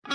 Where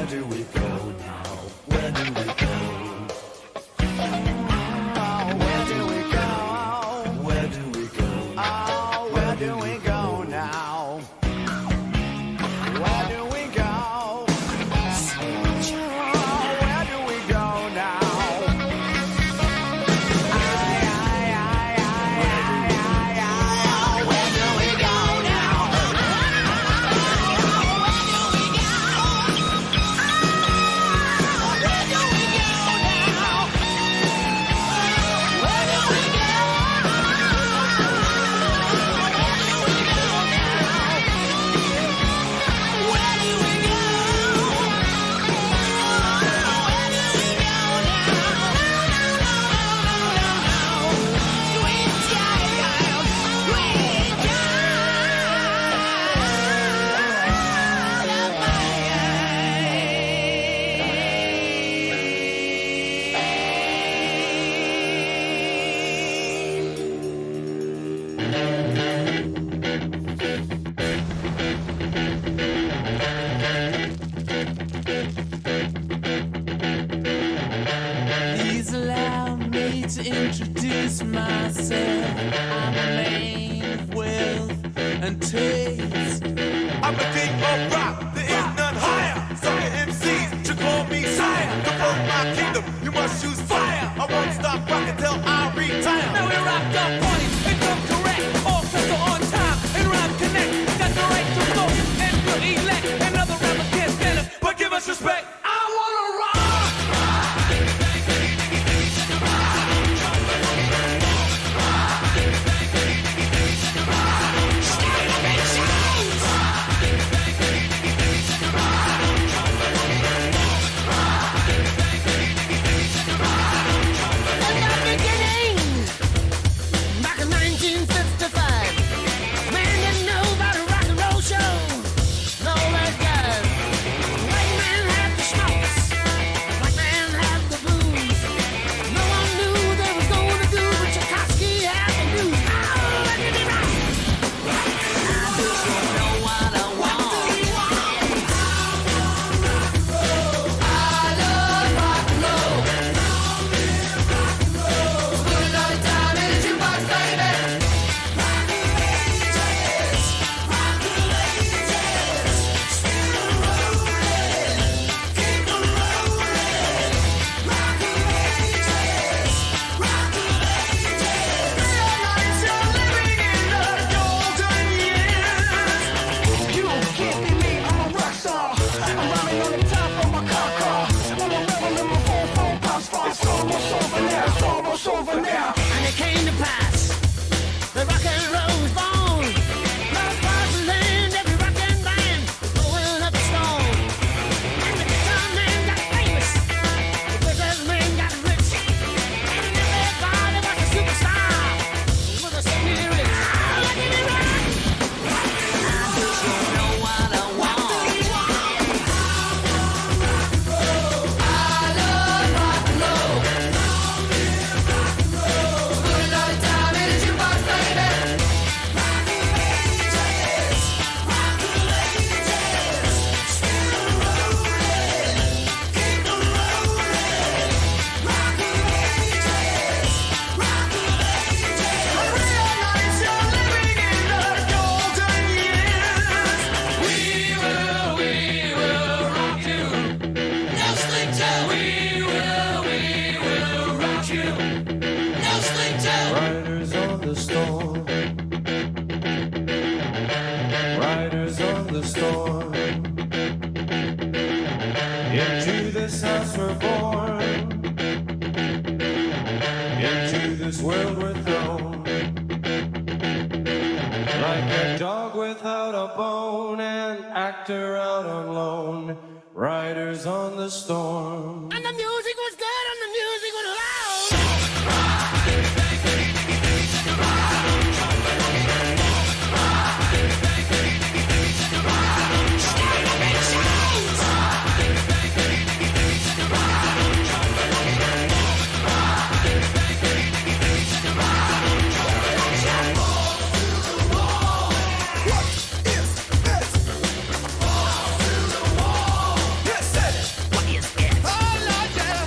do we go now? introduce myself. I'm a man of wealth and taste. I'm the king of rock, there is none higher. Sucker MCs should call me sire. To burn my kingdom, you must choose fire. I won't stop rocking till I retire. Now we rocked up parties and come correct. All crystal on time and rhyme connect. Got the right to flow and we'll elect. And other rappers can't stand us, but give us respect. I wanna rock! Into this house we're born, into this world we're thrown, like a dog without a bone, an actor out on loan, riders on the storm. And the music was good and the music was loud. Oh, Lord, yeah.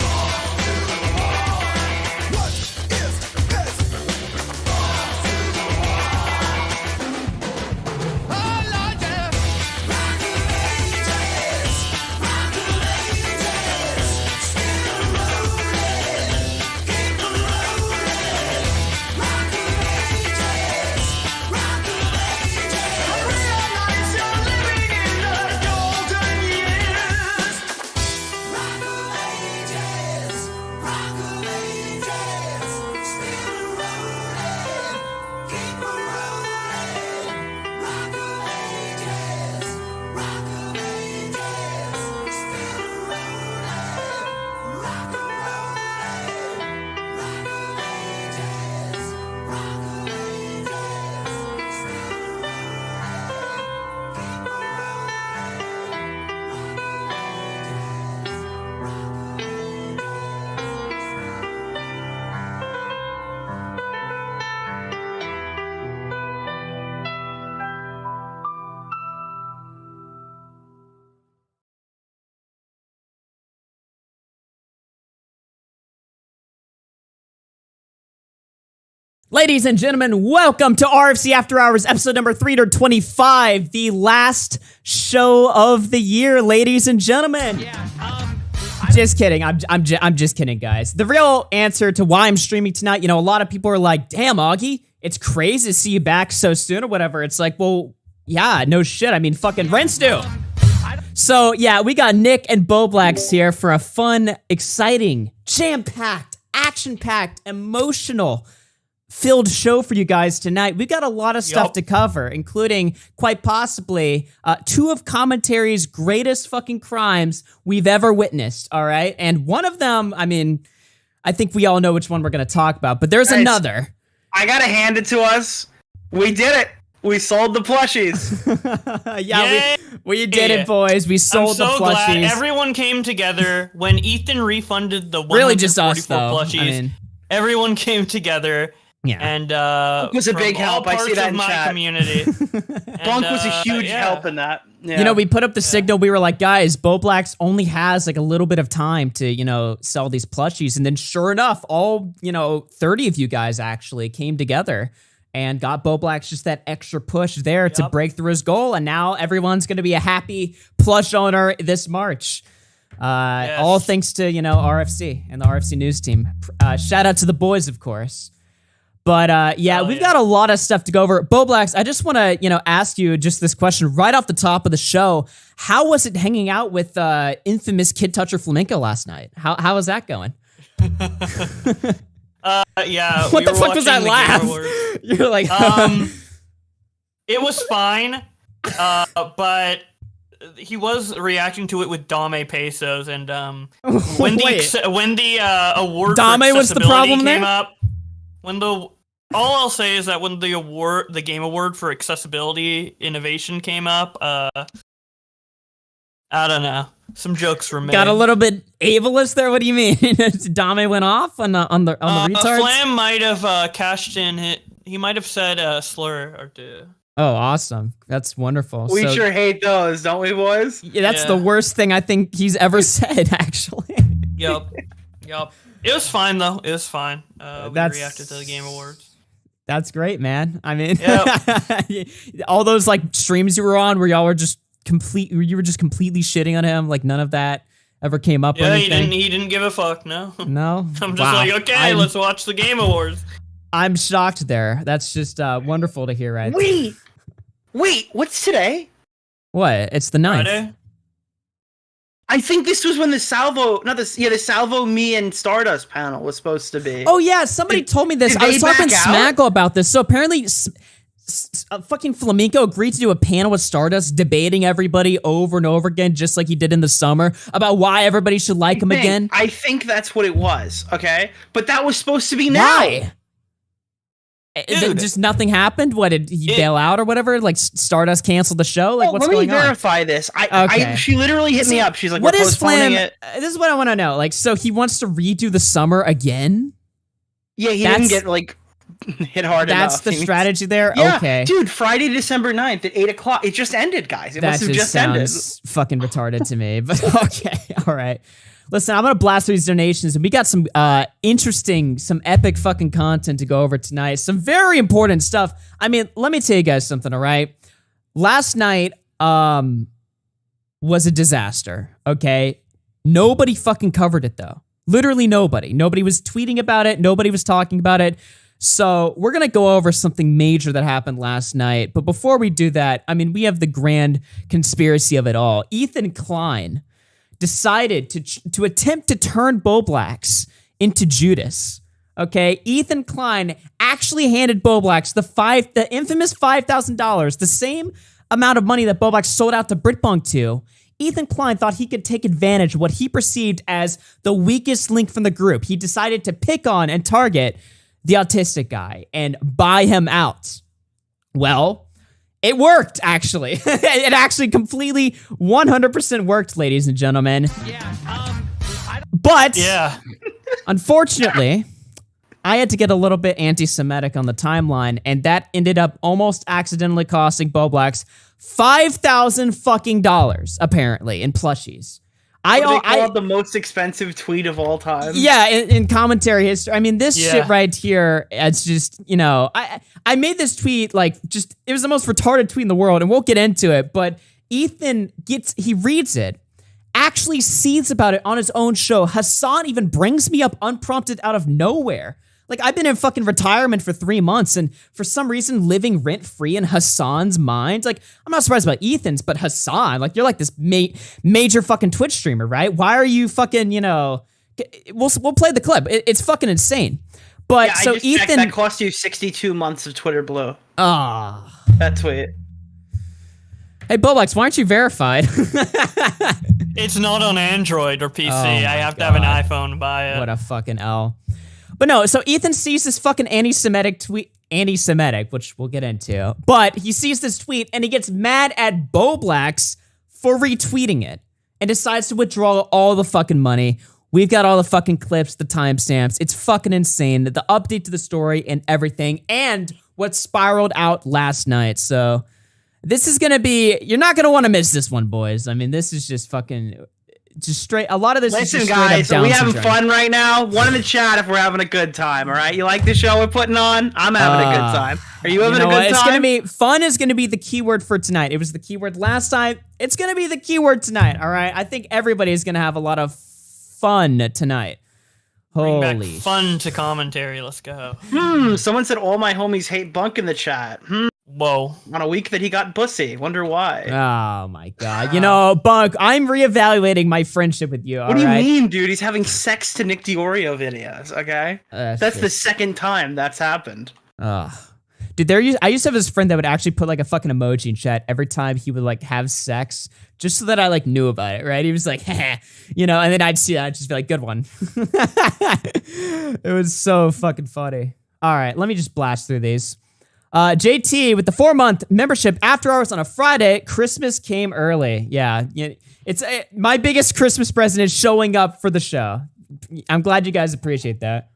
Ladies and gentlemen, welcome to RFC After Hours, episode number 325, the last show of the year, ladies and gentlemen. Just kidding. I'm just kidding, guys. The real answer to why I'm streaming tonight, a lot of people are like, damn, Augie, it's crazy to see you back so soon or whatever. It's like, well, yeah, no shit. I mean, fucking rent's due. So, yeah, we got Nick and Bowblax here for a fun, exciting, jam-packed, action-packed, emotional filled show for you guys tonight. We got a lot of stuff to cover, including quite possibly two of commentary's greatest fucking crimes we've ever witnessed, all right? And one of them, I mean, I think we all know which one we're going to talk about, but there's another. I got to hand it to us. We did it. We sold the plushies. Yeah, we did it, boys. We sold the plushies. I'm so glad everyone came together when Ethan refunded the 144 really just us, though. Plushies. I mean, everyone came together. Yeah, and Bunk was a big help. I see that in chat. Community. Bunk was a huge help in that. Yeah. We put up the signal. We were like, guys, Bowblax only has like a little bit of time to, sell these plushies. And then sure enough, all, 30 of you guys actually came together and got Bowblax just that extra push there to break through his goal. And now everyone's going to be a happy plush owner this March. All thanks to, RFC and the RFC news team. Shout out to the boys, of course. But we've got a lot of stuff to go over. Bowblax, I just want to, ask you just this question right off the top of the show. How was it hanging out with infamous Kid Toucher Flamenco last night? How was that going? What the fuck was that laugh? You're like, it was fine, but he was reacting to it with Dame pesos, and when the award Dame for was the problem came there? up. All I'll say is that when the game award for accessibility innovation came up, I don't know, some jokes were made. Got a little bit ableist there. What do you mean? Dame went off on the retards? Flam might have cashed in. He might have said a slur or two. Oh, awesome! That's wonderful. We sure hate those, don't we, boys? Yeah, that's the worst thing I think he's ever said. Actually. Yup. It was fine though. It was fine. We reacted to the Game Awards. That's great, man. I mean, all those like streams you were on where y'all were just completely shitting on him. Like none of that ever came up. Or anything. He didn't give a fuck. No. No. I'm just like, okay, let's watch the Game Awards. I'm shocked there. That's just wonderful to hear, right? Wait, what's today? What? It's the 9th. Friday? I think this was when the Salvo, me, and Stardust panel was supposed to be. Oh, yeah, somebody told me this. I was talking to Smackle about this. So apparently, fucking Flamenco agreed to do a panel with Stardust debating everybody over and over again, just like he did in the summer, about why everybody should like him again. I think that's what it was, okay? But that was supposed to be now. Why? Just nothing happened? What, did he bail out or whatever? Like Stardust canceled the show? Like what's going on? Let me verify this. She literally hit me up. She's like, what we're is postponing Flam? it. This is what I want to know. Like, so he wants to redo the summer again? Yeah, he didn't get hit hard enough. That's the strategy there? Yeah, okay. Dude, Friday, December 9th at 8 o'clock. It just ended, guys. It must have just ended. Fucking retarded to me. But okay, all right. Listen, I'm going to blast through these donations, and we got some some epic fucking content to go over tonight. Some very important stuff. I mean, let me tell you guys something, all right? Last night was a disaster, okay? Nobody fucking covered it, though. Literally nobody. Nobody was tweeting about it. Nobody was talking about it. So we're going to go over something major that happened last night. But before we do that, I mean, we have the grand conspiracy of it all. Ethan Klein decided to attempt to turn Bowblax into Judas. Okay, Ethan Klein actually handed Bowblax the infamous $5,000, the same amount of money that Bowblax sold out to Britbunk to. Ethan Klein thought he could take advantage of what he perceived as the weakest link from the group. He decided to pick on and target the autistic guy and buy him out. Well, it worked, actually. It actually completely 100% worked, ladies and gentlemen. But, unfortunately, I had to get a little bit anti-Semitic on the timeline, and that ended up almost accidentally costing Bowblax $5,000 fucking dollars, apparently, in plushies. They call it the most expensive tweet of all time. Yeah, in commentary history. I mean, this shit right here, it's just, I made this tweet, it was the most retarded tweet in the world, and we'll get into it, but Ethan he reads it, actually sees about it on his own show. Hassan even brings me up unprompted out of nowhere. Like, I've been in fucking retirement for 3 months, and for some reason, living rent-free in Hassan's mind. Like, I'm not surprised about Ethan's, but Hassan, like, you're like this major fucking Twitch streamer, right? Why are you fucking, we'll play the clip. It's fucking insane. But, yeah, so Ethan... checked, that cost you 62 months of Twitter Blue. Ah. That tweet. Hey, Bowblax, why aren't you verified? It's not on Android or PC. I have to have an iPhone to buy it. What a fucking L. But no, so Ethan sees this fucking anti-Semitic tweet, which we'll get into, but he sees this tweet and he gets mad at Bowblax for retweeting it and decides to withdraw all the fucking money. We've got all the fucking clips, the timestamps. It's fucking insane. The update to the story and everything, and what spiraled out last night. So this is going to be, you're not going to want to miss this one, boys. I mean, this is just fucking... just straight, a lot of this is just straight guys, up are we Down having syndrome. fun right now? One in the chat if we're having a good time, all right? You like the show we're putting on? I'm having a good time. Are you having a good It's time? gonna be fun. Is gonna be the keyword for tonight. It was the keyword last time. It's gonna be the keyword tonight. All right. I think everybody is gonna have a lot of fun tonight. Bring back Holy fun to commentary. Let's go. Someone said all my homies hate Bunk in the chat. Whoa. On a week that he got pussy. Wonder why. Oh my god. Bunk, I'm reevaluating my friendship with you. What do you mean, dude? He's having sex to Nick DeOrio videos, okay? That's the second time that's happened. Dude, I used to have this friend that would actually put like a fucking emoji in chat every time he would like have sex, just so that I like knew about it, right? He was like, and then I'd see that, I'd just be like, good one. It was so fucking funny. All right, let me just blast through these. JT with the 4-month membership, after hours on a Friday. Christmas came early. Yeah, it's my biggest Christmas present is showing up for the show. I'm glad you guys appreciate that.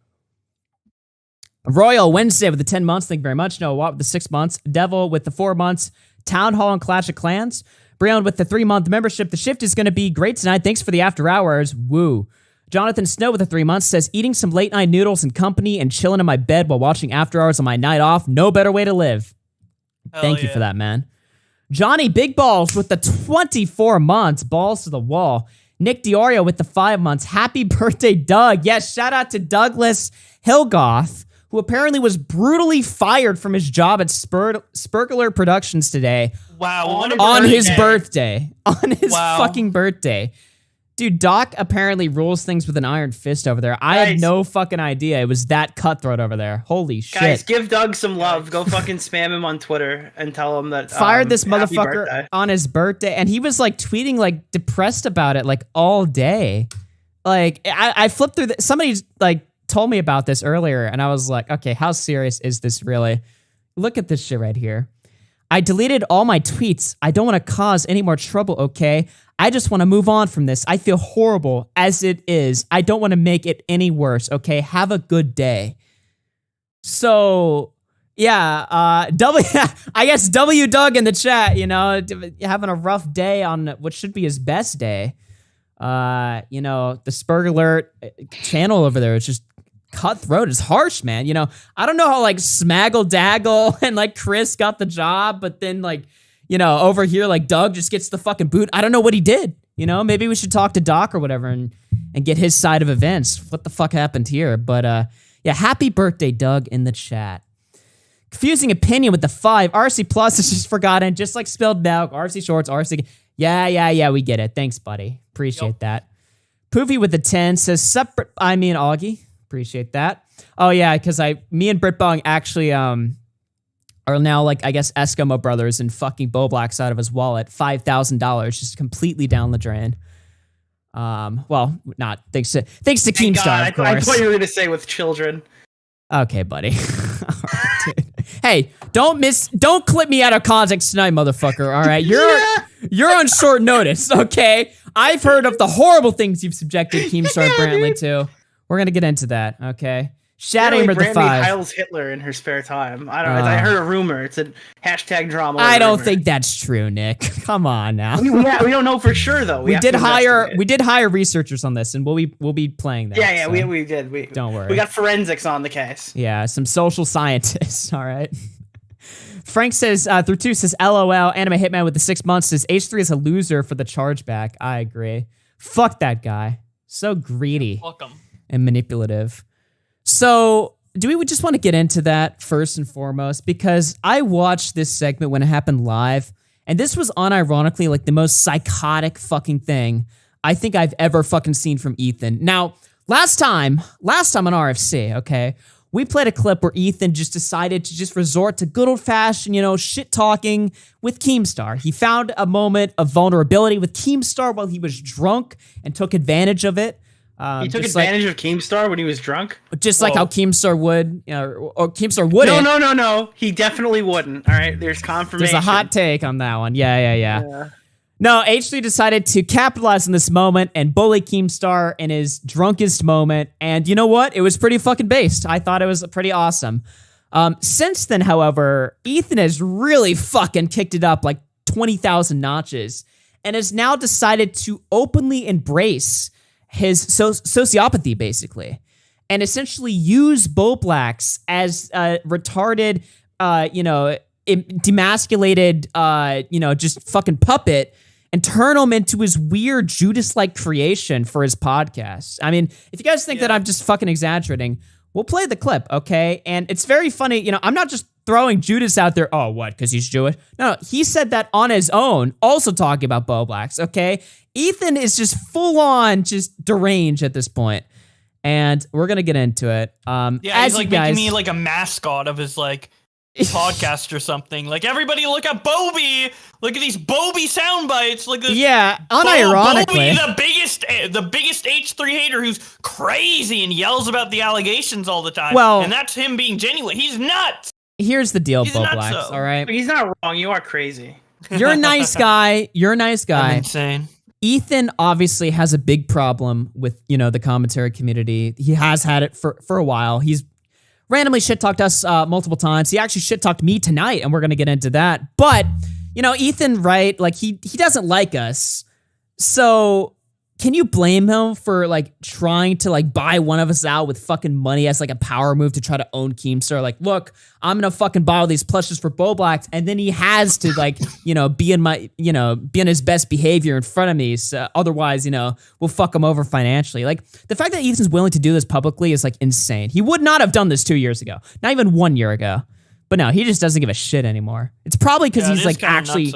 Royal Wednesday with the 10 months. Thank you very much. Noah Watt with the 6 months. Devil with the 4 months. Town Hall and Clash of Clans. Breon with the 3-month membership. The shift is going to be great tonight. Thanks for the after hours. Woo. Jonathan Snow with the 3 months says, eating some late night noodles and company and chilling in my bed while watching after hours on my night off. No better way to live. Thank you for that, man. Johnny Big Balls with the 24 months. Balls to the wall. Nick DeOrio with the 5 months. Happy birthday, Doug. Yes, shout out to Douglas Hilgoth, who apparently was brutally fired from his job at Spurgler Productions today. Wow. On his birthday. On his fucking birthday. Dude, Doc apparently rules things with an iron fist over there. I had no fucking idea it was that cutthroat over there. Holy shit. Guys, give Doug some love. Go fucking spam him on Twitter and tell him that fired this happy motherfucker birthday. on his birthday, and he was like tweeting like depressed about it like all day. Like I flipped through somebody like told me about this earlier, and I was like, okay, how serious is this really? Look at this shit right here. I deleted all my tweets. I don't want to cause any more trouble, okay? I just want to move on from this. I feel horrible as it is. I don't want to make it any worse, okay? Have a good day. So, yeah, I guess W Doug in the chat, having a rough day on what should be his best day. The Spurg Alert channel over there is just cutthroat. It's harsh, man. I don't know how like Smaggle Daggle and like Chris got the job, but then like, over here like Doug just gets the fucking boot. I don't know what he did. Maybe we should talk to Doc or whatever and get his side of events. What the fuck happened here? But yeah, happy birthday, Doug, in the chat. Confusing opinion with the 5. RC Plus is just forgotten, just like spilled milk. RC Shorts, RC. Yeah, we get it. Thanks, buddy. Appreciate that. Poofy with the 10 says Augie. Appreciate that. Oh yeah, because me and Brit Bong actually are now like I guess Eskimo brothers and fucking Bowblax out of his wallet $5,000 just completely down the drain. Well, not thanks to Keemstar, of course. I thought you were gonna say with children. Okay, buddy. All right, dude. Hey, don't clip me out of context tonight, motherfucker. All right, you're on short notice. Okay, I've heard of the horrible things you've subjected Keemstar and Brantley to. We're going to get into that, okay? Shadow Apparently with the Brandy 5. Heils Hitler in her spare time. I don't know. I heard a rumor. It's a hashtag drama. I don't rumor. think that's true, Nick. Come on now. We don't know for sure though. We have did to hire investigate. researchers on this, and we'll be playing that. Yeah, so we did. don't worry. We got forensics on the case. Yeah, some social scientists. All right. Frank says through 2 says LOL. Anime Hitman with the 6 months says H3 is a loser for the chargeback. I agree. Fuck that guy. So greedy Fuck 'em. and manipulative. So. Do we just want to get into that first and foremost? Because I watched this segment when it happened live, and this was unironically like the most psychotic fucking thing I think I've ever fucking seen from Ethan. Now, last time on RFC, okay, we played a clip where Ethan just decided to just resort to good old-fashioned, shit talking with Keemstar. He found a moment of vulnerability with Keemstar while he was drunk and took advantage of it. He took advantage of Keemstar when he was drunk? Just like how Keemstar would, or Keemstar wouldn't. No. He definitely wouldn't. All right, there's confirmation. There's a hot take on that one. Yeah. No, H3 decided to capitalize on this moment and bully Keemstar in his drunkest moment. And you know what? It was pretty fucking based. I thought it was pretty awesome. Since then, however, Ethan has really fucking kicked it up like 20,000 notches and has now decided to openly embrace his sociopathy, basically, and essentially use Bowblax as a retarded, demasculated, just fucking puppet and turn him into his weird Judas-like creation for his podcast. I mean, if you guys think that I'm just fucking exaggerating, we'll play the clip, okay? And it's very funny. I'm not just throwing Judas out there. Oh, what? Because he's Jewish? No, he said that on his own, also talking about Bowblax, okay? Ethan is just full on just deranged at this point, and we're gonna get into it. He's like making me like a mascot of his like podcast or something. Like, everybody look at Bobby. Look at these Bobby sound bites. Like this. Yeah, unironically, Bobby, the biggest H3 hater who's crazy and yells about the allegations all the time. Well, and that's him being genuine. He's nuts. Here's the deal, He's Bowblax. nuts, All right, He's not wrong. You are crazy. you're a nice guy. I'm insane. Ethan obviously has a big problem with, the commentary community. He has had it for a while. He's randomly shit-talked us multiple times. He actually shit-talked me tonight, and we're going to get into that. But, Ethan, right, like, he doesn't like us. So can you blame him for, like, trying to, like, buy one of us out with fucking money as, like, a power move to try to own Keemstar? Like, look, I'm going to fucking buy all these plushes for Bowblax, and then he has to, like, be in his best behavior in front of me. So otherwise, we'll fuck him over financially. Like, the fact that Ethan's willing to do this publicly is, like, insane. He would not have done this 2 years ago. Not even 1 year ago. But no, he just doesn't give a shit anymore. It's probably because he's, like, actually...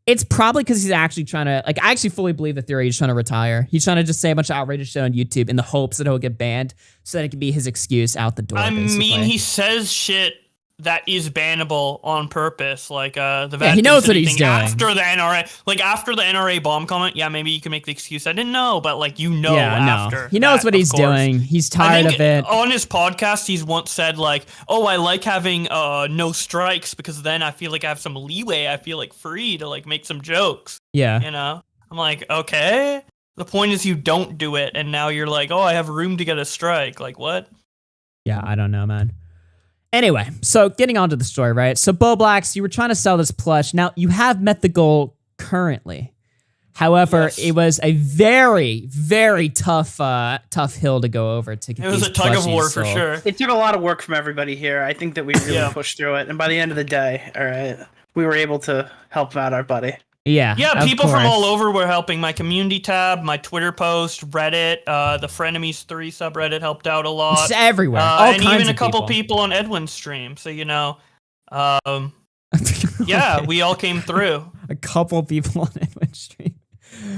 It's probably because he's actually trying to, like, I actually fully believe the theory he's trying to retire. He's trying to just say a bunch of outrageous shit on YouTube in the hopes that he'll get banned so that it can be his excuse out the door. Mean, he says shit that is bannable on purpose, like the he knows what he's doing. After the NRA bomb comment, maybe you can make the excuse. I didn't know, but like after. He knows what he's doing. He's tired of it. On his podcast, he's once said like, "Oh, I like having no strikes because then I feel like I have some leeway. I feel like free to like make some jokes." Yeah, I'm like, okay. The point is you don't do it, and now you're like, "Oh, I have room to get a strike." Like what? Yeah, I don't know, man. Anyway, so getting on to the story, right? So Bowblax, you were trying to sell this plush. Now, you have met the goal currently. However, It was a very, very tough hill to go over to get. It was a tug of war for sure. It took a lot of work from everybody here. I think that we really pushed through it, and by the end of the day, all right, we were able to help out our buddy. Yeah, people from all over were helping. My community tab, my Twitter post, Reddit, the Frenemies 3 subreddit helped out a lot. It's everywhere. And even a couple people on Edwin's stream. So, we all came through. A couple people on Edwin's stream.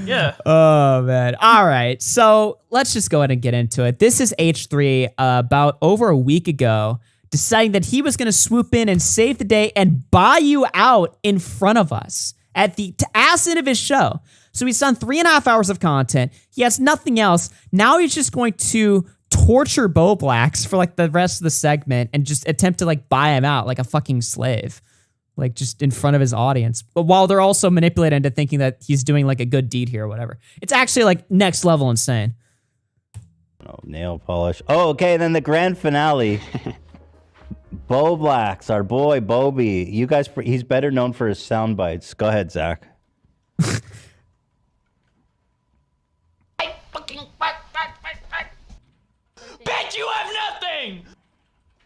Yeah. Oh, man. All right. So let's just go ahead and get into it. This is H3 about over a week ago deciding that he was going to swoop in and save the day and buy you out in front of us at the ass end of his show. So he's done 3.5 hours of content. He has nothing else. Now he's just going to torture Bowblax for like the rest of the segment and just attempt to like buy him out like a fucking slave. Like just in front of his audience. But while they're also manipulated into thinking that he's doing like a good deed here or whatever. It's actually like next level insane. Oh, nail polish. Oh, okay. Then the grand finale. Bowblax, our boy Bobby. You guys, he's better known for his sound bites. Go ahead, Zach. Bet you have nothing.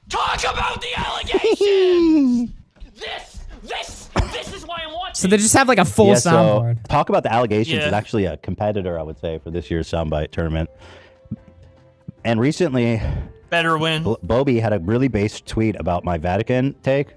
Talk about the allegation. This is why I'm watching. So they just have like a full soundboard. Talk about the allegations. Yeah. Is actually a competitor, I would say, for this year's soundbite tournament. And recently, Better win. Bobby had a really base tweet about my Vatican take.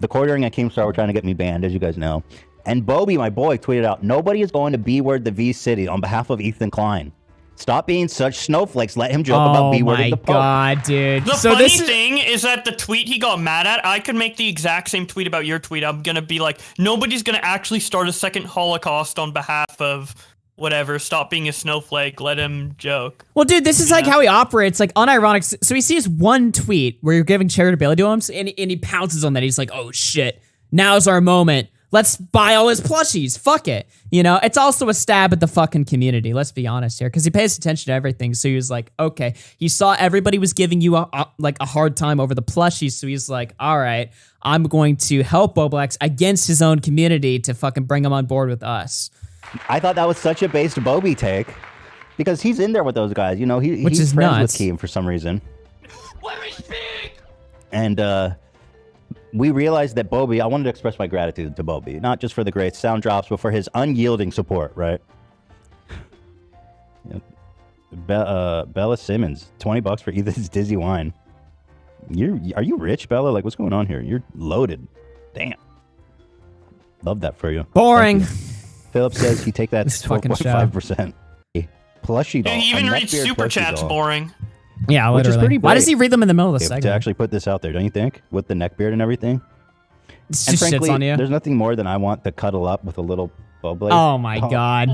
The quartering at Keemstar were trying to get me banned, as you guys know. And Bobby, my boy, tweeted out, "Nobody is going to B-word the V City on behalf of Ethan Klein. Stop being such snowflakes. Let him joke about B-wording the Pope." Oh my god, dude. The so funny thing is that the tweet he got mad at, I could make the exact same tweet about your tweet. I'm gonna be like, nobody's gonna actually start a second Holocaust on behalf of whatever. Stop being a snowflake. Let him joke. Well, dude, this is like how he operates, like unironic. So he sees one tweet where you're giving charitability to him, and he pounces on that. He's like, "Oh shit, now's our moment. Let's buy all his plushies. Fuck it." You know, it's also a stab at the fucking community. Let's be honest here, because he pays attention to everything. So he was like, okay, he saw everybody was giving you a hard time over the plushies. So he's like, all right, I'm going to help Bowblax against his own community to fucking bring him on board with us. I thought that was such a based Bobby take, because he's in there with those guys. You know, Which he's is friends nuts. with Keem for some reason. Let me speak. And we realized that Bobby, I wanted to express my gratitude to Bobby, not just for the great sound drops, but for his unyielding support, right? Bella Simmons, $20 for Ethan's Dizzy Wine. Are you rich, Bella? Like, what's going on here? You're loaded. Damn. Love that for you. Boring. Philip says he take that This fucking 12.5%. Plushie doll. He even a reads neckbeard super plushie chats. doll. Boring. Yeah, Which is literally. pretty Why does brave. he read them in the middle of the To segment? actually put this out there, don't you think? With the neckbeard and everything. It's And just frankly, shits on you. there's nothing more than I want to cuddle up with a little Bowblade. Oh my god.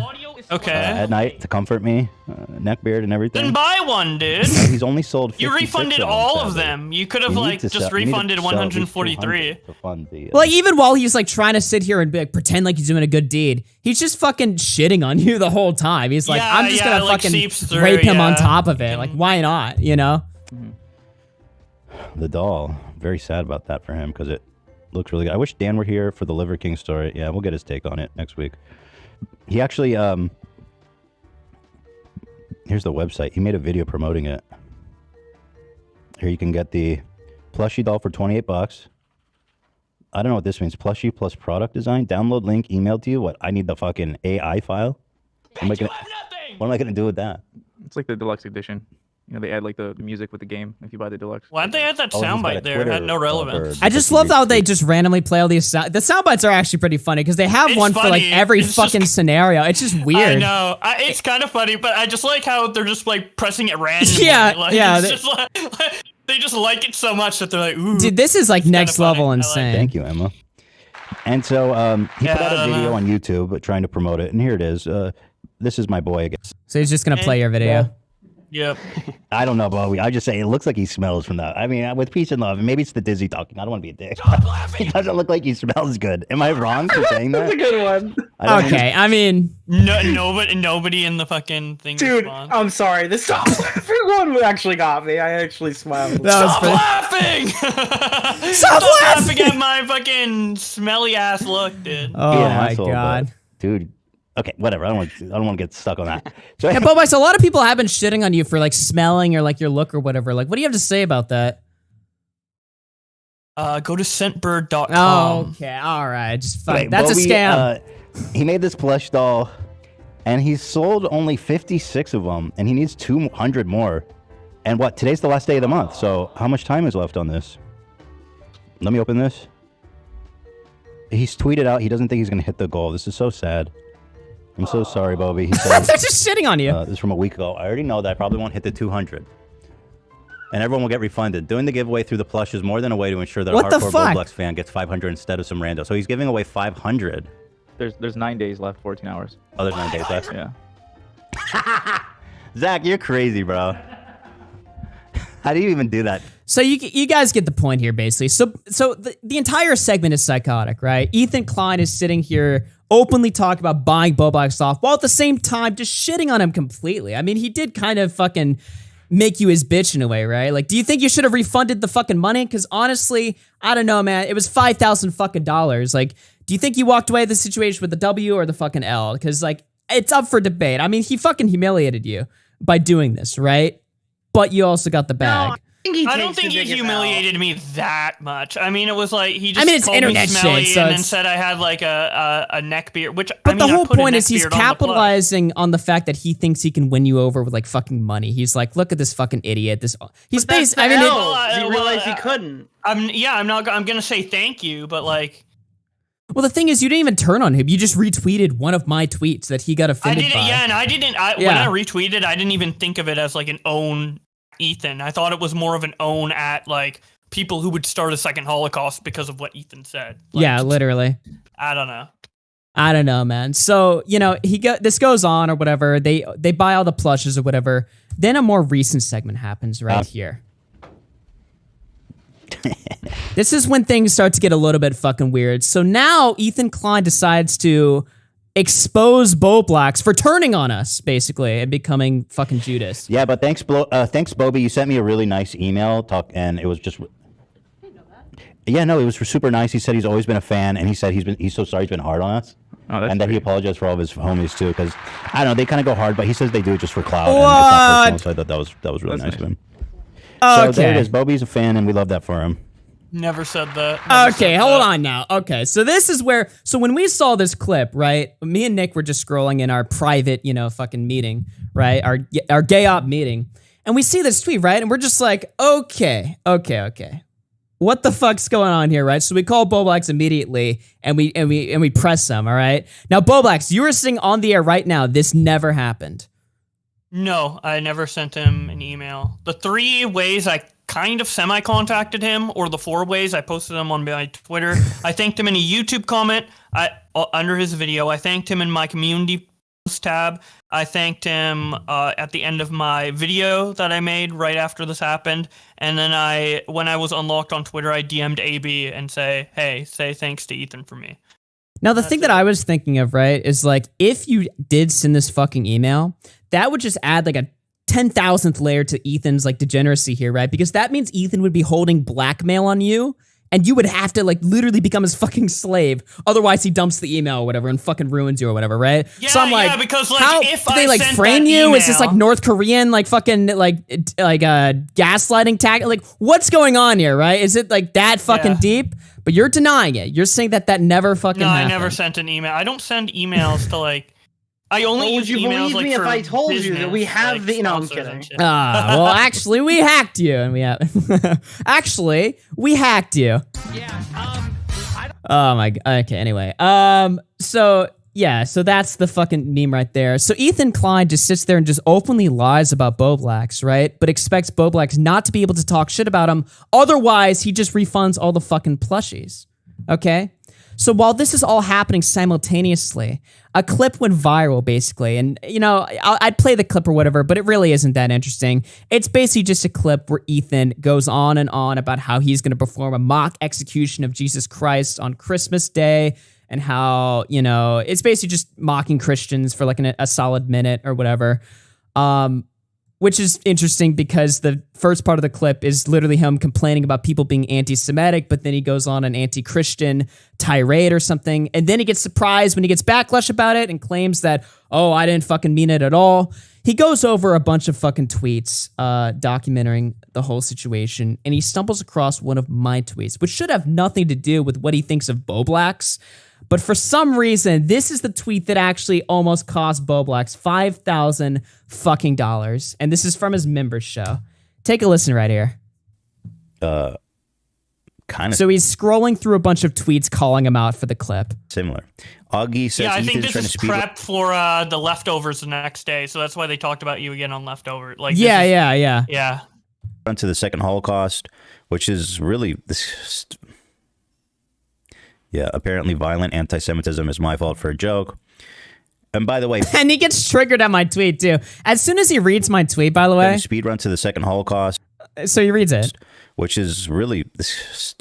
Okay. At night to comfort me, neckbeard and everything. Then buy one, dude. He's only sold 56 You refunded of them, all of sadly. them. You could have You need like to just sell- you need to refunded sell at least 143. 200 to fund the, Well, like, even while he's like trying to sit here and be like, pretend like he's doing a good deed, he's just fucking shitting on you the whole time. He's like, Yeah, I'm just yeah, gonna like, fucking seeps through, rape him on yeah. top of it. Like, why not? You know? the doll. Very sad about that for him because it looks really good. I wish Dan were here for the Liver King story. Yeah, we'll get his take on it next week. He actually, here's the website. He made a video promoting it. Here you can get the plushie doll for $28. I don't know what this means. Plushie plus product design. Download link emailed to you. What? I need the fucking AI file. What am I gonna do with that? It's like the deluxe edition. You know, they add like the music with the game if you buy the deluxe. Why'd they add that Oh, he's got a soundbite there? It had no Twitter relevance. cover. I just love how they just randomly play all these sound. The sound bites are actually pretty funny because they have It's one for like funny. every It's fucking just- scenario. It's just I weird. know. It's kind of funny, but I just like how they're just like pressing it randomly. Yeah, like, yeah, It's they- just like, they just like it so much that they're like, ooh. Dude, this is like It's kinda next funny. level I like insane. Thank you, Emma. And so he Yeah, put out I a don't video know. on YouTube trying to promote it, and here it is. This is my boy, I guess. So he's just gonna play your video. Yep. I don't know, Bowie. I just say it looks like he smells from that. I mean, with peace and love, and maybe it's the Dizzy talking. I don't want to be a dick. He doesn't look like he smells good. Am I wrong for saying that? That's a good one. I don't Okay, I mean, No, nobody in the fucking thing. Dude, responds. I'm sorry. This stop laughing one actually got me. I actually smiled. that was Stop pretty- laughing! Stop laughing at my fucking smelly ass look, dude. Oh Be an my asshole, god. but, dude. Okay, whatever. I don't want to get stuck on that. So Yeah, Bowblax, a lot of people have been shitting on you for like smelling or like your look or whatever. Like, what do you have to say about that? Go to scentbird.com. Oh, okay, all right, just fine. Wait, That's Bowie, a scam. He made this plush doll, and he's sold only 56 of them, and he needs 200 more. And what? Today's the last day of the month. So how much time is left on this? Let me open this. He's tweeted out he doesn't think he's going to hit the goal. This is so sad. I'm so sorry, Bobby. He They're said, just shitting on you. this is from a week ago. I already know that I probably won't hit the 200. And everyone will get refunded. Doing the giveaway through the plush is more than a way to ensure that What a the hardcore fuck? Bowblax fan gets 500 instead of some rando. So he's giving away 500. There's 9 days left, 14 hours. Oh, there's 9 days left. Yeah. Zach, you're crazy, bro. How do you even do that? So you guys get the point here, basically. So the entire segment is psychotic, right? Ethan Klein is sitting here openly talk about buying Bowblax off while at the same time just shitting on him completely. I mean, he did kind of fucking make you his bitch in a way, right? Like, do you think you should have refunded the fucking money? Because honestly, I don't know, man. It was $5,000 fucking dollars. Like, do you think you walked away with the situation with the W or the fucking L? Because like, it's up for debate. I mean, he fucking humiliated you by doing this, right? But you also got the bag. I don't think he humiliated me that much. I mean, it was like he just I mean, it's called internet me smelly shit, so and then it's- said I had like a neck beard, which But I mean, the whole I put a point neck is he's beard on the plug. capitalizing on the fact that he thinks he can win you over with like fucking money. He's like, look at this fucking idiot. He's based. I mean, he realized he couldn't. I'm gonna say thank you, but like. well, the thing is, you didn't even turn on him. You just retweeted one of my tweets that he got I offended didn't, by. yeah, and I didn't. When I retweeted, I didn't even think of it as like an own Ethan. I thought it was more of an own at like people who would start a second Holocaust because of what Ethan said. Like, Yeah, literally. I don't know. I don't know, man. So, you know, this goes on or whatever. They buy all the plushes or whatever. Then a more recent segment happens right here. This is when things start to get a little bit fucking weird. So now Ethan Klein decides to expose Bowblax for turning on us, basically, and becoming fucking Judas. Yeah, but thanks, Bobby. You sent me a really nice email and it was just. Yeah, no, it was super nice. He said he's always been a fan, and he said he's so sorry he's been hard on us, and that he apologized for all of his homies too, because I don't know, they kind of go hard, but he says they do it just for clout. And it's not personal, so I thought that was really nice of him. So there it is. Bobby's a fan, and we love that for him. Never said that. Okay, hold on now. Okay, so this is where, so when we saw this clip, right, me and Nick were just scrolling in our private, fucking meeting, right, our gay op meeting, and we see this tweet, right, and we're just like, okay. What the fuck's going on here, right? So we call Bowblax immediately, and we press him, all right? Now, Bowblax, you are sitting on the air right now. This never happened. No, I never sent him an email. The 3 ways I kind of semi-contacted him, or the 4 ways I posted them on my Twitter. I thanked him in a YouTube comment under his video. I thanked him in my community post tab. I thanked him at the end of my video that I made right after this happened. And then when I was unlocked on Twitter, I DM'd AB and say thanks to Ethan for me. Now, the thing that I was thinking of, right, is like, if you did send this fucking email, that would just add like a 10,000th layer to Ethan's like degeneracy here, right? Because that means Ethan would be holding blackmail on you, and you would have to like literally become his fucking slave. Otherwise, he dumps the email or whatever and fucking ruins you or whatever, right? Yeah, so I'm like, yeah, because like how if do they I like sent frame that you? Is this like email- North Korean like fucking like gaslighting tactic? Like, what's going on here, right? Is it like that fucking Yeah. deep? But you're denying it. You're saying that never fucking No, happened. I never sent an email. I don't send emails to like. I only Well, would use you emails believe like me if for I told you that business, we have like, the? No, I'm sponsors and kidding. shit. Well, actually, we hacked you, and we have. Actually, we hacked you. Oh my. Okay. Anyway. So yeah. So that's the fucking meme right there. So Ethan Klein just sits there and just openly lies about Bowblax, right? But expects Bowblax not to be able to talk shit about him. Otherwise, he just refunds all the fucking plushies. Okay. So while this is all happening simultaneously, a clip went viral basically. And, I'd play the clip or whatever, but it really isn't that interesting. It's basically just a clip where Ethan goes on and on about how he's going to perform a mock execution of Jesus Christ on Christmas Day and how, it's basically just mocking Christians for like a solid minute or whatever. Which is interesting because the first part of the clip is literally him complaining about people being anti-Semitic, but then he goes on an anti-Christian tirade or something, and then he gets surprised when he gets backlash about it and claims that, oh, I didn't fucking mean it at all. He goes over a bunch of fucking tweets documenting the whole situation, and he stumbles across one of my tweets, which should have nothing to do with what he thinks of Bowblax. But for some reason, this is the tweet that actually almost cost Bowblax $5,000 fucking dollars. And this is from his members show. Take a listen right here. Kind of So he's scrolling through a bunch of tweets calling him out for the clip. similar. Augie says Yeah, I think Ethan's this trying to is speed prep for the leftovers the next day, so that's why they talked about you again on leftover. Like, Yeah. yeah. run to the second Holocaust, which is really this. Yeah, apparently violent anti-Semitism is my fault for a joke. And by the way, And he gets triggered at my tweet too. As soon as he reads my tweet, by the way, speed run to the second Holocaust, so he reads it. which is really this.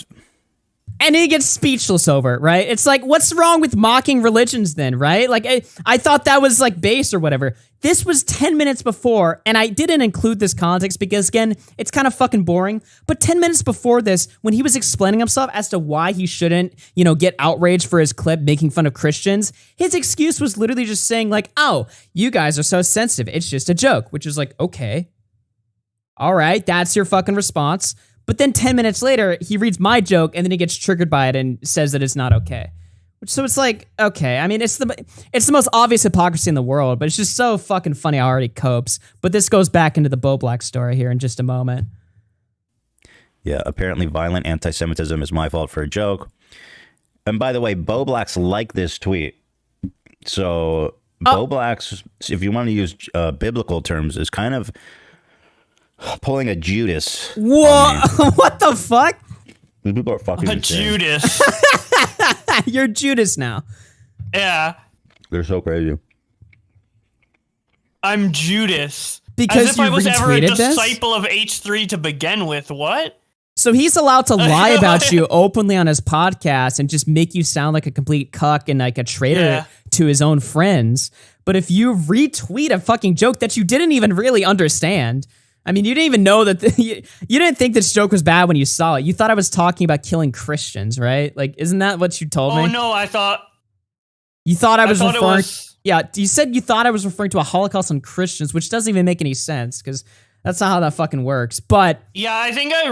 And he gets speechless over it, right? It's like, what's wrong with mocking religions then, right? Like, I thought that was like base or whatever. This was 10 minutes before, and I didn't include this context because, again, it's kind of fucking boring. But 10 minutes before this, when he was explaining himself as to why he shouldn't, get outraged for his clip making fun of Christians, his excuse was literally just saying, like, oh, you guys are so sensitive. It's just a joke, which is like, okay. All right, that's your fucking response. But then 10 minutes later, he reads my joke and then he gets triggered by it and says that it's not okay. So it's like, okay, I mean, it's the most obvious hypocrisy in the world, but it's just so fucking funny how hard he copes. But this goes back into the Bowblax story here in just a moment. Yeah, apparently violent anti-Semitism is my fault for a joke. And by the way, Bowblax liked this tweet. So Bowblax, if you want to use biblical terms, is kind of pulling a Judas. Whoa! What the fuck? These people are fucking A insane. Judas. You're Judas now. Yeah. They're so crazy. I'm Judas. Because As if you I was ever a retweeted this? disciple of H3 to begin with. What? So he's allowed to lie about you openly on his podcast and just make you sound like a complete cuck and like a traitor to his own friends. But if you retweet a fucking joke that you didn't even really understand, I mean, you didn't even know that you didn't think this joke was bad when you saw it. You thought I was talking about killing Christians, right? Like, isn't that what you told me? Oh no, I thought You thought I was thought it referring. was- Yeah, you said you thought I was referring to a Holocaust on Christians, which doesn't even make any sense because that's not how that fucking works. But Yeah, I think I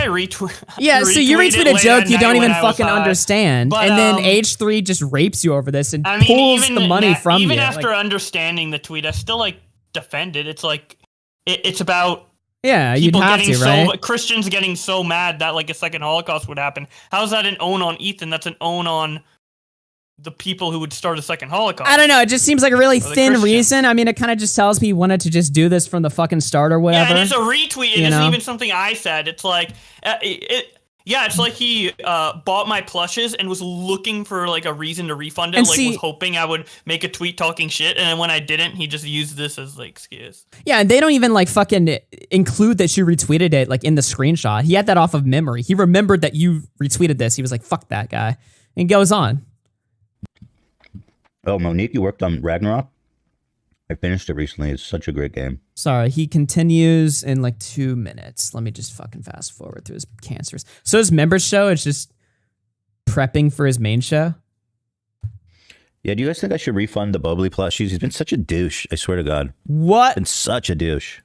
retweeted. yeah, so you retweet a joke you don't even fucking understand, But, and then H3 just rapes you over this and I mean, pulls the money from even you. after Like, understanding the tweet, I still like defend it. It's like it's about yeah, you'd people have getting to, right? Christians getting so mad that like a second Holocaust would happen. How's that an own on Ethan? That's an own on the people who would start a second Holocaust. I don't know. It just seems like a really Or the thin Christians. reason. I mean, it kind of just tells me he wanted to just do this from the fucking start or whatever. Yeah, and it's a retweet. It You isn't know? even something I said. It's like it's like he bought my plushes and was looking for like a reason to refund it. And Like see- was hoping I would make a tweet talking shit, and then when I didn't, he just used this as like excuse. Yeah, and they don't even like fucking include that you retweeted it like in the screenshot. He had that off of memory. He remembered that you retweeted this. He was like, fuck that guy. And goes on. Oh, Monique, you worked on Ragnarok? I finished it recently. It's such a great game. Sorry, he continues in like 2 minutes. Let me just fucking fast forward through his cancers. So his member show is just prepping for his main show. Yeah, do you guys think I should refund the Bubbly plushies? He's been such a douche, I swear to God. What? Been such a douche.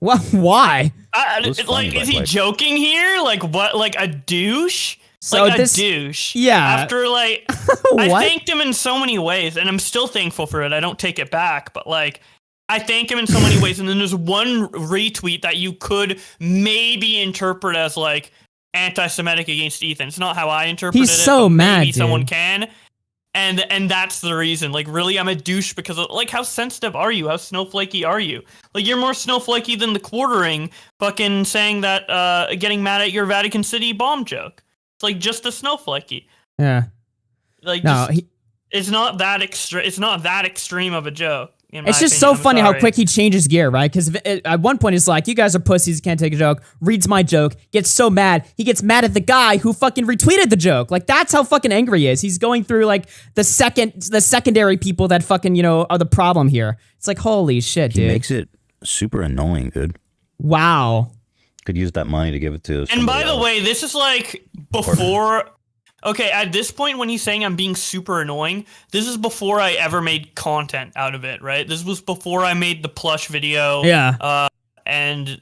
What? Why? was funny, Like, by is the he way. joking here? Like what? Like a douche? So like this- a douche. yeah. After like, I What? thanked him in so many ways, and I'm still thankful for it. I don't take it back, but like, I thank him in so many ways, and then there's one retweet that you could maybe interpret as like anti-Semitic against Ethan. It's not how I interpret He's it. so but mad, maybe dude. someone can. And that's the reason. Like, really, I'm a douche because of, like, how sensitive are you? How snowflakey are you? Like, you're more snowflakey than the quartering fucking saying that, getting mad at your Vatican City bomb joke. It's like just a snowflakey. Yeah. Like, No, just, it's not that It's not that extreme of a joke. in my It's just opinion. so I'm funny how sorry. quick he changes gear, right? Because at one point he's like, you guys are pussies, can't take a joke, reads my joke, gets so mad, he gets mad at the guy who fucking retweeted the joke. Like, that's how fucking angry he is. He's going through like the secondary people that fucking, are the problem here. It's like, holy shit, He dude. makes it super annoying, dude. Wow. Could use that money to give it to And somebody by the else. way, this is like before. Okay, at this point, when he's saying I'm being super annoying, this is before I ever made content out of it, right? This was before I made the plush video. Yeah. And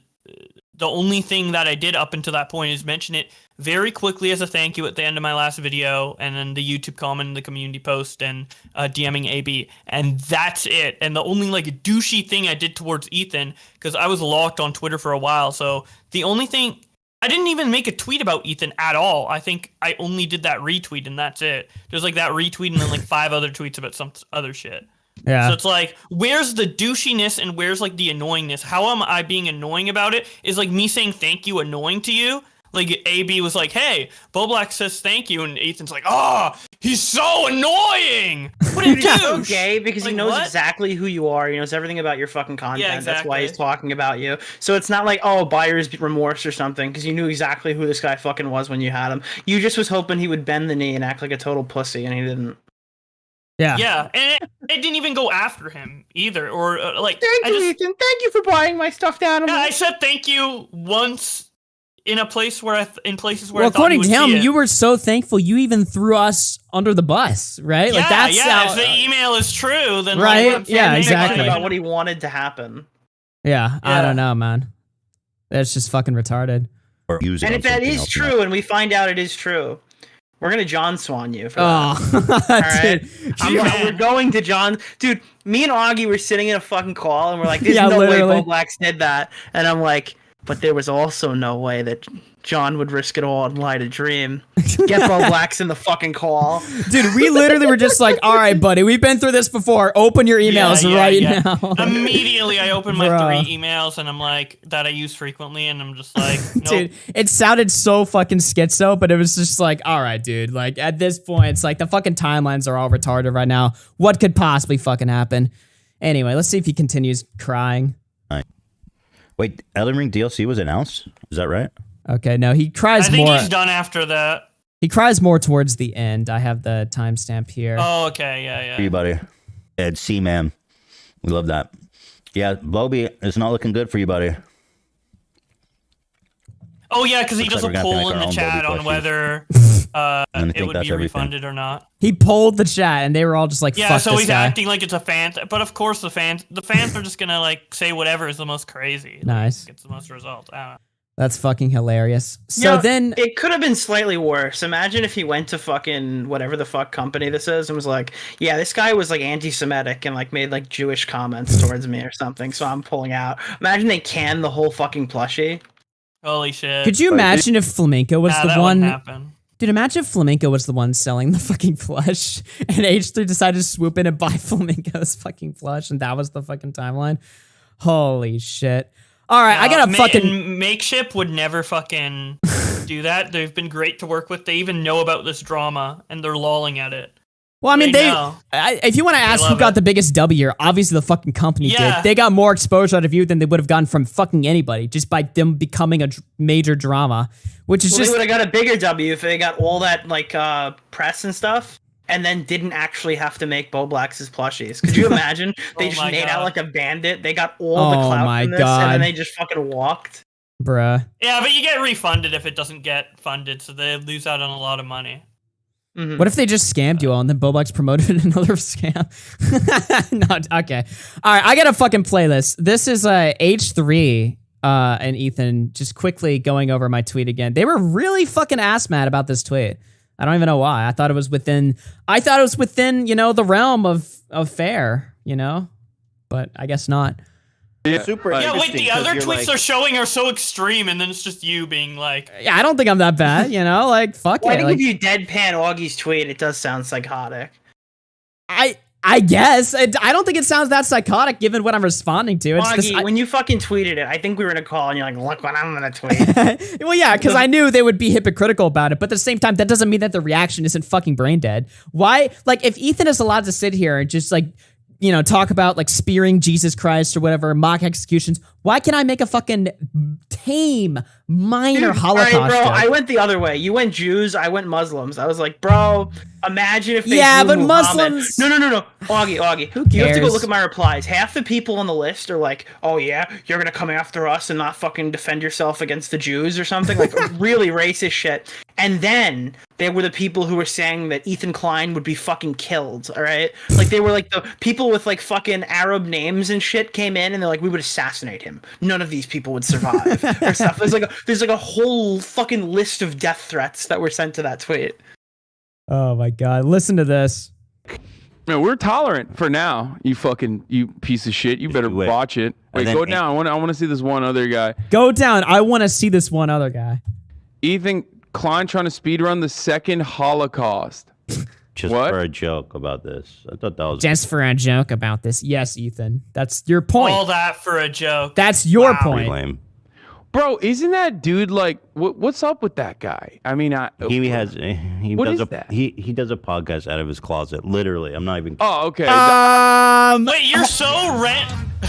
the only thing that I did up until that point is mention it very quickly as a thank you at the end of my last video, and then the YouTube comment, the community post, and DMing AB, and that's it. And the only like douchey thing I did towards Ethan, because I was locked on Twitter for a while, so the only thing, I didn't even make a tweet about Ethan at all. I think I only did that retweet, and that's it. There's like that retweet and then like 5 other tweets about some other shit. Yeah. So it's like, where's the douchiness and where's like the annoyingness? How am I being annoying about it? Is like me saying thank you annoying to you? like AB was like, "Hey, Bowblax says thank you," and Ethan's like, "Oh, he's so annoying. What a Dude, he's so douche." gay because he Like, knows what? exactly who you are. He knows everything about your fucking content. Yeah, That's why he's exactly. talking about you. So it's not like, oh, buyer's remorse or something, because you knew exactly who this guy fucking was when you had him. You just was hoping he would bend the knee and act like a total pussy, and he didn't. Yeah. Yeah, and it didn't even go after him either, or like. Thank I you, just, Ethan. Thank you for buying my stuffed animal. yeah, I said thank you once in a place where in places where Well, I thought he according would to him, see it. you were so thankful you even threw us under the bus, right? Yeah, Like that's yeah. how, If the email is true, then Right? Like, Yeah, He exactly. complained about what he wanted to happen. yeah, I Yeah. don't know, man. That's just fucking retarded. Or use it And on if that something is else, true, and we find out it is true, we're gonna John Swan you for that. Oh, right. dude. We're going to John. Dude, me and Augie were sitting in a fucking call, and we're like, there's Yeah, no literally. way Bowblax did that. And I'm like, but there was also no way that John would risk it all and lie to Dream. Get Bowblax in the fucking call. Dude, we literally were just like, all right, buddy, we've been through this before. Open your emails right now. Immediately, I opened my Bruh. 3 emails, and I'm like, that I use frequently, and I'm just like, nope. Dude, it sounded so fucking schizo, but it was just like, all right, dude. Like, at this point, it's like the fucking timelines are all retarded right now. What could possibly fucking happen? Anyway, let's see if he continues crying. Wait, Elden Ring DLC was announced? Is that right? Okay, no, he cries I think more. he's done after that. He cries more towards the end. I have the timestamp here. Oh, okay, yeah. For you, buddy. Ed C, man. We love that. Yeah, Bobby, it's not looking good for you, buddy. Oh, yeah, because he Looks does like a we're gonna have to poll make in our the own chat Bobby on plushie. whether I it think would that's be everything. refunded or not. He polled the chat, and they were all just like, Yeah, fuck so this he's guy. acting like it's a fan. But of course, the fans are just gonna like say whatever is the most crazy. Nice. Gets the most results. I don't know. That's fucking hilarious. So You know, then, it could have been slightly worse. Imagine if he went to fucking whatever the fuck company this is and was like, yeah, this guy was like anti-Semitic and like made like Jewish comments towards me or something, so I'm pulling out. Imagine they canned the whole fucking plushie. Holy shit. could you imagine if Flamenco was Nah, the that one? wouldn't happen. Dude, imagine if Flamenco was the one selling the fucking plush, and H3 decided to swoop in and buy Flamenco's fucking plush, and that was the fucking timeline. Holy shit! All right, I gotta fucking. Makeship would never fucking do that. They've been great to work with. They even know about this drama, and they're lolling at it. Well, I mean, They know. if you want to ask who love got it. the biggest W, obviously the fucking company Yeah. did. They got more exposure out of you than they would have gotten from fucking anybody just by them becoming a major drama, which is Well, just. they would have got a bigger W if they got all that like press and stuff, and then didn't actually have to make Bowblax's plushies. Could you imagine? They Oh just my made God. out like a bandit. They got all the Oh clout my from this, God. and then they just fucking walked. Bruh. Yeah, but you get refunded if it doesn't get funded, so they lose out on a lot of money. Mhm. What if they just scammed you all and then Bowblax promoted another scam? No, okay. All right, I gotta fucking play this. This is H3 and Ethan just quickly going over my tweet again. They were really fucking ass mad about this tweet. I don't even know why. I thought it was within, you know, the realm of fair, you know? But I guess not. Super Yeah, wait, interesting the 'cause other you're tweets like- they're showing are so extreme, and then it's just you being like, Yeah, I don't think I'm that bad, you know? Like, fuck Well, I it. think Like, if you deadpan Augie's tweet, it does sound psychotic. I guess. I don't think it sounds that psychotic given what I'm responding to. It's Augie, this, when you fucking tweeted it, I think we were in a call, and you're like, look what I'm gonna tweet. well, yeah, because I knew they would be hypocritical about it, but at the same time, that doesn't mean that the reaction isn't fucking brain dead. Why? Like, if Ethan is allowed to sit here and just, like, you know, talk about, like, spearing Jesus Christ or whatever, mock executions, why can't I make a fucking tame, minor Dude, Holocaust all right, bro, joke? I went the other way. You went Jews, I went Muslims. I was like, bro, imagine if they Yeah, blew but Muhammad. Muslims- No. Augie. Who You have to go cares? look at my replies. Half the people on the list are like, oh yeah, you're gonna come after us and not fucking defend yourself against the Jews or something. Like, really racist shit. And then they were the people who were saying that Ethan Klein would be fucking killed, all right? Like, they were like the people with like fucking Arab names and shit came in and they're like, we would assassinate him. None of these people would survive. Or stuff. There's like a whole fucking list of death threats that were sent to that tweet. Oh my God. Listen to this. Man, we're tolerant for now. You piece of shit. You better Wait. watch it. Wait, And then go down. I want to see this one other guy. Go down. I want to see this one other guy. Ethan Klein trying to speedrun the second Holocaust. Just What? for a joke about this. I thought that was Just for a joke about this. Yes, Ethan. That's your point. all that for a joke. That's your Wow. pretty point. lame. Bro, isn't that dude like what's up with that guy? I mean, he what does is that? he does a podcast out of his closet. Literally, I'm not even. Oh, okay. Wait, you're so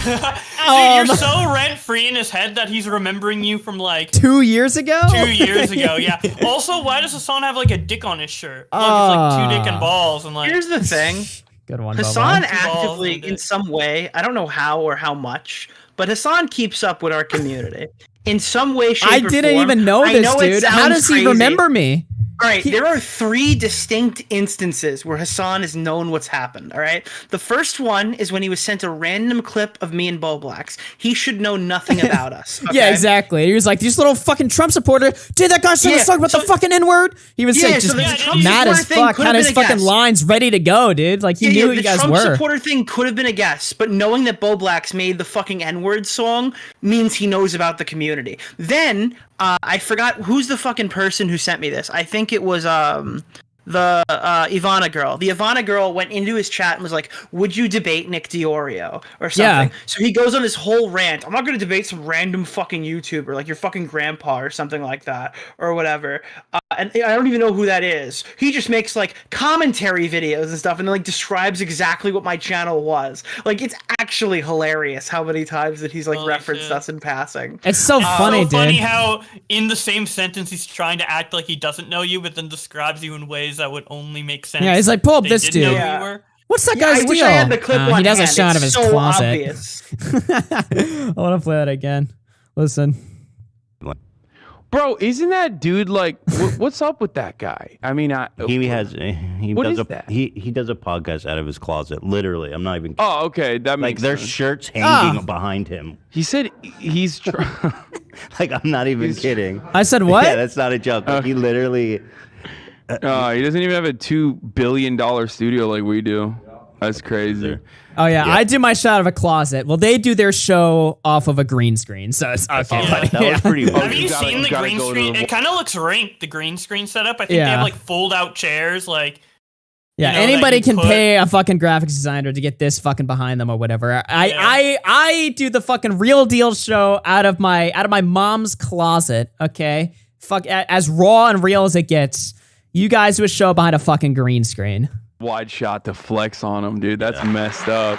Dude, you're so rent free in his head that he's remembering you from like 2 years ago. 2 years ago, yeah. Also, why does Hassan have like a dick on his shirt? Look, it's like 2 dick and balls and like. Here's the thing. Good one, Hassan Bowblax. actively, in some way, I don't know how or how much, but Hassan keeps up with our community in some way, shape, I or didn't form. even know I this, know it dude. How sounds does he crazy. remember me? All right, there are 3 distinct instances where Hassan has known what's happened, all right? The first one is when he was sent a random clip of me and Bowblax. He should know nothing about us. Yeah, okay? exactly. He was like, "This little fucking Trump supporter, dude, that guy started talking about the fucking N-word." He was like, just mad as fuck, had his fucking lines ready to go, dude. Like, he knew who you guys the Trump were. supporter thing could have been a guess, but knowing that Bowblax made the fucking N-word song means he knows about the community. Then, I forgot who's the fucking person who sent me this. I think it was the Ivana girl. The Ivana girl went into his chat and was like, "Would you debate Nick DeOrio or something?" Yeah. So he goes on this whole rant. I'm not going to debate some random fucking YouTuber like your fucking grandpa or something like that or whatever. And I don't even know who that is. He just makes like commentary videos and stuff and then like describes exactly what my channel was. Like, it's actually hilarious how many times that he's like referenced us in passing. It's so funny, so funny dude. how in the same sentence he's trying to act like he doesn't know you, but then describes you in ways that would only make sense. Yeah, he's like, "Pull up They this did dude. know who you were. What's that Yeah, guy's I deal?" wish I had the clip on he does a hand. shot It's of his so closet. obvious. I want to play that again. Listen. Bro, isn't that dude like what's up with that guy? I mean, He What does is a that? he does a podcast out of his closet. Literally, I'm not even. Oh, okay, that like makes there's sense. shirts hanging behind him. He said he's Like, I'm not even kidding. I said what? Yeah, that's not a joke. Like, he literally. he doesn't even have a $2 billion studio like we do. That's crazy. Oh yeah, I do my shot of a closet. Well, they do their show off of a green screen, so it's okay. Yeah. That was pretty. Have you gotta- seen you the gotta green go to screen? the- It kind of looks ranked, the green screen setup. I think they Yeah. have like fold out chairs, like. Yeah, you know, that anybody you can put- pay a fucking graphics designer to get this fucking behind them or whatever. I do the fucking real deal show out of my mom's closet. Okay, fuck, as raw and real as it gets. You guys do a show behind a fucking green screen. Wide shot to flex on him, dude. That's messed up.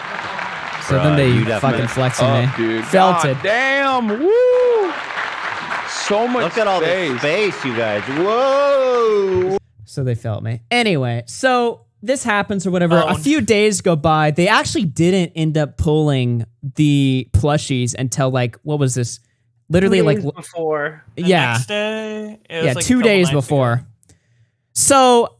So then they you definitely- fucking flex on me. Dude. Felt God it. Damn. Woo. So much Look at all space. the space, you guys. Whoa. So they felt me. Anyway, so this happens or whatever. Oh. A few days go by. They actually didn't end up pulling the plushies until like, what was this? Literally 2 like, days before. yeah. Next day, it was, Yeah, like, a 2 couple days nights ago. before. So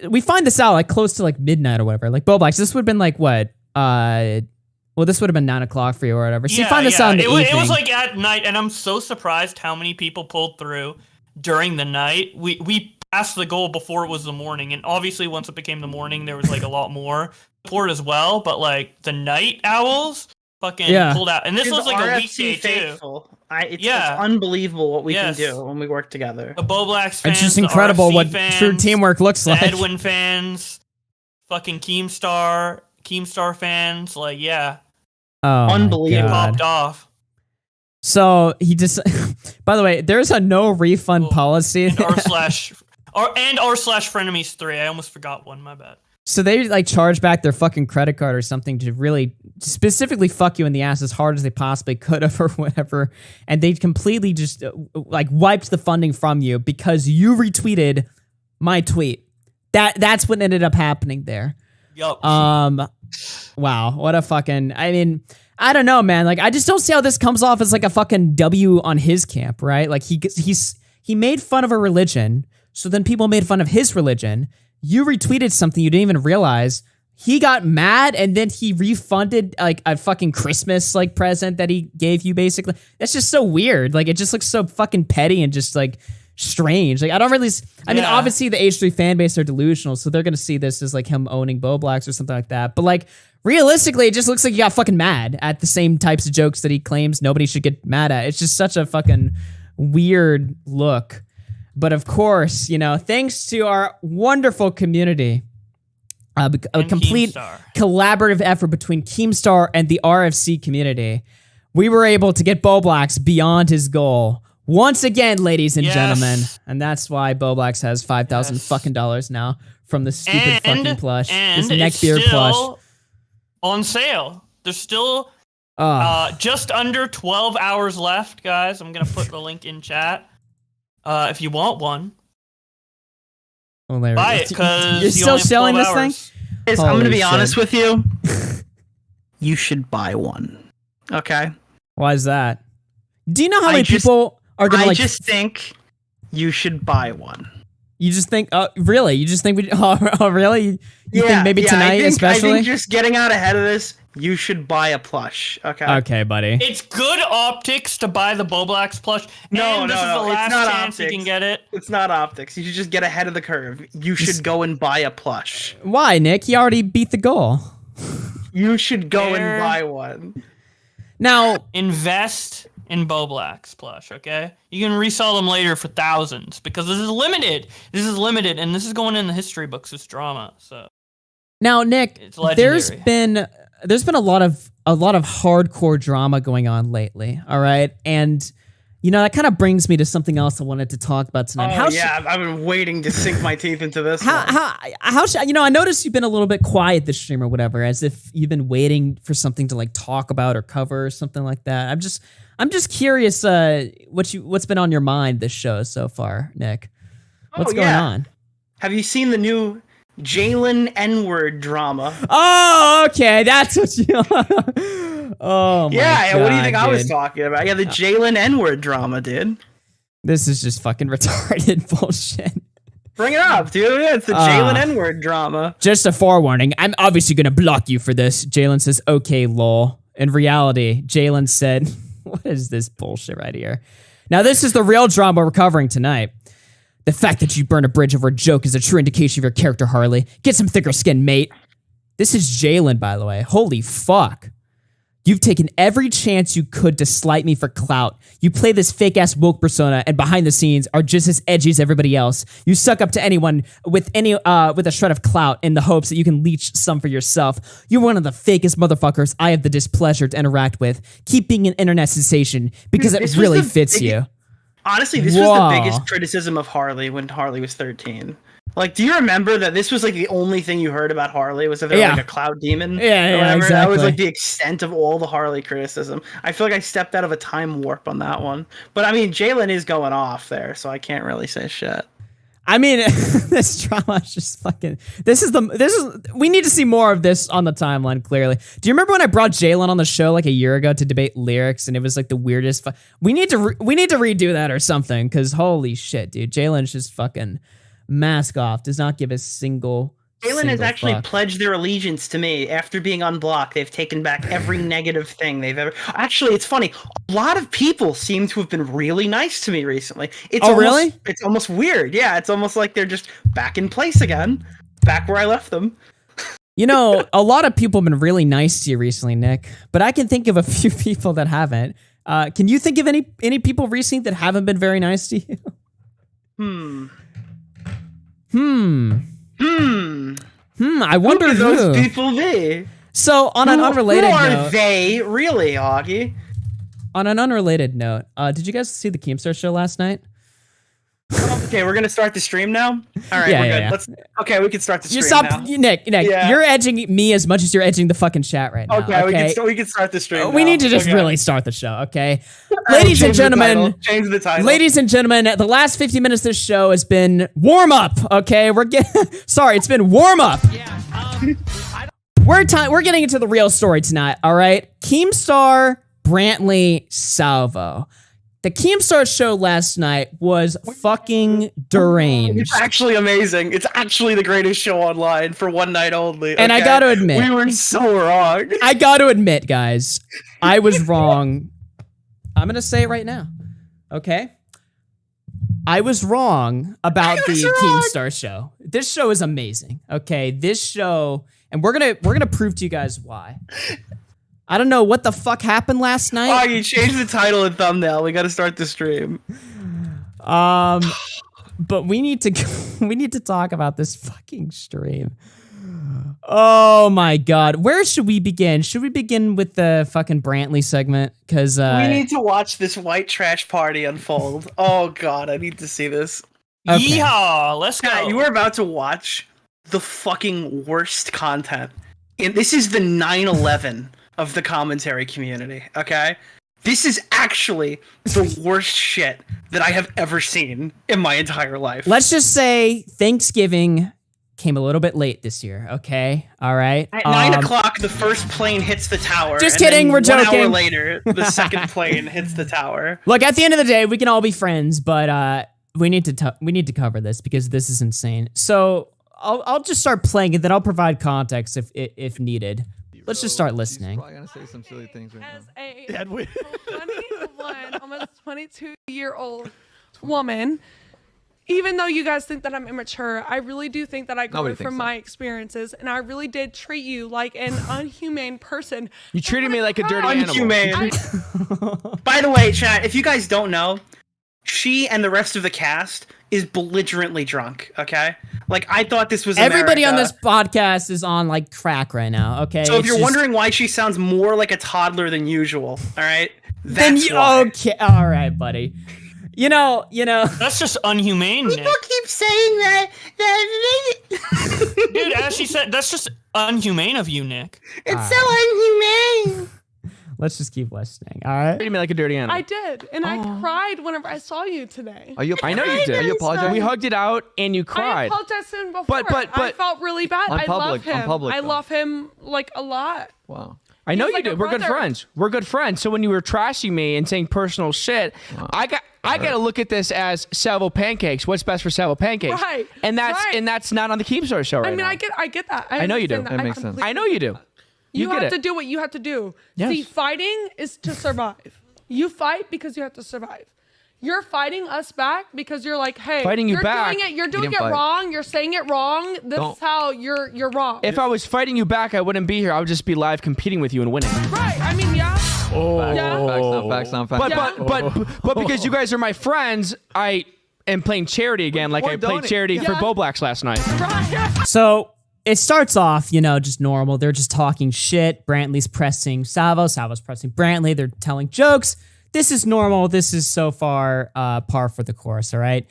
we find this out like close to like midnight or whatever. Like Bowblax, this would have been like what? Well, this would have been 9 o'clock for you or whatever. So you find this out in the evening. It was like at night, and I'm so surprised how many people pulled through during the night. We passed the goal before it was the morning, and obviously once it became the morning, there was like a lot more support as well. But like the night owls fucking pulled out, and this Dude, was the like a RFC weekday too. faithful. It's unbelievable what we can do when we work together. The Bowblax fans, It's just the incredible RFC what fans, true teamwork looks the like. Edwin fans, fucking Keemstar fans, like Oh, my Unbelievable. God. popped off. So he just, by the way, there's a no refund policy. And r slash frenemies 3. I almost forgot one. My bad. So they like charge back their fucking credit card or something to really specifically fuck you in the ass as hard as they possibly could have or whatever. And they completely just like wiped the funding from you because you retweeted my tweet. That's what ended up happening there. Yup. Wow, what a fucking, I mean, I don't know, man. Like, I just don't see how this comes off as like a fucking W on his camp, right? Like he made fun of a religion, so then people made fun of his religion. You retweeted something you didn't even realize. He got mad and then he refunded like a fucking Christmas like present that he gave you basically. That's just so weird. Like, it just looks so fucking petty and just like strange. Like, I don't really, I mean, obviously the H3 fan base are delusional, so they're gonna see this as like him owning Bowblax or something like that. But like, realistically, it just looks like he got fucking mad at the same types of jokes that he claims nobody should get mad at. It's just such a fucking weird look. But of course, you know, thanks to our wonderful community, a complete Keemstar. collaborative effort between Keemstar and the RFC community, we were able to get Bowblax beyond his goal once again, ladies and Yes. gentlemen, and that's why Bowblax has $5,000 fucking dollars now from the stupid fucking plush, And this it's neckbeard plush. still on sale. There's still Oh. just under 12 hours left, guys. I'm gonna put the link in chat. If you want one, Well, there buy we it go. because You're still selling this thing? I'm gonna Holy be honest shit. with you. You should buy one. Okay. Why is that? Do you know how I many just- people are gonna I like? just think you should buy one. You just think? Really? You just think we? Oh, really? You think maybe I tonight, think, especially? I think just getting out ahead of this, you should buy a plush. Okay. Okay, buddy. it's good optics to buy the Bowblax plush. No, and this is the it's last not chance you optics. can get it. It's not optics. You should just get ahead of the curve. You should go and buy a plush. Why, Nick? He already beat the goal. You should go Fair. and buy one. Now, Invest in Bowblax plush, okay? You can resell them later for thousands because this is limited. This is limited, and this is going in the history books as drama. So Nick, It's legendary. there's been a lot of hardcore drama going on lately. All right, and you know that kind of brings me to something else I wanted to talk about tonight. Oh, yeah, I've been waiting to sink my teeth into this one. How should you know? I noticed you've been a little bit quiet this stream or whatever, as if you've been waiting for something to like talk about or cover or something like that. I'm just curious. What's been on your mind this show so far, Nick? What's going on? Have you seen the new Jalen N-word drama? Oh, okay, that's what you. Oh my Yeah, God, what do you think I was dude. talking about? Yeah, the Jalen N-word drama, dude. This is just fucking retarded bullshit. Bring it up, dude. Yeah, it's the Jalen N-word drama. Just a forewarning. I'm obviously gonna block you for this. Jalen says, "Okay, lol." In reality, Jalen said, "What is this bullshit right here?" Now, this is the real drama we're covering tonight. The fact that you burn a bridge over a joke is a true indication of your character, Harley. Get some thicker skin, mate. This is Jalen, by the way. Holy fuck. You've taken every chance you could to slight me for clout. You play this fake-ass woke persona, and behind the scenes are just as edgy as everybody else. You suck up to anyone with a shred of clout in the hopes that you can leech some for yourself. You're one of the fakest motherfuckers I have the displeasure to interact with. Keep being an internet sensation because This it was really the fits biggest- you. Honestly, this was Whoa. the biggest criticism of Harley when Harley was 13. Like, do you remember that this was like the only thing you heard about Harley was that they were Yeah. like a cloud demon? Yeah, or yeah, whatever? That was exactly. like the extent of all the Harley criticism. I feel like I stepped out of a time warp on that one. But I mean, Jalen is going off there, so I can't really say shit. I mean, this drama is just fucking. We need to see more of this on the timeline. Clearly, do you remember when I brought Jalen on the show like a year ago to debate lyrics, and it was like the weirdest? We need to redo that or something, because holy shit, dude, Jalen's just fucking mask off. Does not give a single. Jalen has actually fuck. pledged their allegiance to me after being unblocked. They've taken back every negative thing they've ever. Actually, it's funny. A lot of people seem to have been really nice to me recently. It's Oh, almost, really? It's almost weird. Yeah, it's almost like they're just back in place again, back where I left them. You know, a lot of people have been really nice to you recently, Nick, but I can think of a few people that haven't. Can you think of any people recently that haven't been very nice to you? I wonder Who who. could those people be? So on an unrelated who are note, they really, Augie? on an unrelated note, did you guys see the Keemstar show last night? Okay, we're gonna start the stream now. All right, Yeah, we're yeah, good. yeah. Okay, we can start the stream You stop, now. Nick. Yeah. You're edging me as much as you're edging the fucking chat right now. Okay, Okay, we can start the stream. we now. need to just Okay. really start the show. Okay, right, ladies and change the gentlemen. title. Change the title. Ladies and gentlemen, the last 50 minutes of this show has been warm up. Okay, sorry, it's been warm up. We're getting into the real story tonight. All right, Keemstar, Brantley, Salvo. The Keemstar show last night was fucking deranged. It's actually amazing. It's actually the greatest show online for one night only. And I okay? gotta admit- we were so wrong. I got to admit, guys, I was wrong. I'm going to say it right now. Okay? I was wrong about the Keemstar show. This show is amazing. Okay? This show, and we're going to prove to you guys why. I don't know what the fuck happened last night. Oh, you changed the title and thumbnail. We got to start the stream. But we need to talk about this fucking stream. Oh my God. Where should we begin? Should we begin with the fucking Brantley segment? Because we need to watch this white trash party unfold. Oh God, I need to see this. Okay. Yeehaw! Let's go. Pat, you were about to watch the fucking worst content. And this is the 9/11 of the commentary community, okay? This is actually the worst shit that I have ever seen in my entire life. Let's just say Thanksgiving came a little bit late this year, okay? All right? At 9 o'clock, the first plane hits the tower. Just and then kidding, we're 1 hour joking. later, the second plane hits the tower. Look, at the end of the day, we can all be friends, but we need to cover this because this is insane. So I'll just start playing it, then I'll provide context if needed. Let's just start listening. He's probably gonna say some silly things right As now. a 21, almost 22-year-old woman, even though you guys think that I'm immature, I really do think that I grew Nobody from thinks my experiences, and I really did treat you like an unhumane person. You treated me like a dirty Unhumane. animal. By the way, chat, if you guys don't know, she and the rest of the cast is belligerently drunk, okay? Like, I thought this was Everybody on America. this podcast is on like crack right now, okay? So if It's you're just- wondering why she sounds more like a toddler than usual, all right? then That's you, why. okay, all right, buddy. You know. That's just unhumane, Nick. keep saying that. Dude, as she said, that's just unhumane of you, Nick. It's so unhumane. Let's just keep listening, all right? Treated me like a dirty animal. I did, and I cried whenever I saw you today. Are you? I know you did. Are you apologizing? We hugged it out and you I cried. apologized to him before. But- I felt really bad. On I public- love on him. public, I though. love him like a lot. Wow. I know He's you like a did. We're good brother. friends. We're good friends. So when you were trashing me and saying personal shit, I got to look at this as Salvo pancakes. What's best for Salvo pancakes? Right. And Right. that's not on the Keemstar show right I mean, now. I get that. I know you do. understand That makes sense. completely- I know you do. You get have it. to do what you have to do. Yes. See, fighting is to survive. You fight because you have to survive. You're fighting us back because you're like, hey, Fighting you you're back? doing it. You're doing didn't it fight. wrong. You're saying it wrong. This Don't- is how you're wrong. If I was fighting you back, I wouldn't be here. I would just be live competing with you and winning. right. I mean, yeah. Yeah. Facts, not facts. But because you guys are my friends, I am playing charity again, like We're I played donating. charity for Yeah. Bowblax last night. Right. So it starts off, just normal. They're just talking shit. Brantley's pressing Salvo. Salvo's pressing Brantley. They're telling jokes. This is normal. This is so far par for the course, all right?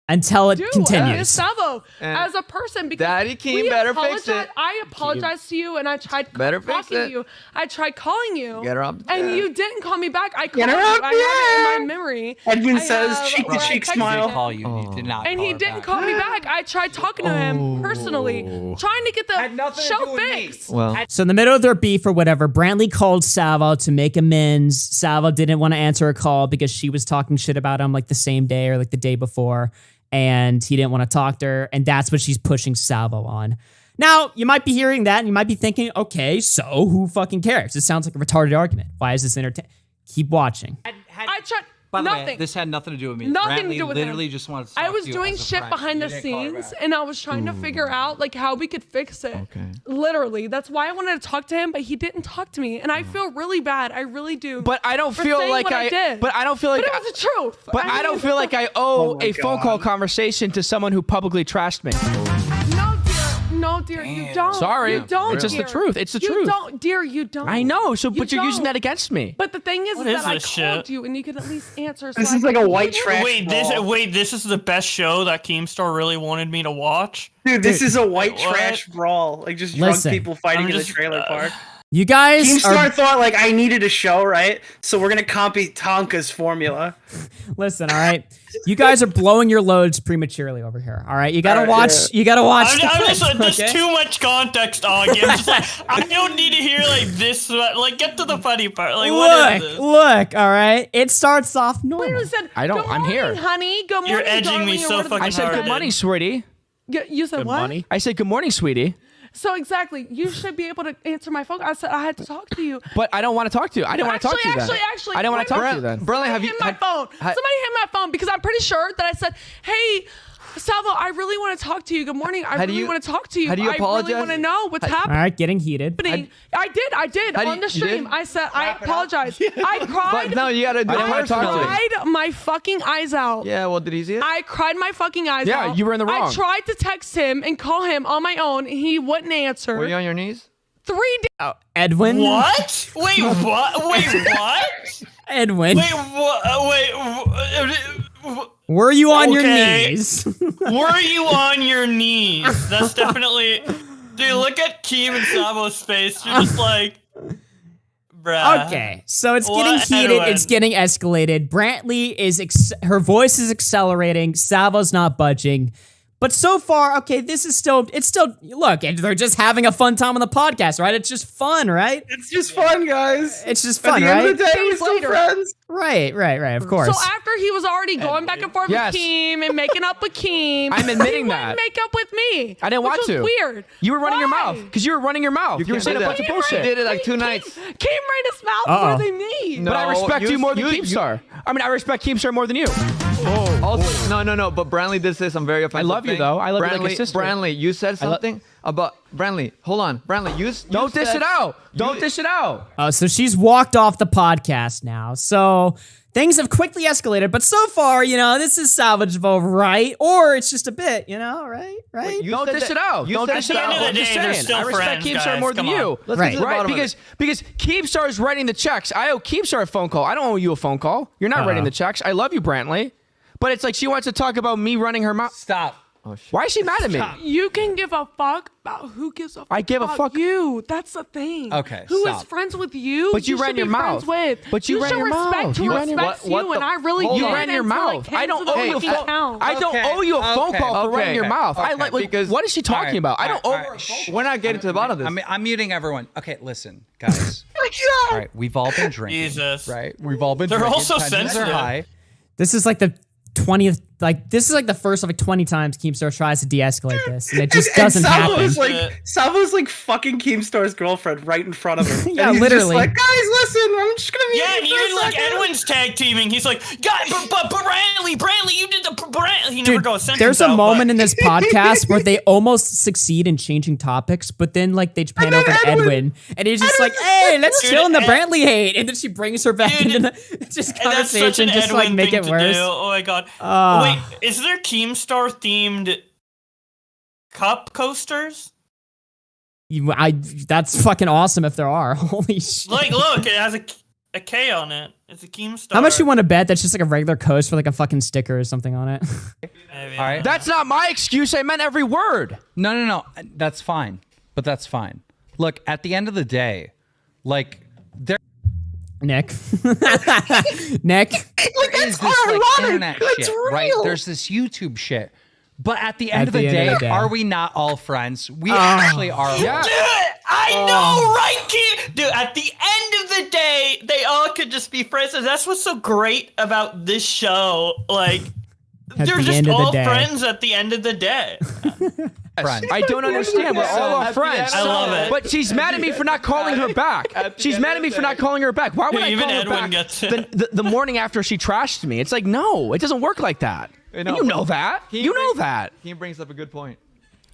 Until it Dude, continues. Salvo, And as a person, because Daddy Keem we better fix apologize- it. I apologized to you, and I tried Better fix talking to it. you. I tried calling you, Get her up and there. you didn't call me back. I called her you. up I have it in there. my memory. Edwin I says have- cheek to I cheek texted smile. him. Call you. You did not. And call he her didn't back. call me back. I tried talking to him personally, trying to get the show fixed. Well, So in the middle of their beef or whatever, Brantley called Salvo to make amends. Salvo didn't want to answer a call because she was talking shit about him like the same day or like the day before, and he didn't want to talk to her, and that's what she's pushing Salvo on. Now, you might be hearing that, and you might be thinking, okay, so who fucking cares? It sounds like a retarded argument. Why is this entertaining? Keep watching. I tried. By the way, Nothing. this had nothing to do with me. Nothing to Brantley do with literally him. just wanted to I talk was to you doing as a shit friend. behind You the didn't call her scenes, back. and I was trying to figure out like how we could fix it. Okay. Literally, that's why I wanted to talk to him, but he didn't talk to me, and I feel really bad. I really do. But I don't for feel saying like what I did. But I don't feel like. But it was the truth. But I don't feel like I owe a phone call conversation to someone who publicly trashed me. No, dear, you don't. Sorry. You don't. It's just the dear. truth. It's the you truth. Don't, dear, you don't. I know. So, but you're using don't. that against me. But the thing is What that is I this called shit? you, and you could at least answer. So This I is like could a white leave it. trash Wait, this is the best show that Keemstar really wanted me to watch. Dude, this is a white What? trash brawl. Like just drunk Listen, people fighting I'm in the just- trailer park. You guys Keemstar are... thought like I needed a show, right? So we're gonna copy Tonka's formula. Listen, all right? You guys are blowing your loads prematurely over here, all right? You gotta watch... yeah. You gotta watch... I'm the just clip, there's okay? too much context, Augie. I'm just like, I don't need to hear like this. Like, get to the funny part. Like, what is this? Look, all right? It starts off normal. Literally said, I don't- Good I'm morning, here. honey. Good morning, You're edging me darling, so or whatever the fucking I said hard. good morning, sweetie. You said what? I said good morning, sweetie. So exactly, you should be able to answer my phone. I said I had to talk to you. But I don't want to talk to you. I didn't want to talk to you then. Actually, I didn't want to talk to you Somebody then. Bradley, have you? hit my phone. Somebody hit my phone because I'm pretty sure that I said, "Hey, Salvo, I really want to talk to you. Good morning. I How do really you- want to talk to you. how do you I apologize? really want to know what's All happening. right, getting heated. I did How do on the you stream. did? I said I apologize. I cried. But no, you gotta do it I personally. cried my fucking eyes out. Yeah, well, did he see it? I cried my fucking eyes out. Yeah, you were in the wrong. I tried to text him and call him on my own. He wouldn't answer. Were you on your knees? 3 days. Oh, Edwin. What? Wait, what? Wait, what? Edwin. Wait, what? Were you on your Okay. knees? Were you on your knees? That's definitely. Dude, look at Keem and Savo's face. You're just like, bruh. Okay, so it's What, getting heated. Edwin? It's getting escalated. Brantley is her voice is accelerating. Savo's not budging. But so far, okay, it's still, look, they're just having a fun time on the podcast, right? It's just fun, right? It's just fun, guys. It's just fun, At the right? end of the day, we're Days still later. friends. Right, of course. So after he was already going back and forth Yes. with Keem and making up with Keem, I'm admitting he that. wouldn't make up with me. I didn't which want was to. Weird. You were running your Why? mouth because you were running your mouth. You were can't saying a do bunch of that. bullshit. You did it like 2 nights. Keem ran his mouth Uh-oh. more than me. No. But I respect you more than you- Keemstar. I mean, I respect Keemstar more than you. Also, no. But Brantley did say some very offensive love you, thing. though. I love you Brantley, like a sister. Brantley, you said something about Brantley. Hold on, Brantley. You Don't dish said- it out. Don't dish it out. So she's walked off the podcast now. So things have quickly escalated, but so far, this is salvageable, right? Or it's just a bit, right? You Don't said dish that- it out. you Don't said dish it that- out. At the end I'm of the just day, they're saying. still I respect friends, Keemstar guys. more than Come on. you. Let's Right. get to the Right, bottom of it. because Keemstar is writing the checks. I owe Keemstar a phone call. I don't owe you a phone call. You're not writing the checks. I love you, Brantley. But it's like she wants to talk about me running her mouth. Stop. Why is she mad at me? You can give a fuck about who gives a fuck I give a about fuck- you. That's the thing. Okay, Who is stop. friends with you? But you ran should your be mouth. friends with. But you ran should your respect mouth. who You ran your- respects what you, the- and I really hold did. on. You ran your until it mouth. came I don't to the owe you a fucking phone. count. I don't Okay, owe you a phone okay, call for running okay, your mouth. I okay, like. because- What is she talking about? I don't owe her. A phone. We're not getting to the bottom of this. I'm muting everyone. Okay, listen, guys. All right, we've all been drinking. Jesus. Right? We've all been They're drinking. all so Tensions are sensitive. high. This is like the 20th, this is like the first of like 20 times Keemstar tries to de-escalate this, and it just doesn't happen. Salvo's like fucking Keemstar's girlfriend right in front of him. Yeah, And he's literally. Just like, guys, listen, I'm just gonna mute Yeah, and you for a even like second." Edwin's tag teaming. He's like, God, but Brantley, you did the Brantley. He never Dude, goes sentence there's a out, moment but- in this podcast where they almost succeed in changing topics, but then like they pan over to Edwin, and he's just like, "Hey, let's Dude, chill in the Ed- Brantley hate," and then she brings her back Dude, into the just And that's such conversation, an just to, like Edwin make thing it to worse. do. Oh my god. Wait, is there Keemstar themed cup coasters? That's fucking awesome if there are. Holy shit! Like, look, it has a K on it. It's a Keemstar. How much you want to bet that's just like a regular coast for like a fucking sticker or something on it? Maybe. All right. That's not my excuse. I meant every word. No. That's fine. But that's fine. Look, at the end of the day, like, there Nick. Nick. is this like internet shit, right? There's this YouTube shit. But at the end of the day, are we not all friends? We actually are. Yeah. Dude, I know, right, Keem? Dude, at the end of the day, they all could just be friends. And that's what's so great about this show. Like, At they're the just end of the all day. friends at the end of the day. Friends. I don't understand. We're all our friends. I love it. But she's mad at me for not calling her back. She's mad at me for not calling her back. Why would Yeah, I even call her Edwin back gets it. the morning after she trashed me? It's like, no, it doesn't work like that. And you know that. You know that. He brings up a good point.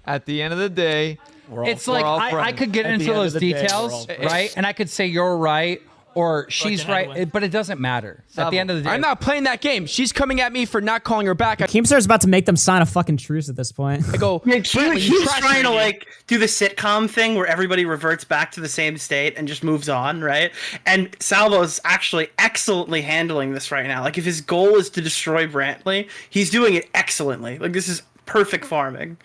At the end of the day, It's like I could get into those details, right? And I could say you're right or she's Fucking right, Edwin. but it doesn't matter. At the end of the day, I'm not playing that game. She's coming at me for not calling her back. Keemstar's about to make them sign a fucking truce at this point. I go, Yeah, Brantley, he's you trashed trying to me. like do the sitcom thing where everybody reverts back to the same state and just moves on, right? And Salvo's actually excellently handling this right now. Like if his goal is to destroy Brantley, he's doing it excellently. Like this is perfect farming.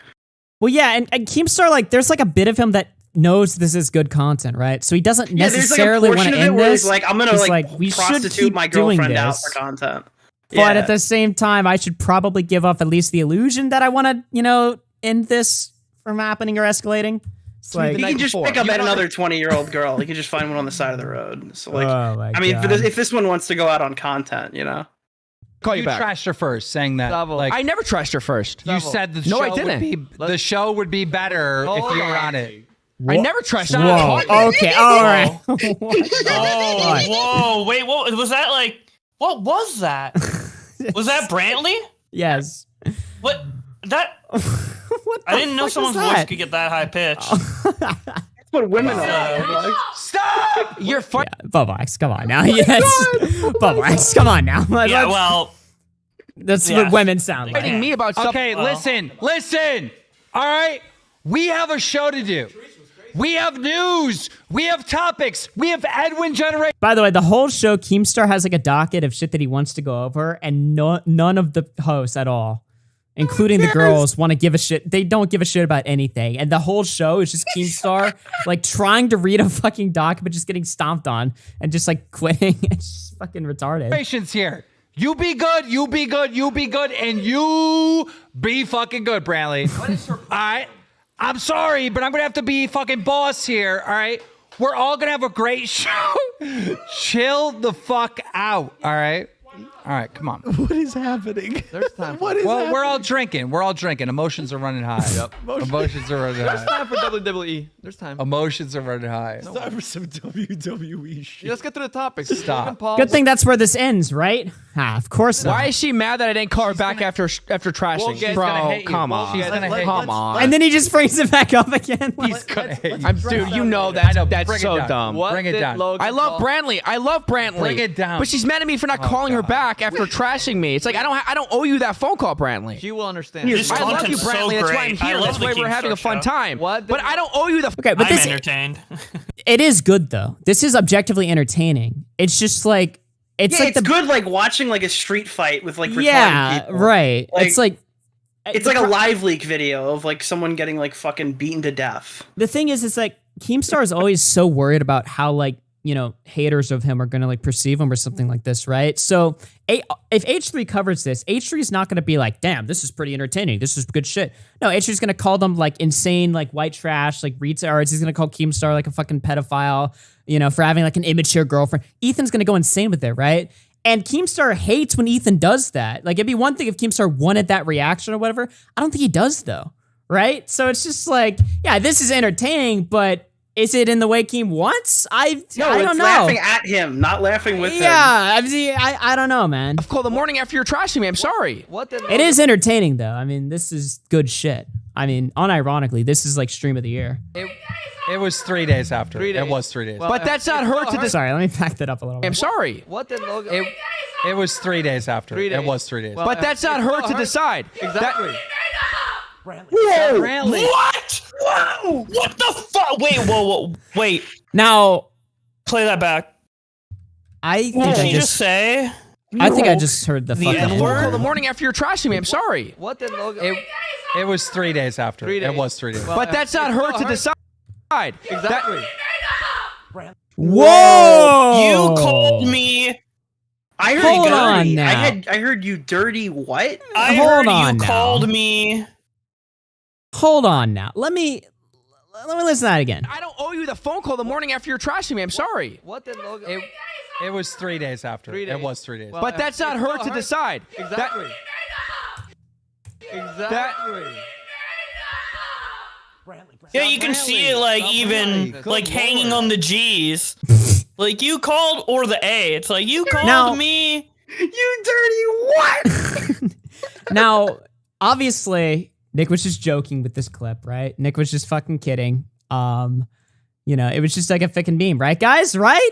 Well, yeah, and Keemstar, like, there's like a bit of him that knows this is good content, right? So he doesn't Yeah, there's like a necessarily want portion to of it end where this. he's like, I'm gonna He's like we should prostitute keep my doing girlfriend out this. for content. But at the same time, I should probably give up at least the illusion that I want to, end this from happening or escalating. It's like, He can just pick up at another 20-year-old girl. He can just find one on the side of the road. So like, Oh my I mean, God. if this one wants to go out on content, Call you back. trashed her first, saying that like I never trashed her first. you said the No, I show didn't. the show would be better if you were on it. I never trashed her. whoa, okay, all right. Whoa, wait, what was that like? What was that? Was that Brantley? Yes. What? That I didn't know someone's voice could get that high pitched. That's what women are. Stop! You're fun. Yeah, Bowblax, come on now. Yes. Bowblax, come on now. Yeah, well. That's what women sound like. Me about stuff. Okay, listen. All right, we have a show to do. We have news. We have topics. We have Edwin generation. By the way, the whole show, Keemstar has like a docket of shit that he wants to go over, and none of the hosts at all, including the girls, want to give a shit. They don't give a shit about anything, and the whole show is just Keemstar like trying to read a fucking doc, but just getting stomped on and just like quitting. It's just fucking retarded. Generations here. You be good, you be good, you be good, and you be fucking good, Brantley. All right? I'm sorry, but I'm going to have to be fucking boss here, all right? We're all going to have a great show. Chill the fuck out, all right? All right, come on. What is happening? There's time. What is Well, happening? we're all drinking. We're all drinking. Emotions are running high. Yep. Emotions are running There's high. time for WWE. There's time. Emotions are running high. It's time for some WWE shit. Yeah, let's get to the topics. Stop. Good thing that's where this ends, right? Of course not. Why is she mad that I didn't call her back after trashing? She's gonna Bro, hate you. come on. She's gonna hate you. Come on. And then he just brings it back up again. He's gonna hate you. Dude, you know I know, that's bring it so down. dumb. What Bring it did down. Logan I love call- Brantley. I love Brantley. Bring it down. But she's mad at me for not calling her back after trashing me. It's like I don't owe you that phone call, Brantley. She will understand. This I love you, content's so Brantley. That's why I'm great. I here. love That's the why we're having a Keemstar fun show. time. What? But I don't owe you the. Okay, but I'm this entertained. it is good though. This is objectively entertaining. It's just like it's Yeah, like it's good like watching like a street fight with like retarded yeah, people. right. It's like it's like a live leak video of like someone getting like fucking beaten to death. the thing is, it's like Keemstar is always so worried about how like haters of him are gonna like perceive him or something like this, right? So if H3 covers this, H3 is not gonna be like, damn, this is pretty entertaining. This is good shit. No, H3 is gonna call them like insane, like white trash, like retards. He's gonna call Keemstar like a fucking pedophile, for having like an immature girlfriend. Ethan's gonna go insane with it, right? And Keemstar hates when Ethan does that. Like it'd be one thing if Keemstar wanted that reaction or whatever. I don't think he does though, right? So it's just like, yeah, this is entertaining, but is it in the way Keem wants? I don't know. Laughing at him, not laughing with him. Yeah, I don't know, man. Call the morning after you're trashing me. I'm sorry. What did It is entertaining though. I mean, this is good shit. I mean, unironically, this is like stream of the year. It was 3 days after. 3 days. It was 3 days. Well, But that's not her to decide. Sorry, let me back that up a little bit. I'm sorry. What did Logan? It was 3 days after. 3 days. It was 3 days. Well, But that's not her to decide. Exactly. Brantley. What? Whoa! What the fuck? Wait, whoa. Wait. Now, Play that back. I think What did I you just say? I think I just heard the fucking N-word? Call the morning after you're trashing me. I'm sorry. What did Logan? It was 3 days after. 3 days. It was 3 days. Well, But that's not her to decide. Exactly. Whoa! You called me. I heard Hold dirty. on now. I heard you dirty what? I Hold heard on you now. called me. Hold on now. Let me listen to that again. I don't owe you the phone call the morning after you're trashing me. I'm sorry. What did Logan? It was 3 days after. 3 days. It was 3 days. Well, But that's not her to decide. Exactly. Exactly. Yeah, you can see it like even Good like hanging lord. on the G's. Like you called or the A. It's like you called Now- me. You dirty what? Now, obviously, Nick was just joking with this clip, right? Nick was just fucking kidding. It was just like a fucking meme, right, guys? Right?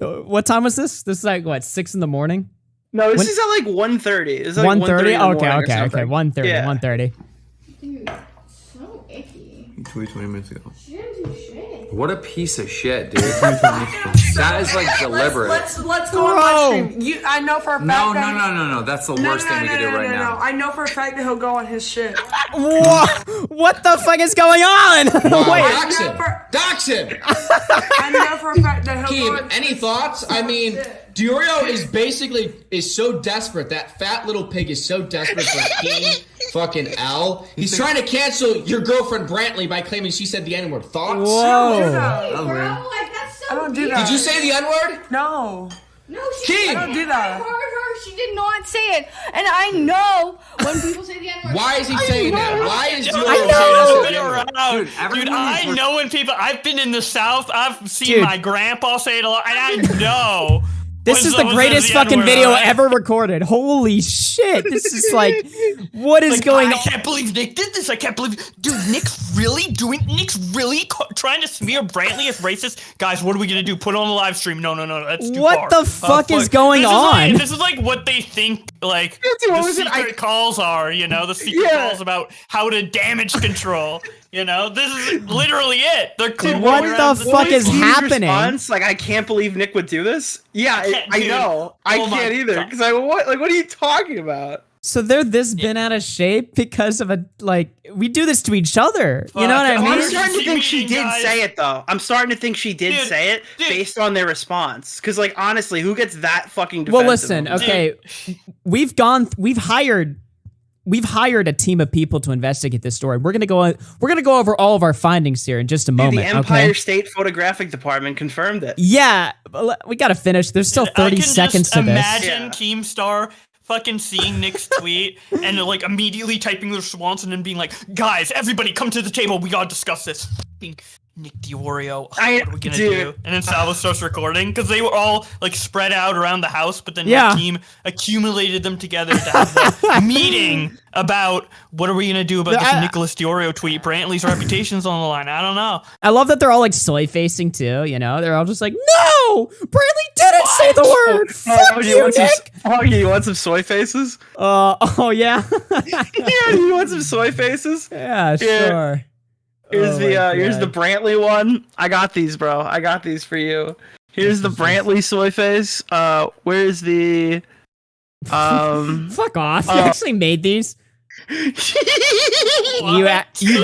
What time was this? This is like what, 6 in the morning? No, this When- is at like 1:30. This is like 1:30? 1:30 in the Okay, morning or okay. something. 1:30, Yeah. 1:30. Dude, so icky. You tweeted 20 minutes ago. She didn't do shit. What a piece of shit, dude. That is like deliberate. Let's go on live stream. I know for a fact No, that no. That's the worst thing we could do right now. I know for a fact that he'll go on his shit. What the fuck is going on? Wait. Dox him! I know for a fact that he'll go Keem, on any his thoughts? I mean, DeOrio is so desperate. That fat little pig is so desperate for Keem fucking L. He's trying to cancel your girlfriend Brantley by claiming she said the N-word. Thoughts? Whoa. I don't do that. Did you say the N-word? No. No, Keem! I don't do that. I heard her. She did not say it. And I know when people say the N-word. Why is he saying that? Why is DeOrio I saying know. this? Been around. Dude, I know when people. I've been in the South. I've seen my grandpa say it a lot, and I know This is the greatest fucking video ever recorded. Holy shit. This is like, what is going on? I can't believe Nick did this. I can't believe, dude, Nick's really trying to smear Brantley as racist. Guys, what are we going to do? Put it on the live stream. No, that's too far. What the fuck is going on? This is like what they think, like, the secret calls are, the secret calls about how to damage control. This is literally it. They're what the fuck is happening? Response? Like, I can't believe Nick would do this. Yeah, I know. I can't either. Because what are you talking about? So they're this bent out of shape because of we do this to each other. You know what I mean? I'm starting to think she did say it, though. I'm starting to think she did say it based on their response. Because, honestly, who gets that fucking defensive? Well, listen, okay. We've hired a team of people to investigate this story. We're gonna go over all of our findings here in just a moment. The Empire State Photographic Department confirmed it. Yeah, we gotta finish. There's still 30 seconds to this. Imagine Keemstar fucking seeing Nick's tweet and immediately typing the response and then being like, "Guys, everybody, come to the table. We gotta discuss this." Nick DeOrio, what are we gonna do? And then Salvo starts recording because they were all spread out around the house, but then the team accumulated them together to have the meeting about what are we gonna do about this Nicholas DeOrio tweet. Brantley's reputation's on the line. I don't know. I love that they're all soy facing too. They're all just like, "No, Brantley didn't say the word." Fuck you, Nick. You want some soy faces? Oh yeah. Yeah, you want some soy faces? Yeah, sure. Here's the Brantley one. I got these, bro. I got these for you. Here's the Brantley soy face. Where's the Fuck off. You actually made these? You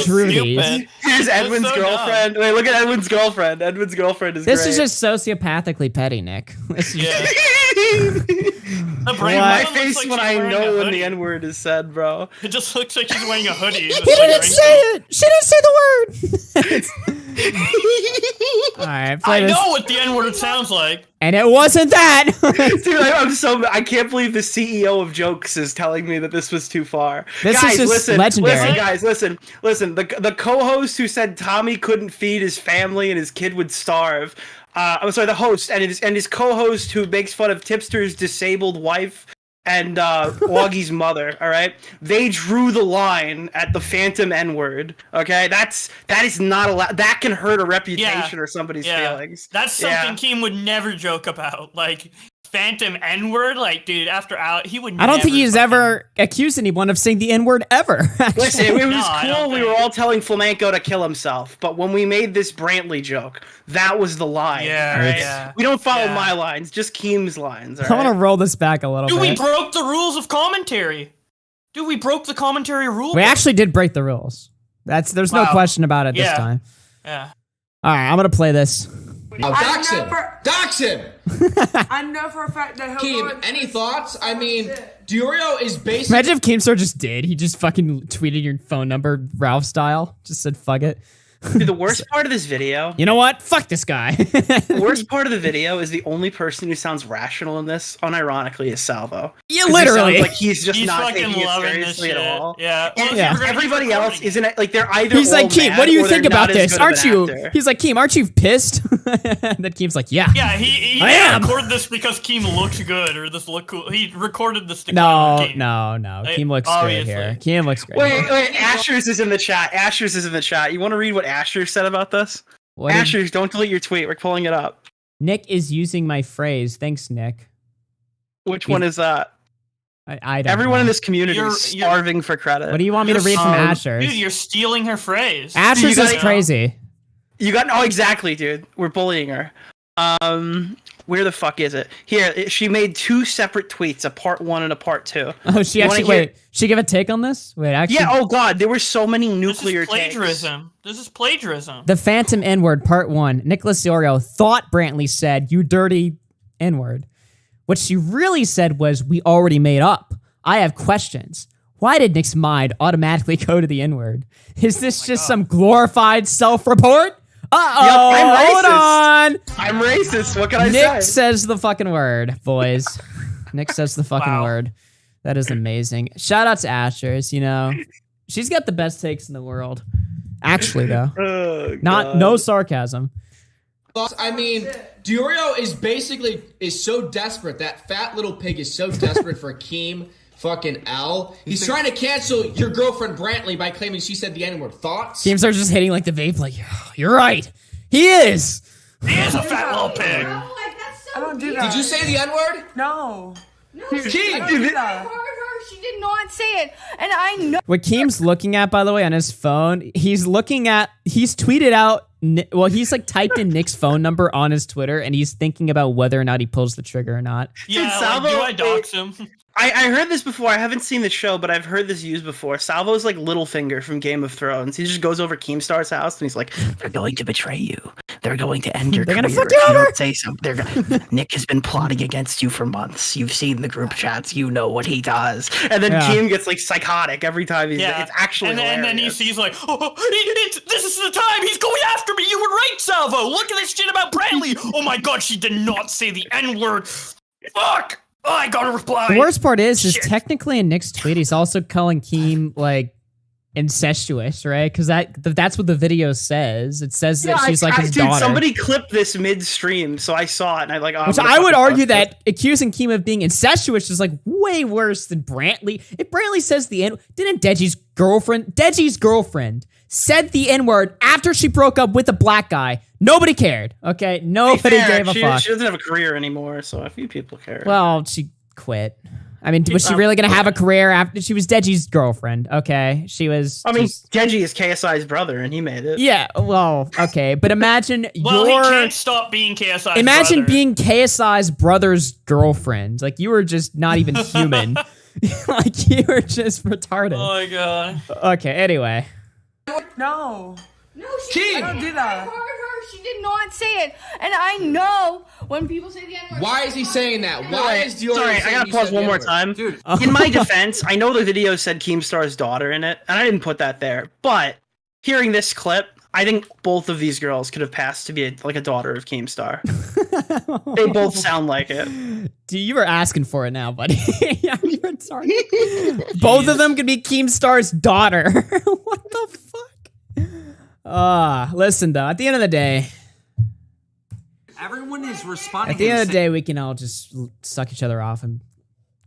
drew these. Here's Edwin's girlfriend. Wait, look at Edwin's girlfriend. Edwin's girlfriend is This great. is just sociopathically petty, Nick. This is my face when I know when the N-word is said, bro. It just looks like she's wearing a hoodie. He didn't say it. She didn't say the word. All right, I know what the N-word sounds like. And it wasn't that. Dude, I can't believe the CEO of Jokes is telling me that this was too far. This guys, is just listen, legendary. Listen, guys, listen. The co-host who said Tommy couldn't feed his family and his kid would starve. I'm sorry, the host and his co-host who makes fun of Tipster's disabled wife and Augie's mother, all right? They drew the line at the phantom N-word, okay? That is not allowed. That can hurt a reputation or somebody's feelings. That's something Keem would never joke about. Phantom N-word, dude, after out, he would I don't think he's ever accused anyone of saying the N-word ever. Listen, it was cool. We were all telling Flamenco to kill himself, but when we made this Brantley joke, that was the line. Yeah, right? yeah. We don't follow my lines, just Keem's lines. All I want right? to roll this back a little Dude, bit. we broke the rules of commentary. Dude, we broke the commentary rule. We actually did break the rules. There's no question about it this time. Yeah. All right, I'm going to play this. Dox him! Dox him! I know for a fact that Keem, any thoughts? I mean, DeOrio is basically... Imagine if Keemstar just did. He just fucking tweeted your phone number Ralph style. Just said, fuck it. Dude, the worst part of this video... You know what? Fuck this guy. The worst part of the video is the only person who sounds rational in this, unironically, is Salvo. Yeah, literally. He sounds like he's not fucking taking it loving seriously this at shit. all. Yeah. And Yeah. everybody else isn't it? They're either He's like, Keem, what do you think about this? Aren't you? Actor. He's like, Keem, aren't you pissed? And then Keem's like, yeah. Yeah, he I am. recorded this because Keem looks good or this look cool. He recorded this to No. Keem. Keem looks great here. Keem looks great. Wait, Asher's is in the chat. You want to read what Asher said about this? What did- Asher, don't delete your tweet. We're pulling it up. Nick is using my phrase. Thanks, Nick. Which one is that? I don't Everyone know. in this community is starving for credit. What do you want me to read from Asher's? Dude, you're stealing her phrase. Asher's is crazy. Exactly, dude. We're bullying her. Where the fuck is it? Here, she made two separate tweets, a part 1 and a part 2. Oh, she actually wait. She give a take on this? Wait, actually. Yeah. Oh God, there were so many nuclear Plagiarism. This is plagiarism. The Phantom N-word, part 1. Nicholas DeOrio thought Brantley said, "You dirty N-word." What she really said was, "We already made up. I have questions. Why did Nick's mind automatically go to the N-word? Is this just some glorified self-report? Uh-oh, hold on. I'm racist. What can I say? Nick says the fucking word, boys. Nick says the fucking word. That is amazing. Shout out to Asher's, She's got the best takes in the world. Actually, though. Oh, No sarcasm. I mean, DeOrio is so desperate. That fat little pig is so desperate for Keem fucking L. He's trying to cancel your girlfriend Brantley by claiming she said the N-word. Thoughts? Keemstar just hitting like the vape, like, you're right. He is. He is a fat little pig. I don't do that. Did you say the N-word? No. No, I Keem, heard her. She did not say it, and I know. What Keem's looking at, by the way, on his phone, he's tweeted out, well, he's like typed in Nick's phone number on his Twitter, and he's thinking about whether or not he pulls the trigger or not. Yeah, like, do I dox him? I heard this before. I haven't seen the show, but I've heard this used before. Salvo's like Littlefinger from Game of Thrones. He just goes over Keemstar's house and he's like, "They're going to betray you. They're going to end your career. They're gonna fuck if you over. don't say something. Nick has been plotting against you for months. You've seen the group chats. You know what he does." And then Keem gets like psychotic every time he's. Yeah. It's actually hilarious. And then he sees like, this is the time. He's going after me. You were right, Salvo. Look at this shit about Brantley. Oh my god, she did not say the N-word. Fuck. Oh, I gotta reply. The worst part is technically in Nick's tweet, he's also calling Keem like incestuous, right? Because that's what the video says. It says that she's like his daughter. Somebody clipped this midstream, so I saw it and I like. Oh, which I would argue that accusing Keem of being incestuous is like way worse than Brantley. If Brantley says the N, didn't Deji's girlfriend said the N-word after she broke up with a black guy. Nobody cared, okay? Nobody gave a fuck. She doesn't have a career anymore, so a few people care. Well, she quit. I mean, was she really going to have a career after she was Deji's girlfriend? Okay, she was. I mean, Deji is KSI's brother, and he made it. Yeah, well, okay, but imagine he can't stop being KSI's Imagine brother. being KSI's brother's girlfriend. Like, you were just not even human. Like, you were just retarded. Oh my god. Okay, anyway. No. No, I don't do that. I heard her. She did not say it, and I know when people say the N-word. Why is he saying that? Why is DeOrio Sorry, saying I gotta you pause said one the more N-word? time. Dude. In my defense, I know the video said Keemstar's daughter in it, and I didn't put that there. But hearing this clip, I think both of these girls could have passed to be a daughter of Keemstar. They both sound like it. Dude, you were asking for it now, buddy. Yeah, you were sorry. Both of them could be Keemstar's daughter. What the fuck? Listen though, at the end of the day, everyone is responding. At the end of the day, we can all just suck each other off and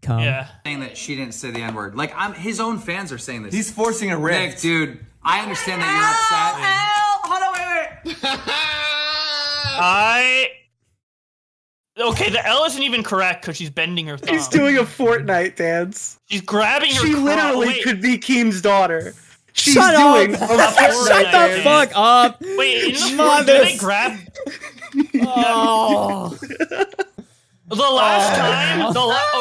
come. Yeah. Saying that she didn't say the N-word. Like, his own fans are saying this. He's forcing a rift. Nick, dude, I understand that Hold on, wait. Okay, the L isn't even correct because she's bending her thumb. She's doing a Fortnite dance. She's grabbing her. She literally could be Keem's daughter. She's Shut doing up. a Fortnite Shut the dance. fuck up. Wait, in the Mother- do they grab? Oh. The last time,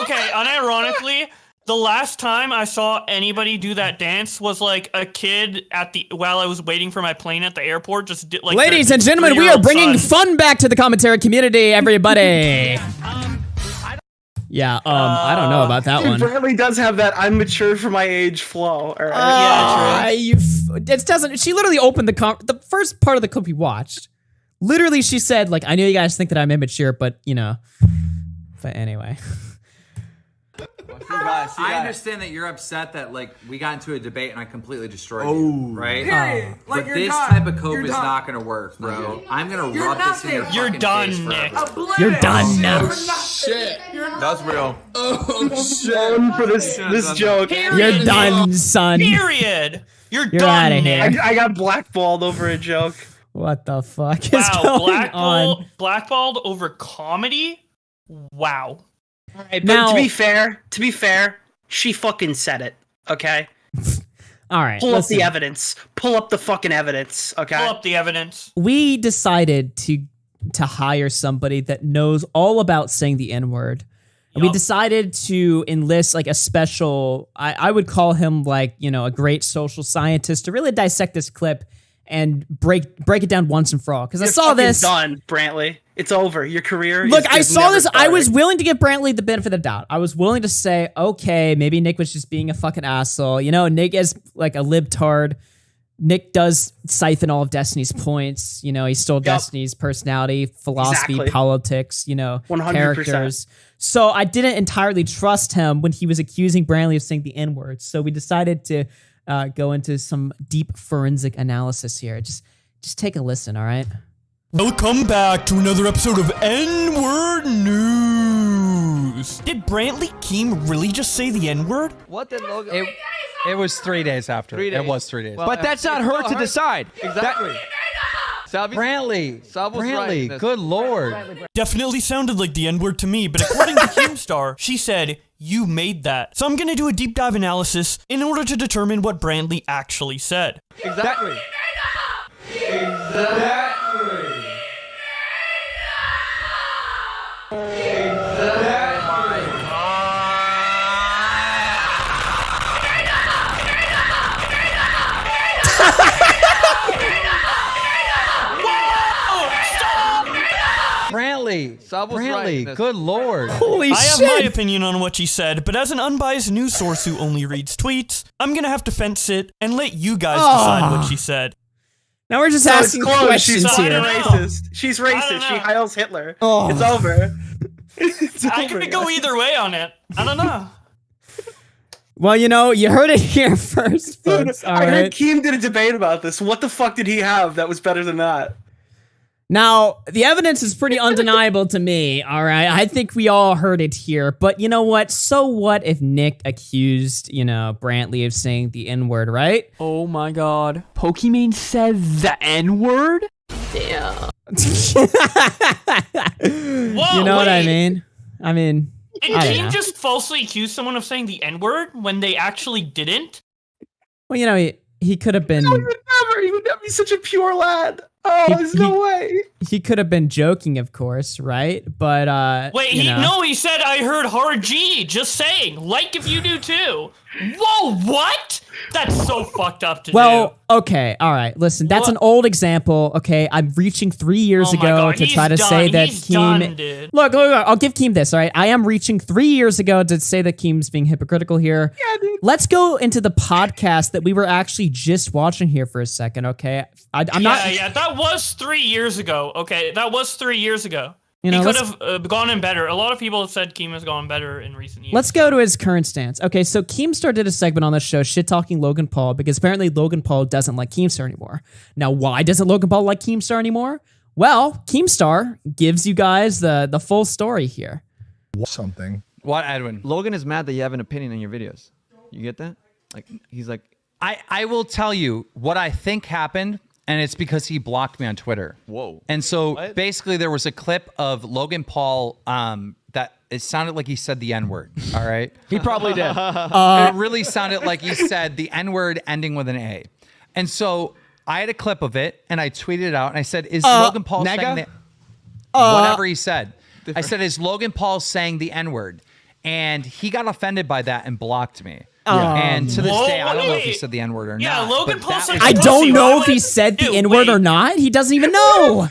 okay, unironically, the last time I saw anybody do that dance was like a kid while I was waiting for my plane at the airport. Just did, like, Ladies and gentlemen, we are bringing fun back to the commentary community, everybody. Yeah, I don't know about that one. Bradley does have that "I'm mature for my age" flow. All right. It doesn't. She literally opened the first part of the clip we watched. Literally, she said, like, "I know you guys think that I'm immature, but you know." But anyway. I understand that you're upset that like we got into a debate and I completely destroyed you, right? Period. Like, But you're this done. type of cope You're is done. not gonna work, bro. I'm gonna You're rub this in your nothing. fucking done, face Nick. forever. You're done now. Shit. That's real. Oh shit. Going for this joke. You're done, son. Period. You're You're done, outta Nick. here. I got blackballed over a joke. What the fuck is Wow, going on? blackballed over comedy? Wow. All right, but Now- to be fair, she fucking said it. Okay. All right. Pull up listen. the evidence. Pull up the fucking evidence. Okay. Pull up the evidence. We decided to hire somebody that knows all about saying the N-word. And we decided to enlist like a special, I would call him like, you know, a great social scientist to really dissect this clip and break it down once and for all. Because I saw this. Done, Brantley. It's over. Your career. Look, I is saw never this. I was starting. willing to give Brantley the benefit of the doubt. I was willing to say, okay, maybe Nick was just being a fucking asshole. You know, Nick is like a libtard. Nick does siphon all of Destiny's points. You know, he stole Destiny's personality, philosophy, Exactly. politics, you know, 100%. characters. So I didn't entirely trust him when he was accusing Brantley of saying the N-word. So we decided to go into some deep forensic analysis here. Just take a listen, all right? Welcome back to another episode of N-Word News. Did Brantley Keem really just say the N-word? What did Logan? It was 3 days after. 3 days. It was 3 days. Well, But that's not her to decide. Exactly. Brantley, Sav was right in this. good lord. Definitely sounded like the N-word to me, but according to Keemstar, she said, you made that. So I'm gonna do a deep dive analysis in order to determine what Brantley actually said. Exactly. Brantley, Sav was right in this. good lord. Holy I have shit. my opinion on what she said, but as an unbiased news source who only reads tweets, I'm gonna have to fence it and let you guys decide what she said. Now we're just So asking it's closed. questions She's here. racist. She's racist. She heils Hitler. Oh. It's over. It's I over. could go either way on it. I don't know. Well, you know, you heard it here first, folks. Dude, All I heard right. Keem did a debate about this. What the fuck did he have that was better than that? Now, the evidence is pretty undeniable to me, all right? I think we all heard it here. But you know what? So what if Nick accused, Brantley of saying the N-word, right? Oh my god. Pokimane said the N-word? Damn. Whoa, You know what I wait. mean? I mean, Did I don't Keem know. just falsely accuse someone of saying the N-word when they actually didn't? Well, he could have been... He would never be such a pure lad. Oh, there's no way. He could have been joking, of course, right? But, Wait, he said I heard hard G, just saying. Like if you do too. Whoa, what? That's so fucked up to do. Well, okay, all right. Listen, that's an old example. Okay, I'm reaching 3 years Oh my ago God, to he's try to say done. that He's Keem. done, dude. Look, I'll give Keem this. All right, I am reaching 3 years ago to say that Keem's being hypocritical here. Yeah, dude. Let's go into the podcast that we were actually just watching here for a second. Okay, I'm not. Yeah, that was 3 years ago. Okay, that was 3 years ago. You He know, could let's- have gone in better. A lot of people have said Keem has gone better in recent years. Let's go to his current stance. Okay, so Keemstar did a segment on the show shit talking Logan Paul because apparently Logan Paul doesn't like Keemstar anymore. Now, why doesn't Logan Paul like Keemstar anymore? Well, Keemstar gives you guys the full story here. Something. What, Edwin? Logan is mad that you have an opinion on your videos. You get that? Like he's like, I will tell you what I think happened, and it's because he blocked me on Twitter. whoa. And so basically there was a clip of Logan Paul that it sounded like he said the N-word, all right? He probably did. It really sounded like he said the N-word ending with an A. And so I had a clip of it, and I tweeted it out, and I said, is Logan Paul nega? saying whatever he said. I said, is Logan Paul saying the N-word? And he got offended by that and blocked me. And to this day, I don't know if he said the N-word or Yeah, not. Logan but Paul that said was- I don't pussy. know Why if he would- said the Dude, N-word or wait. not. He doesn't even know.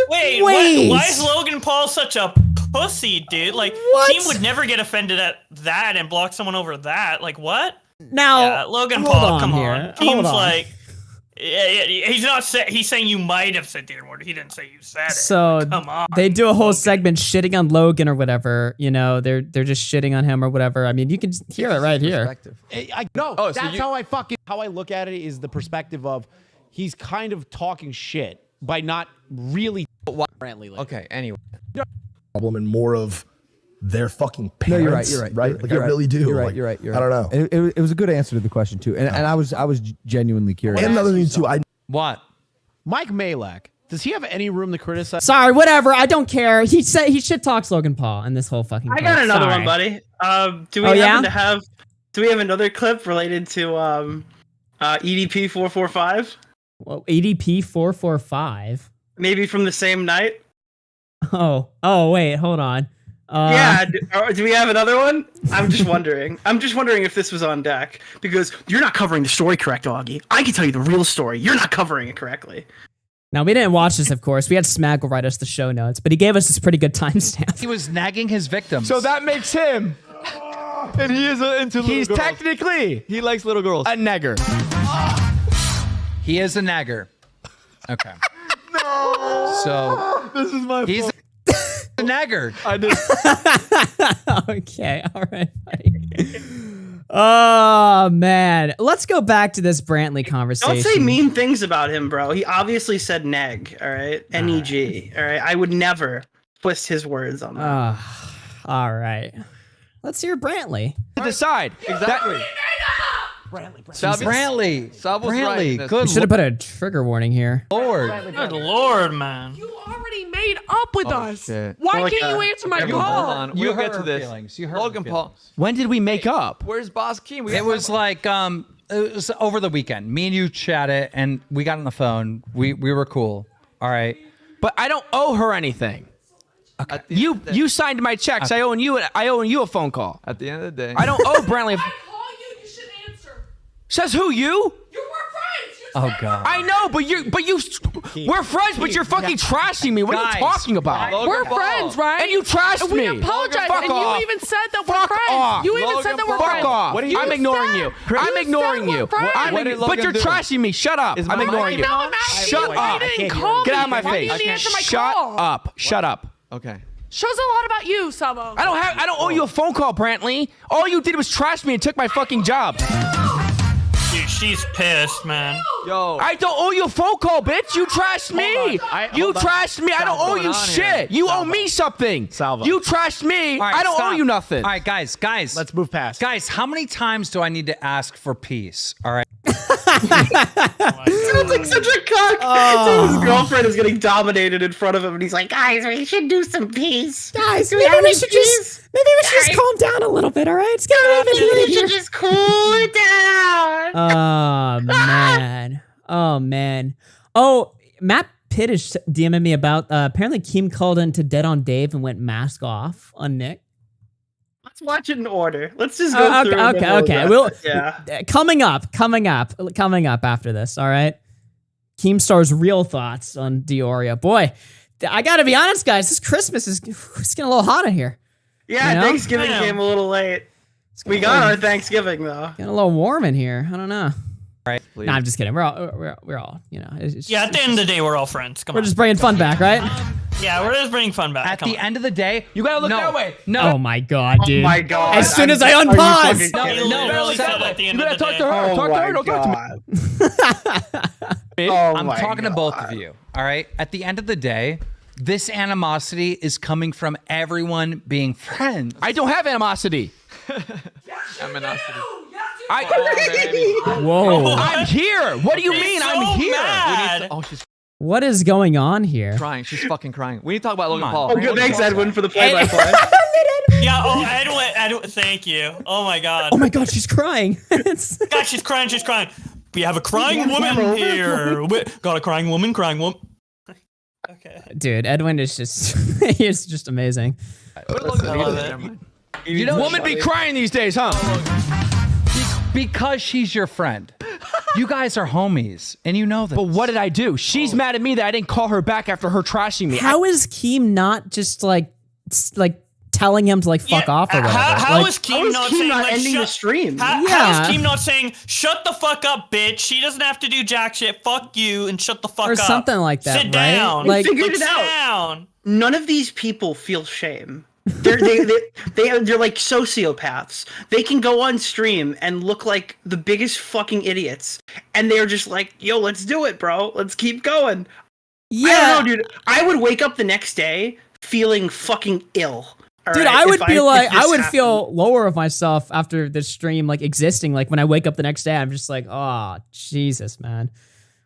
Wait, Wait. why is Logan Paul such a pussy, dude? Like, What? Keem would never get offended at that and block someone over that. Like, what? Now, Yeah, Logan hold Paul, on come here. on. Hold Keem's on. like, he's not. He's saying you might have said the N-word. He didn't say you said it. So Like, come on. they do a whole segment shitting on Logan or whatever. They're just shitting on him or whatever. I mean, you can hear it right here. No, Oh, so that's you- how I look at it is the perspective of he's kind of talking shit by not really Brantley. Like, Okay, anyway. Problem and more of their fucking No, parents. you're right. You're right. Right? You're Like right. I really do. You're right. Like, You're right. You're I right. don't know. It was a good answer to the question too, and I was genuinely curious. Oh, And another thing too, What? Mike Malak, does he have any room to criticize? Sorry, whatever. I don't care. He said he shit talks Logan Paul in this whole fucking. I clip. got another Sorry. one, buddy. Do we Oh, yeah? happen to have? Do we have another clip related to EDP 445? Well, ADP 445. Maybe from the same night. Oh, wait, hold on. Yeah, do we have another one? I'm just wondering. I'm just wondering if this was on deck because you're not covering the story correct, Augie. I can tell you the real story. You're not covering it correctly. Now we didn't watch this, of course. We had Smaggle write us the show notes, but he gave us this pretty good timestamp. He was nagging his victims. So that makes him. And he is into little He's girls. technically He likes little girls. a nagger. He is a nagger. Okay. No. So This is my he's fault. a nagger. I did. Okay, all right, buddy. Oh man, let's go back to this Brantley conversation. Don't say mean things about him, bro. He obviously said neg. All right, neg. All right, I would never twist his words on that. All right, let's hear Brantley. Decide exactly. Brantley, Good. You should have put a trigger warning here. Good lord, man. You already made up with us. shit. Why Like, can't you answer my Hold call? on, we'll get to this. Logan Paul. When did we make up? Where's Boss Keem? It was like it was over the weekend. Me and you chatted, and we got on the phone. We were cool. All right, but I don't owe her anything. Okay. You signed my checks. Okay. I owe you a phone call. At the end of the day, I don't owe Brantley. Says who? You? Oh God. I know, but we're friends, but you're fucking trashing me. What are you talking about? We're friends, right? And you trashed and me. We apologize, Fuck and off. you even said that Fuck we're friends. off. You even said that we're Fuck friends. off. I'm ignoring you. I'm ignoring you. But you're trashing me. Shut up. I'm ignoring you. Shut up. Get out of my face. Why didn't you answer my Shut call? up. Shut up. Okay. Shows a lot about you, Sabo. I don't owe you a phone call, Brantley. All you did was trash me and took my fucking job. Dude, she's pissed, man. Yo, I don't owe you a phone call, bitch. You trashed me. You trashed me. I don't owe you shit. You owe me something. Salvo. You trashed me. All right, I don't owe stop. you nothing. All right, guys. Let's move past. Guys, how many times do I need to ask for peace? All right. Sounds like such a cock. So his girlfriend is getting dominated in front of him, and he's like, "Guys, we should do some peace. Guys, maybe we should just calm down a little bit, all right? It's We should just cool it down." Oh man. Oh, Matt Pitt is DMing me about apparently Keem called into Dead on Dave and went mask off on Nick. Let's watch it in order. Let's just go through. Okay. We'll yeah. coming up after this. All right. Keemstar's real thoughts on DeOrio. Boy, I gotta be honest, guys. This Christmas is getting a little hot in here. Yeah, You know? Thanksgiving came a little late. We got our Thanksgiving though. Getting a little warm in here. I don't know. All right. No, I'm just kidding. We're all, you know. Yeah, at the end of the day, we're all friends. Come on. We're just bringing fun back, right? Yeah, we're just bringing fun back. At the end of the day, you gotta look that way. Oh my god, dude. Oh my god. As soon as I Are you unpause. fucking kidding me? literally said at the end You of gotta the talk day. to her. Oh Talk to her. my Don't talk to me. Oh I'm my talking to God. both of you. All right. At the end of the day, this animosity is coming from everyone being friends. I don't have animosity. Whoa. I'm here. What do you He's mean so I'm here? mad. Oh, she's What is going on here? crying. She's fucking crying. We need to talk about Logan Paul. Oh, good. Thanks, Edwin, for the play-by-play. Yeah, Edwin, thank you. Oh my god. Oh my god, she's crying. God, she's crying. We have a crying woman here. Got a crying woman. Okay. Dude, Edwin is just he's just amazing. I love it. You know, women be crying these days, huh? Because she's your friend. You guys are homies, and you know that. But what did I do? She's mad at me that I didn't call her back after her trashing me. How is Keem not just like telling him to like fuck off or whatever? How Like, is Keem not saying like ending the stream? How Yeah. is Keem not saying shut the fuck up, bitch? She doesn't have to do jack shit. Fuck you and shut the fuck or up. something like that, Sit right? down. Like, Figured it sit out. down. None of these people feel shame. They're like sociopaths. They can go on stream and look like the biggest fucking idiots, and they're just like, "Yo, let's do it, bro. Let's keep going." yeah, I don't know, dude. I would wake up the next day feeling fucking ill. all dude, right, I would if be if like, this I would happened. feel lower of myself after this stream like existing. Like when I wake up the next day, I'm just like, oh Jesus, man.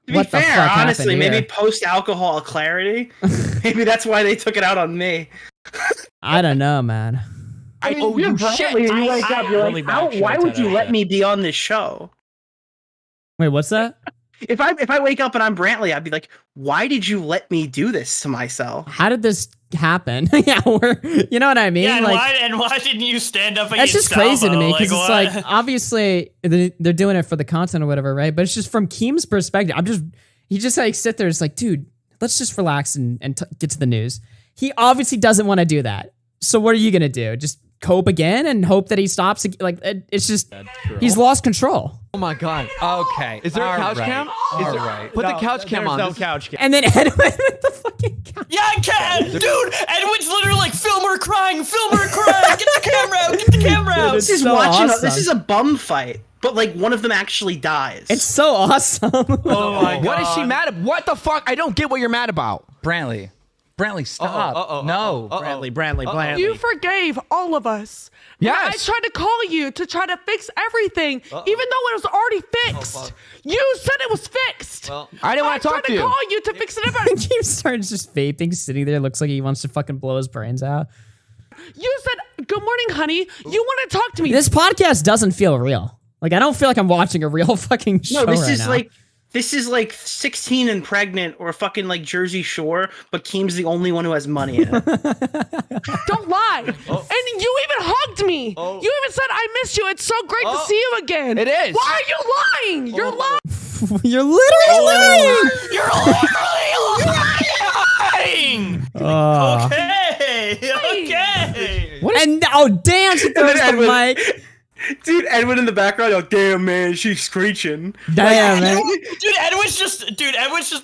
To be What the fair, fuck honestly, happened maybe here? post-alcohol clarity. Maybe that's why they took it out on me. I don't know, man. I owe you're you Bradley, shit. and you wake up, you're like, why would you let me be on this show? Wait, what's that? If I wake up and I'm Brantley, I'd be like, why did you let me do this to myself? How did this happen? Yeah, you know what I mean? Yeah, and, like, why didn't you stand up that's against just crazy to Salvo? me because it's what? like obviously they're doing it for the content or whatever, right? But it's just from Keem's perspective. He just like sit there. It's like, dude, let's just relax and get to the news. He obviously doesn't want to do that. So what are you gonna do? Just cope again and hope that he stops? Like it's just he's lost control. Oh my god. Okay. Is there a couch cam? Is there, right. Put the couch cam on. No couch cam. And then Edwin with the fucking couch. Yeah, I can, dude. Edwin's literally like, film her crying. Get the camera out. This is so watching. awesome. This is a bum fight, but like one of them actually dies. It's so awesome. Oh my god. What is she mad at? What the fuck? I don't get what you're mad about. Brantley, stop. No, Brantley. You forgave all of us. Yes. I tried to call you to try to fix everything, even though it was already fixed. You said it was fixed. I didn't want to talk to I tried to you. call you to fix it. Keemstar's just vaping, sitting there. Looks like he wants to fucking blow his brains out. You said, "Good morning, honey." You want to talk to me? This podcast doesn't feel real. Like, I don't feel like I'm watching a real fucking show No, this right is now. like 16 and pregnant or fucking like Jersey Shore, but Keem's the only one who has money in it. Don't lie. And you even hugged me. You even said, "I miss you. It's so great to see you again." It is. Why are you lying? You're lying. You're literally lying. You're literally lying. Okay. What? And Dan, she throws the mic. Dude, Edwin in the background, oh damn man, she's screeching. Damn, man. Dude, Edwin's just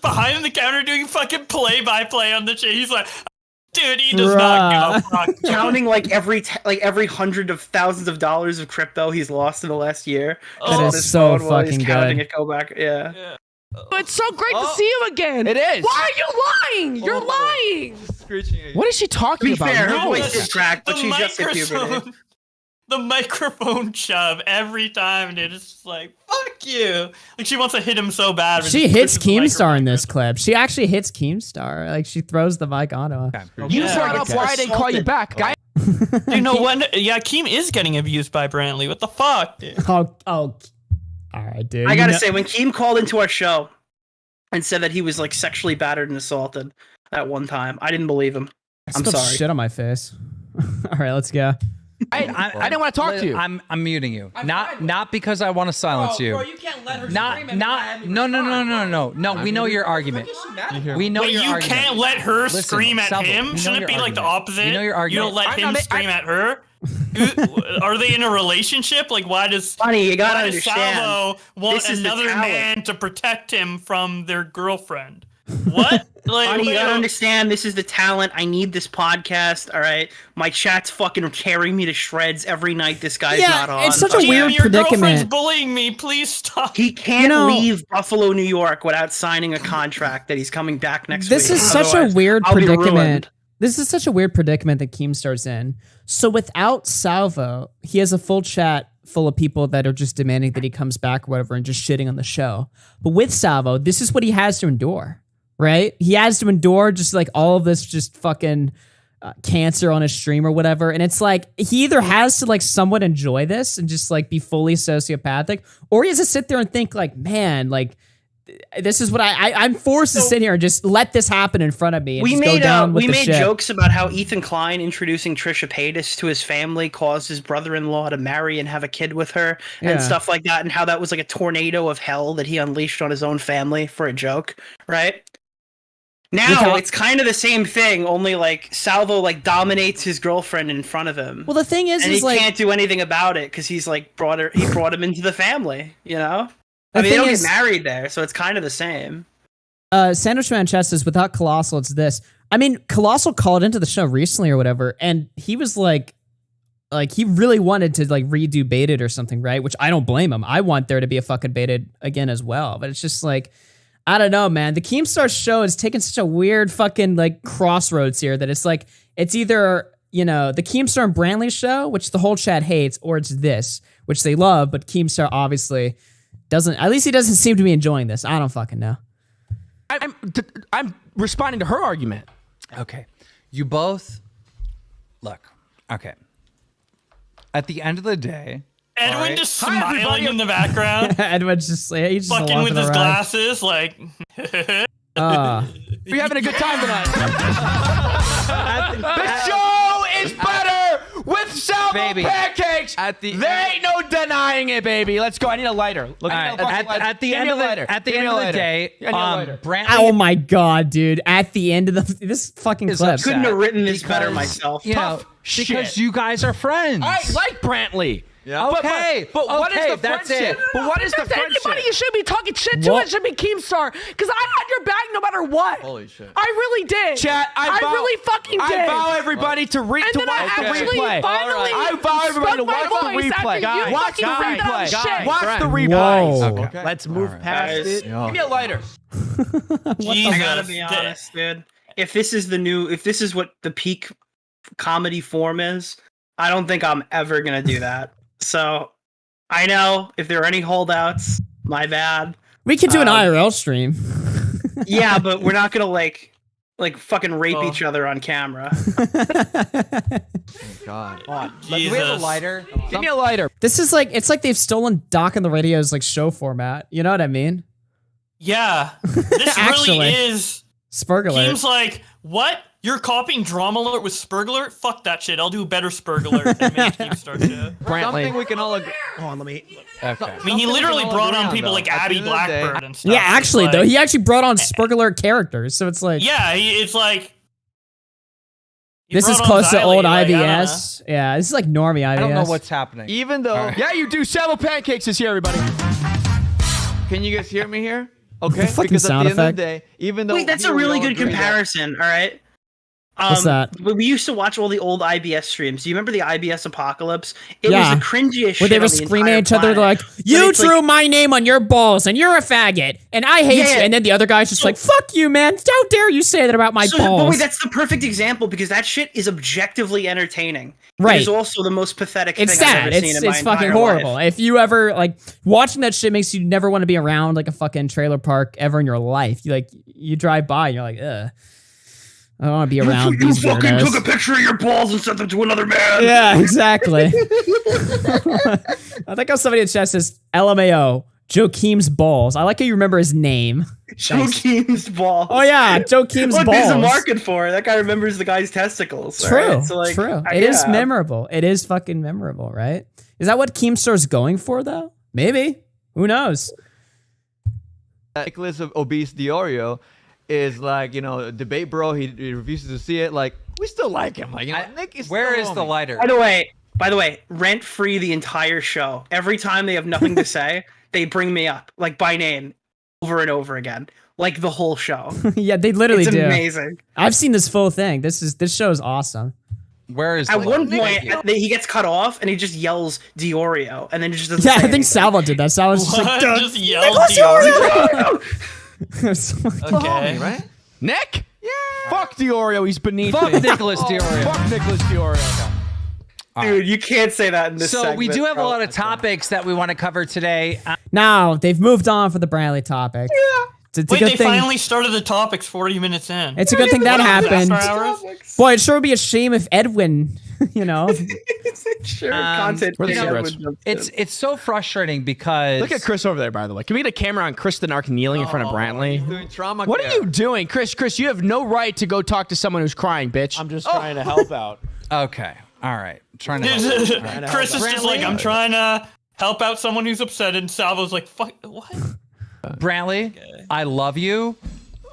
behind the counter doing fucking play-by-play on the shit. He's like, dude, he does not go. Fuck. Counting like every hundred of thousands of dollars of crypto he's lost in the last year. That is so fucking counting good. it go back. Yeah. It's so great to see you again. It is. Why are you lying? You're lying. What is she talking To be about? fair, her No. voice is cracked, but she's just at puberty. The microphone shove every time, dude. It's just like, fuck you. Like, she wants to hit him so bad. She hits Keemstar in this clip. She actually hits Keemstar. Like, she throws the mic onto him. You brought up why I didn't call you back, guy. You know when? Yeah, Keem is getting abused by Brantley. What the fuck, dude? Oh, all right, dude. I gotta say, when Keem called into our show and said that he was like sexually battered and assaulted at one time, I didn't believe him. I'm spilled sorry. shit on my face. All right, let's go. I didn't want to talk to you. I'm muting you. Not because I want to silence you. Bro, you can't let her No. We know your argument. We know Wait, your you argument. can't let her Listen, scream at Salvo, we him? know Shouldn't your it be like the argument. opposite? We know your You don't argument. let him scream at her? Are they in a relationship? Like, why does Funny, you gotta why does understand. Salvo want This is the another talent. man to protect him from their girlfriend? What? Like, Honey, you gotta understand, this is the talent. I need this podcast, all right? My chat's fucking tearing me to shreds every night this guy's not on. it's such a Keem, weird your girlfriend's predicament. bullying me. Please stop. He can't leave Buffalo, New York without signing a contract that he's coming back next week. This is such a Otherwise, weird I'll be predicament. ruined. This is such a weird predicament that Keemstar's in. So without Salvo, he has a full chat full of people that are just demanding that he comes back or whatever and just shitting on the show. But with Salvo, this is what he has to endure, right? He has to endure just like all of this just fucking cancer on his stream or whatever. And it's like he either has to like somewhat enjoy this and just like be fully sociopathic, or he has to sit there and think like, man, like this is what I'm forced to sit here and just let this happen in front of me and We just go made down with we the made shit. jokes about how Ethan Klein introducing Trisha Paytas to his family caused his brother-in-law to marry and have a kid with her Yeah. and stuff like that, and how that was like a tornado of hell that he unleashed on his own family for a joke, right? Now it's kind of the same thing, only like Salvo like dominates his girlfriend in front of him. Well, the thing is and he like can't do anything about it because he's like brought him into the family, you know? The I mean, they thing don't is- get married there, so it's kind of the same. Sandwich Man Chess says, without Colossal, it's this. I mean, Colossal called into the show recently or whatever, and he was like he really wanted to like redo Baited or something, right? Which I don't blame him. I want there to be a fucking Baited again as well. But it's just like, I don't know, man. The Keemstar show is taking such a weird fucking like crossroads here that it's like, it's either, you know, the Keemstar and Brantley show, which the whole chat hates, or it's this, which they love, but Keemstar obviously doesn't, at least he doesn't seem to be enjoying this. I don't fucking know. I'm responding to her argument. Okay. You both look. Okay. At the end of the day, Edwin just smiling in the background, Edwin's just like, he's just fucking along with for the his ride. glasses, like. We're having a good time tonight. The show is better with Salvo pancakes. There ain't no denying it, baby. Let's go. I need a lighter. Look at the end of the day, Brantley. Oh my god, dude! At the end of this fucking clip, Couldn't have written this better myself. You know, because you guys are friends. I like Brantley. Yeah. Okay, but what is the that's friendship? it. But what is the If there's friendship? anybody you should be talking shit to, What? it should be Keemstar. Because I had your back no matter what. Holy shit. I really did. Chat, I vow, really fucking did. I vow everybody to And watch then I the actually replay. finally I vow everybody to spoke my watch the voice after replay. you Watch fucking the said that replay. shit. Watch the Whoa. replay. Okay. Let's move past Guys. it. Give me a lighter. I gotta be honest, dude. If this is what the peak comedy form is, I don't think I'm ever gonna do that. So I know if there are any holdouts, my bad. We could do an IRL stream. Yeah, but we're not gonna like fucking rape each other on camera. God. Do we have a lighter? Give me a lighter. This is like, it's like they've stolen Doc on the Radio's like show format. You know what I mean? Yeah, this Actually. really is. Spurgler. Seems like, what? You're copying Drama Alert with Spurgler? Fuck that shit. I'll do a better Spurgler and make Keemstar shit. Something we can all agree. Hold on, let me. Okay. I mean, he literally brought on people like Abby Blackbird and stuff. Yeah, actually It's though, like- he actually brought on Spurgler characters, so it's like, Yeah, it's like. he this is brought on close to Xylee, old like, I don't know. IBS. Yeah, this is like normie IBS. I don't know what's happening. Even though. Yeah, you do. Salvo Pancakes is here, everybody. Can you guys hear me here? Okay. The fucking Because at the sound end of the effect. day, even though Wait, that's a we really all good agree that- comparison. All right. What's that? When we used to watch all the old IBS streams. Do you remember the IBS Apocalypse? It Yeah. was the cringiest shit. Where they were on the screaming entire at each other, planet. they're like, But "You it's like- drew my name on your balls, and you're a faggot, and I hate Yeah. you." And then the other guy's just like, "Fuck you, man! How dare you say that about my But balls?" wait, that's the perfect example because that shit is objectively entertaining. Right. It is also the most pathetic It's thing I've sad. ever seen in my It's fucking entire horrible. life. If you ever like watching that shit makes you never want to be around like a fucking trailer park ever in your life. You drive by and you're like, ugh. I don't want to be around You these fucking weirdos. took a picture of your balls and sent them to another man. Yeah, exactly. I think how somebody in chat says LMAO, Joaquim's balls. I like how you remember his name. Joaquim's balls. Oh yeah, Joaquim's Look, balls. there's a market for it. That guy remembers the guy's testicles. True, right? So, like, true. I- It is yeah. memorable. It is fucking memorable, right? Is that what Keemstar's going for though? Maybe. Who knows? Nicholas of obese DeOrio is like, debate bro. He refuses to see it. Like, we still like him. Like, Nick is. Where still is the homie. lighter? By the way, rent free the entire show. Every time they have nothing to say, they bring me up like by name over and over again, like the whole show. Yeah, they literally It's do. amazing. I've seen this full thing. This show is awesome. Where is At one point, he gets cut off and he just yells DeOrio, and then just doesn't. Yeah, say I think anything. Salvo did that. Salvo's just like, What? "Duh, Just yell Nicholas DeOrio. DeOrio." Okay. Right? Nick? Yeah. Fuck DeOrio. He's beneath Fuck me. Nicholas DeOrio. Fuck Nicholas DeOrio. Dude, you can't say that in this. So we segment, do have a bro. lot of topics that we want to cover today. Now they've moved on for the Brantley topic. It's a Wait, good they thing. finally started the topics 40 minutes in. It's a good thing that happened. After hours? Boy, it sure would be a shame if Edwin, Sure, Um, content. Where the yeah, cigarettes? would jump in. It's so frustrating because Look at Chris over there, by the way. Can we get a camera on Chris the Narc kneeling in front of Brantley? Doing trauma What care. are you doing, Chris? Chris, you have no right to go talk to someone who's crying, bitch. I'm just trying to help out. Okay, all right, trying to. help. Chris is just like, I'm trying to help out someone who's upset, and Salvo's like, fuck, what? Brantley, I love you,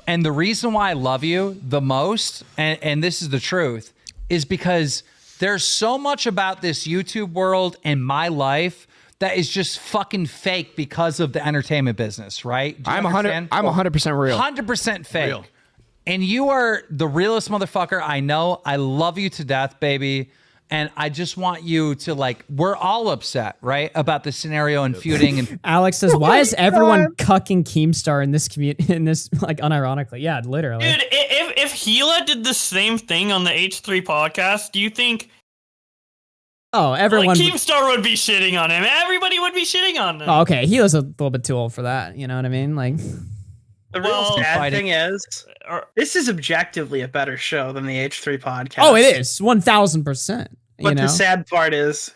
and the reason why I love you the most, and this is the truth, is because there's so much about this YouTube world and my life that is just fucking fake because of the entertainment business, right? Do you I'm understand? 100% real. 100% fake. Real. And you are the realest motherfucker I know. I love you to death, baby. And I just want you to we're all upset, right? About the scenario and feuding and Alex says, "Why is everyone cucking Keemstar in this community? In this, unironically, yeah, literally." Dude, if Gila did the same thing on the H3 podcast, do you think Oh, everyone. Keemstar would be shitting on him? Everybody would be shitting on him. Oh, okay, he was a little bit too old for that. You know what I mean? Like, The real Well, sad fighting. thing is, this is objectively a better show than the H3 podcast. oh, it is 1000%. But You know, the sad part is,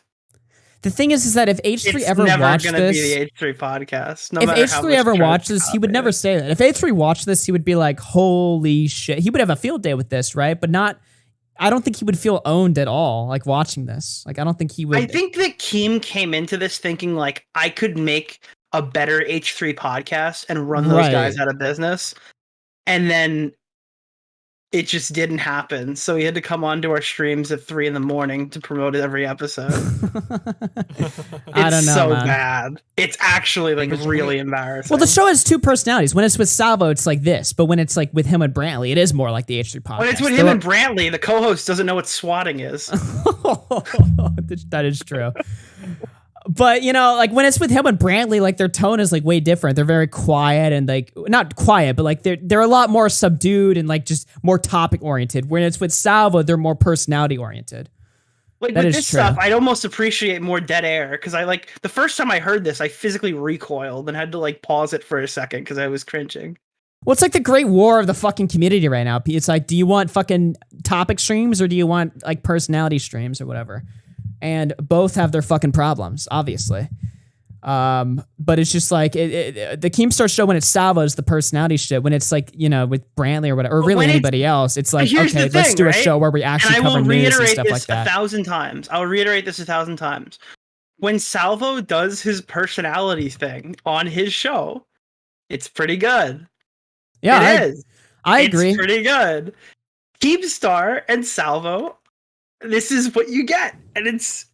the thing is that if H3 it's ever never watched going to this, be the H3 podcast. No if matter how H3 much ever Joe's watched this, he would copy never it. say that. If H3 watched this, he would be like, "Holy shit!" He would have a field day with this, right? But not. I don't think he would feel owned at all, like watching this. Like, I don't think he would. I think that Keem came into this thinking like I could make a better H3 podcast and run those Right. guys out of business, and then it just didn't happen. So he had to come onto our streams at 3 a.m. to promote every episode. I don't know, so man. bad. It's actually like really embarrassing. Well, the show has two personalities. When it's with Salvo, it's like this, but when it's like with him and Brantley, it is more like the H3 podcast. When it's with him and Brantley, the co-host doesn't know what swatting is. That is true. But, you know, like when it's with him and Brantley, like their tone is like way different. They're very quiet and like, not quiet, but like they're a lot more subdued and like just more topic oriented. When it's with Salvo, they're more personality oriented. Like That with is this true. stuff, I'd almost appreciate more dead air because I like the first time I heard this, I physically recoiled and had to like pause it for a second because I was cringing. Well, it's like the great war of the fucking community right now. It's like, do you want fucking topic streams or do you want like personality streams or whatever? And both have their fucking problems, obviously. But it's just like the Keemstar show when it's Salvo is the personality shit. When it's like, you know, with Brantley or whatever, or really anybody else, it's like, Here's okay, the let's thing, do a right? show where we actually and I cover will news and reiterate stuff this like that. 1,000 times. I'll reiterate this 1,000 times. When Salvo does his personality thing on his show, it's pretty good. Yeah, it is. I agree. It's pretty good. Keemstar and Salvo, this is what you get, and it's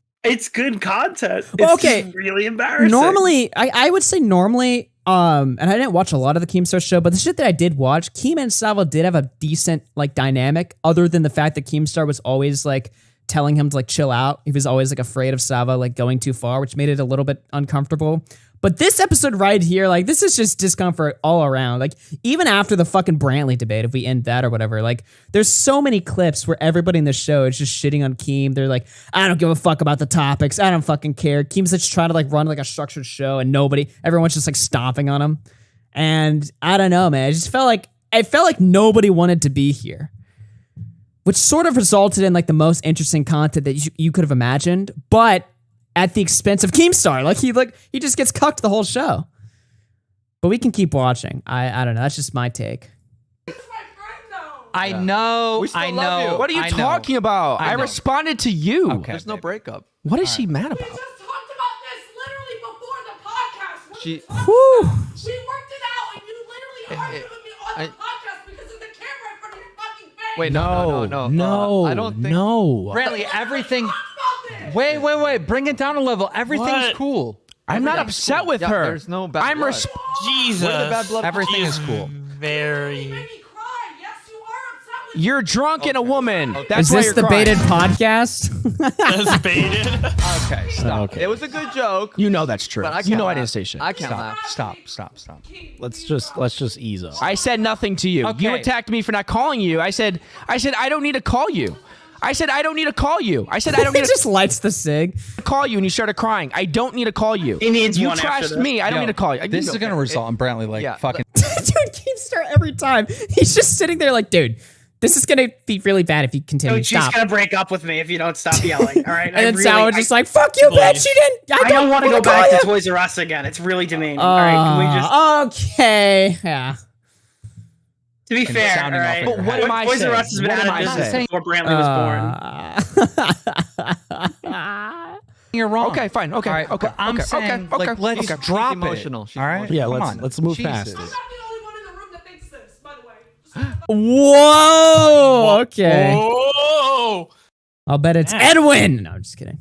good content. It's Well, okay. just really embarrassing. Normally, I would say normally, and I didn't watch a lot of the Keemstar show, but the shit that I did watch, Keem and Salvo did have a decent like dynamic, other than the fact that Keemstar was always like telling him to like chill out. He was always like afraid of Salvo like going too far, which made it a little bit uncomfortable. But this episode right here, like this is just discomfort all around. Like even after the fucking Brantley debate, if we end that or whatever, like there's so many clips where everybody in the show is just shitting on Keem. They're like, I don't give a fuck about the topics. I don't fucking care. Keem's just trying to like run like a structured show and everyone's just like stomping on him. And I don't know, man. I felt like nobody wanted to be here, which sort of resulted in like the most interesting content that you could have imagined, but at the expense of Keemstar. He just gets cucked the whole show. But we can keep watching. I don't know. That's just my take. I know. We still I love know. you. What are you talking about? I know. responded to you. Okay, There's no breakup. What is she mad about? Talked about this literally before the podcast. What She- are you talking Whew. about? We worked it out, and you literally argued with me on the podcast because of the camera in front of your fucking face. Wait, no. No, I don't think. no. Brantley, everything. Wait. Bring it down a level. Everything's What? cool. I'm not Everything's upset cool. with Yeah, her. there's no bad I'm blood. Jesus. Where did the bad blood? Everything is cool. Very. You're drunk and a woman. That's Is why this you're the crying. baited podcast? That's baited. Okay, stop. Okay. It was a good joke. You know that's true. But I You can't know I laugh. didn't say shit. I can't laugh. Stop. Let's just ease up. I said nothing to you. You Okay. attacked me for not calling you. I said I don't need to call you. I said I don't need to call you. I said I don't He need just lights the cig. to call you, and you started crying. I don't need to call you. He needs you one after trashed this. me. I don't Yo, need to call you. This is gonna result in Brantley like Yeah, fucking. Dude, Keemstar every time. He's just sitting there like, dude, this is gonna be really bad if you continue. So she's Stop. gonna break up with me if you don't stop yelling. All right. And then Sal's just like, fuck you, bitch. You didn't. I don't want to wanna go back call to you. Toys R Us again. It's really demeaning. All right. Can we just? Okay. Yeah. To be fair, all sounding off right. of your What am I Toys R saying? Us has been What out am of I business saying? before Brantley was born. You're wrong. Okay, fine. Okay, All right, okay, but I'm okay, saying, okay, like, okay. let's Okay. drop She's emotional. She's it. All right. emotional. Yeah, Come let's on. let's move Jesus. past it. I'm not the only one in the room that thinks this, by the way. Whoa. Okay. Oh. I'll bet it's Edwin. No, I'm just kidding.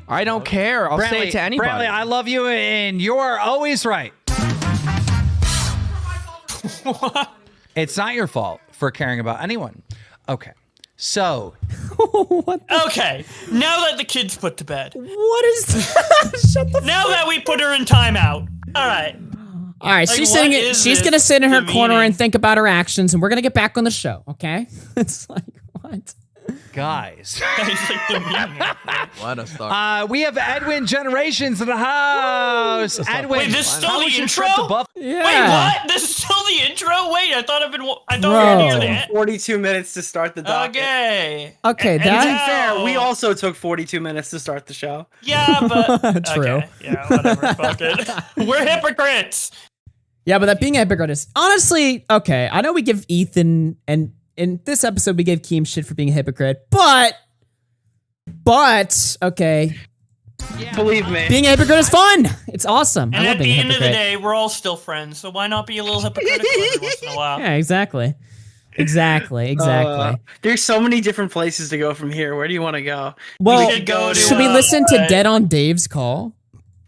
I don't care. I'll say it to anybody. Brantley, I love you, and you're always right. It's not your fault for caring about anyone. Okay. So, Okay. Now that the kids put to bed. What is that? Shut the Now that we put her in timeout. All right. All right, Like, she's what sitting. is She's this gonna sit in her corner demeaning? and think about her actions, and we're gonna get back on the show. Okay? It's like what? guys, What a start. we have Edwin Generations in the house. Edwin, Wait, this is still how the was your intro? trip to Buff- Wait, what? This is still the intro? Wait, I thought we were Bro. near the end. 42 minutes to start the docket. Okay. Okay, And to be that. fair, we also took 42 minutes to start the show. Yeah, but True. Okay. Yeah, whatever. Fuck it. We're hypocrites. Yeah, but that being a hypocrite is honestly okay. I know we give Ethan and in this episode we gave Keem shit for being a hypocrite, but okay, Believe me, being a hypocrite is fun. It's awesome. I And love at the being a end of the hypocrite. day, we're all still friends, so why not be a little hypocritical every once in a while? Yeah, exactly. Exactly. There's so many different places to go from here. Where do you want to go? Well, should we listen to Dead on Dave's call?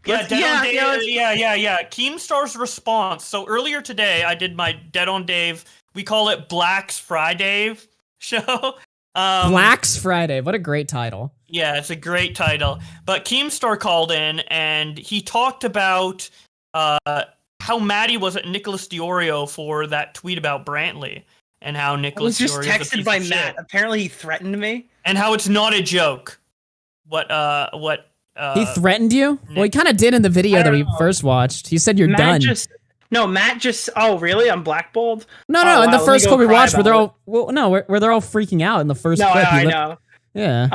Yeah, yeah. Keemstar's response. So earlier today, I did my Dead on Dave. We call it Black's Friday show. Black's Friday. What a great title. Yeah, it's a great title. But Keemstar called in and he talked about how mad he was at Nicholas DeOrio for that tweet about Brantley and how Nicholas I was just DeOrio is a texted piece by of Matt. shit. Apparently, he threatened me. And how it's not a joke. He threatened you? Well, he kind of did in the video that we first watched. He said you're done. Matt just. Oh, really? I'm blackballed. No. In the first clip we watched, where they're all where they're all freaking out in the first clip. I know. Yeah.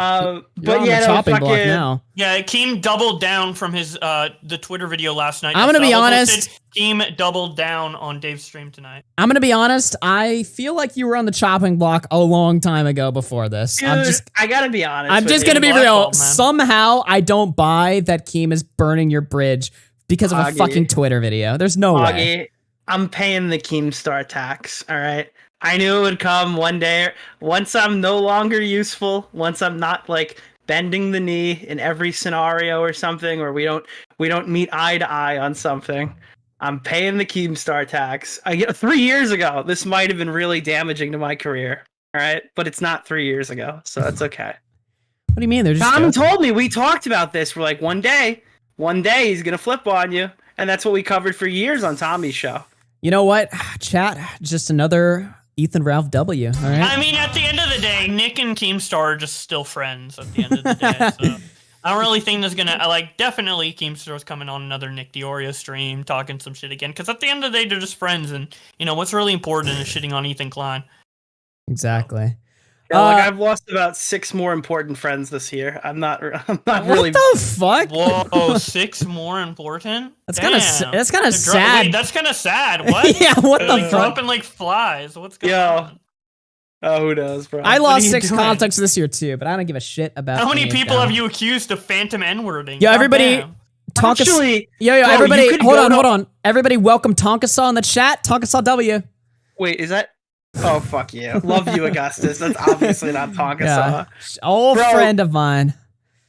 But on yeah, the chopping block now. Yeah, Keem doubled down from his the Twitter video last night. I'm gonna be honest. Keem doubled down on Dave's stream tonight. I'm gonna be honest. I feel like you were on the chopping block a long time ago before this. Dude, I gotta be honest. I'm just gonna be real. Somehow I don't buy that Keem is burning your bridge because of a fucking Twitter video. There's no way. I'm paying the Keemstar tax. All right. I knew it would come one day. Once I'm no longer useful, once I'm not like bending the knee in every scenario or something, or we don't meet eye to eye on something, I'm paying the Keemstar tax. 3 years ago, this might have been really damaging to my career. All right, but it's not 3 years ago, so that's okay. What do you mean? They're just Tom told me, we talked about this. We're like, one day he's gonna flip on you, and that's what we covered for years on Tommy's show. You know what, chat? Just another Ethan Ralph W. All right. I mean, at the end of the day, Nick and Keemstar are just still friends at the end of the day. So I don't really think there's gonna definitely Keemstar's coming on another Nick DeOrio stream talking some shit again. Because at the end of the day, they're just friends, and what's really important is shitting on Ethan Klein. Exactly. Yeah, I've lost about 6 more important friends this year. I'm not really. What the fuck? Whoa, 6 more important? That's kind of sad. Wait, that's kind of sad. What? Yeah, what the fuck? Dropping like flies. What's going on? Oh, who knows, bro? I lost 6 contacts this year too, but I don't give a shit about. How many any of people them. have you accused of phantom N-wording? Yo, everybody, Actually, everybody, hold on. Everybody, welcome Tonkasaw in the chat. Tonkasaw W. Wait, is that? Oh, fuck you. Love you, Augustus. That's obviously not Tonkasaw. Yeah. Old friend of mine.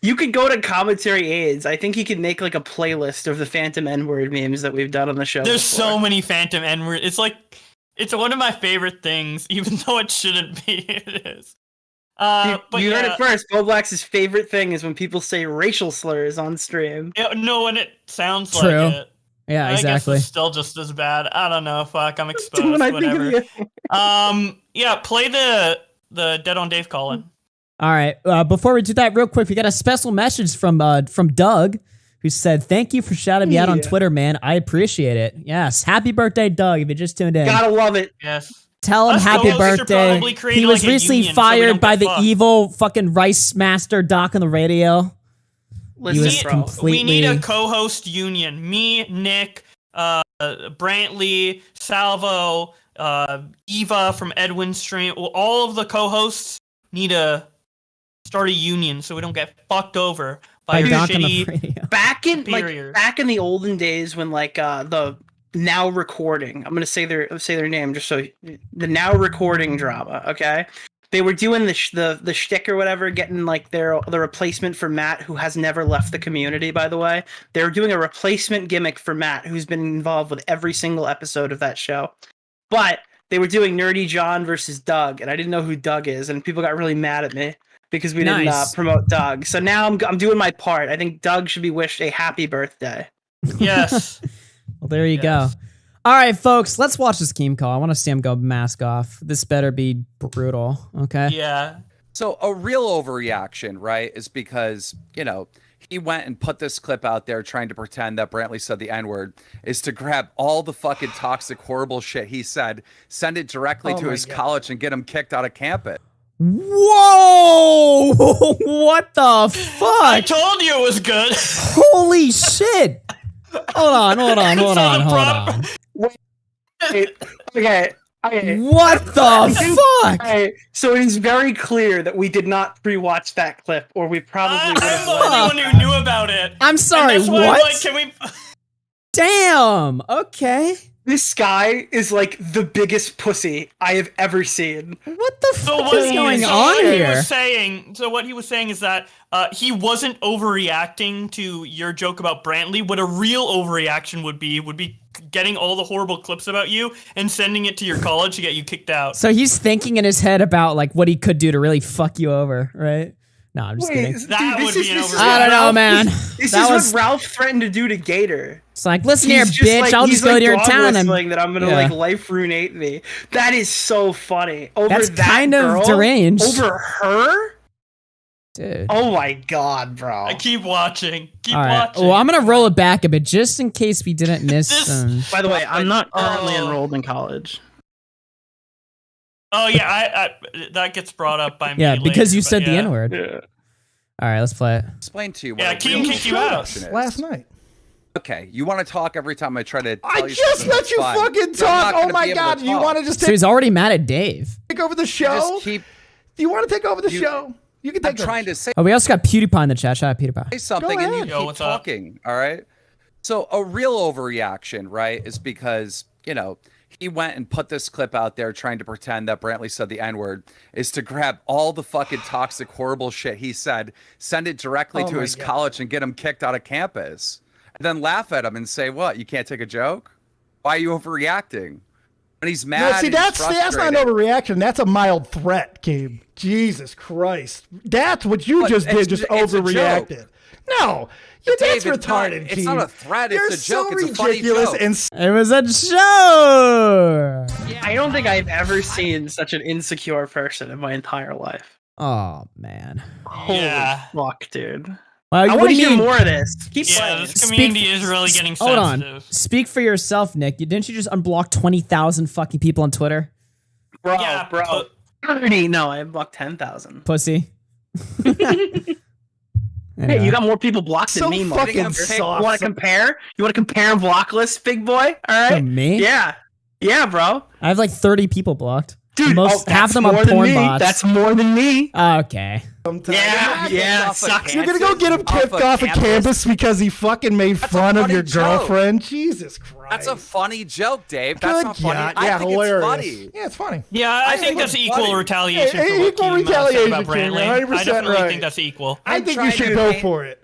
You could go to Commentary Aids. I think you could make like a playlist of the Phantom N-word memes that we've done on the show. There's before. so many phantom N-word. It's one of my favorite things, even though it shouldn't be. It is. But you heard it first. Bowblax's favorite thing is when people say racial slurs on stream. No, when it sounds True. like it. Yeah, I exactly. guess it's still just as bad. I don't know. Fuck, I'm exposed. When I think of Whatever. you. Yeah, play the Dead on Dave call-in. All right. Before we do that, real quick, we got a special message from Doug, who said, "Thank you for shouting me out on Twitter, man. I appreciate it. Yes, happy birthday, Doug. If you just tuned in, Gotta love it. Yes. Tell him Us happy co-hosts are birthday. probably creating, He was like, a recently union so we fired don't by get the fucked. evil fucking Rice Master Doc on the radio. Listen, he was bro, completely. We need a co-host union. Me, Nick, Brantley, Salvo, Eva from Edwin's stream. All of the co-hosts need to start a union so we don't get fucked over by your Doc on the shitty radio. back in superiors. back in the olden days when the Now Recording, I'm gonna say their name just so the Now Recording drama, okay? They were doing the shtick or whatever, getting like the replacement for Matt, who has never left the community, by the way. They were doing a replacement gimmick for Matt, who's been involved with every single episode of that show. But they were doing Nerdy John versus Doug, and I didn't know who Doug is, and people got really mad at me because we didn't promote Doug. So now I'm doing my part. I think Doug should be wished a happy birthday. Yes. Well, there you go. All right, folks, let's watch this Keem call. I want to see him go mask off. This better be brutal, okay? Yeah. So a real overreaction, right, is because, he went and put this clip out there trying to pretend that Brantley said the N-word, is to grab all the fucking toxic, horrible shit he said, send it directly to his college and get him kicked out of campus. Whoa! What the fuck? I told you it was good. Holy shit! Hold on. Wait, okay. What the fuck? Okay, so it is very clear that we did not pre-watch that clip, or we probably would have. I'm the only one who knew about it. I'm sorry, And that's why I'm what? like, can we? Damn. Okay. This guy is like the biggest pussy I have ever seen. What the So fuck what is he- going so on what he here? was saying, so what he was saying is that he wasn't overreacting to your joke about Brantley. What a real overreaction would be getting all the horrible clips about you and sending it to your college to get you kicked out. So he's thinking in his head about like what he could do to really fuck you over, right? No, I'm just kidding. That would be an overreaction. I don't know, man. This That is was- what Ralph threatened to do to Gator. It's like, listen here, He's just bitch. like- I'll he's just go like to your dog town and whistling that I'm gonna yeah. like life ruinate me. That is so funny. Over That's that kind of girl? deranged. Over her? Dude. Oh my god, bro. I keep watching. Keep All right. watching. Well, I'm gonna roll it back a bit just in case we didn't miss some. By the way, I'm not currently Oh. enrolled in college. Oh yeah, I that gets brought up by me. Yeah, later, because you but said the yeah. N-word. Yeah. All right, let's play it. Explain to you. Yeah, What a Keem real kicked you out introduction is. last night. Okay, you want to talk every time I try to. Tell I you just something let that's you fine. fucking You're not talk. gonna Oh my be able god, to you talk. want to just So take, he's already mad at Dave. take over the You show? just keep. Do you want to take over the You- show? You can I'm take over. trying to say Oh, we also got PewDiePie in the chat. Shout out PewDiePie. something and you ahead. Yo, keep what's up? talking. All right. So a real overreaction, right, is because he went and put this clip out there trying to pretend that Brantley said the N-word, is to grab all the fucking toxic, horrible shit he said, send it directly Oh to my his God. college and get him kicked out of campus. And then laugh at him and say, what, you can't take a joke? Why are you overreacting? And he's mad. No, see, and he's that's not an frustrated. overreaction. That's a mild threat, Gabe. Jesus Christ. That's what you But just did, it's- just it's a overreacted. No, But that's Dave, it's not- retarded, it's not a Keem. threat, You're it's a joke, so it's a funny ridiculous joke. and It was a show. I don't think I've ever seen such an insecure person in my entire life. Oh man. Holy Yeah. fuck, dude. Well, I what want do to you hear mean? more of this. Keep Yeah, playing. this community is really getting Hold on. sensitive. Speak for yourself, Nick. Didn't you just unblock 20,000 fucking people on Twitter? Bro, Yeah, bro. 30. No, I blocked 10,000. Pussy. Hey, you got more people blocked So than me, fucking motherfucker. soft. You want to compare? You want to compare and block list, big boy? All right. Me? Yeah. Yeah, bro. I have like 30 people blocked. Dude, Most, half of them more are than porn me. bots. That's more than me. Okay. Yeah, yeah. Sucks. You're gonna go get him kicked off of campus because he fucking made fun of funny your joke. girlfriend. Jesus Christ. That's a funny joke, Dave. That's Good not funny. God. I Yeah, think hilarious. it's funny. Yeah, it's funny. Yeah, I think that's it's equal funny. retaliation Hey, for what equal Keem said retaliation, about Keem, Brantley. 100% I definitely right. think that's equal. I I'm think you trying should to go paint- for it.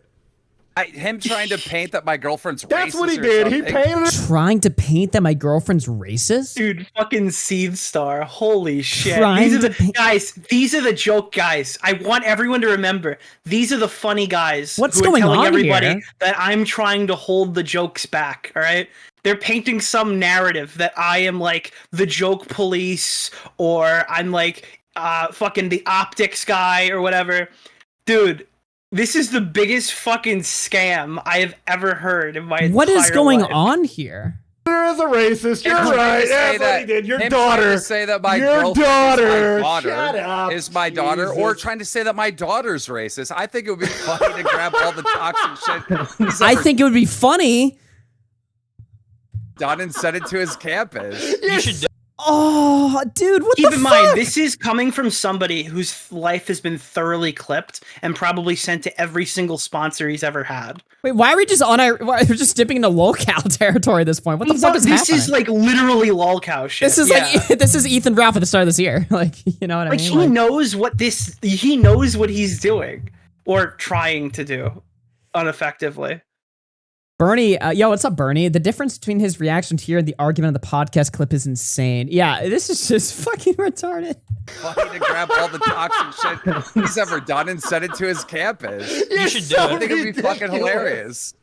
Him trying to paint that my girlfriend's That's what he racist or did. He something. painted it. Trying to paint that my girlfriend's racist? Dude, fucking Keemstar. Holy shit. Trying These are to the paint- guys. These are the joke guys. I want everyone to remember. These are the funny guys. What's who are going telling on everybody here? that I'm trying to hold the jokes back. All right. They're painting some narrative that I am like the joke police or I'm like fucking the optics guy or whatever. Dude, this is the biggest fucking scam I have ever heard in my What is entire going life. on here? There is a racist. You're Him trying right. to say That's what that- he did. Your him trying daughter. to say that my Your girlfriend daughter. is my Shut daughter, up. is my daughter, or Jesus. trying to say that my daughter's racist. I think it would be funny to grab all the toxic shit he's I ever think it would be funny. done and send it to his campus. You should. Oh, dude, what Keep the in fuck? mind, this is coming from somebody whose life has been thoroughly clipped and probably sent to every single sponsor he's ever had. Wait, why are we just on our? We're just dipping into lolcow territory at this point. What the fuck is This happening? is like literally lolcow shit. This is like this is Ethan Ralph at the start of this year. Like, you know what I like mean? he Like, knows what this. He knows what he's doing or trying to do, ineffectively. Bernie, yo, what's up, Bernie? The difference between his reaction to here and the argument of the podcast clip is insane. Yeah, this is just fucking retarded. Funny to grab all the toxic shit he's ever done and send it to his campus. You should do I it. think it'd be fucking hilarious.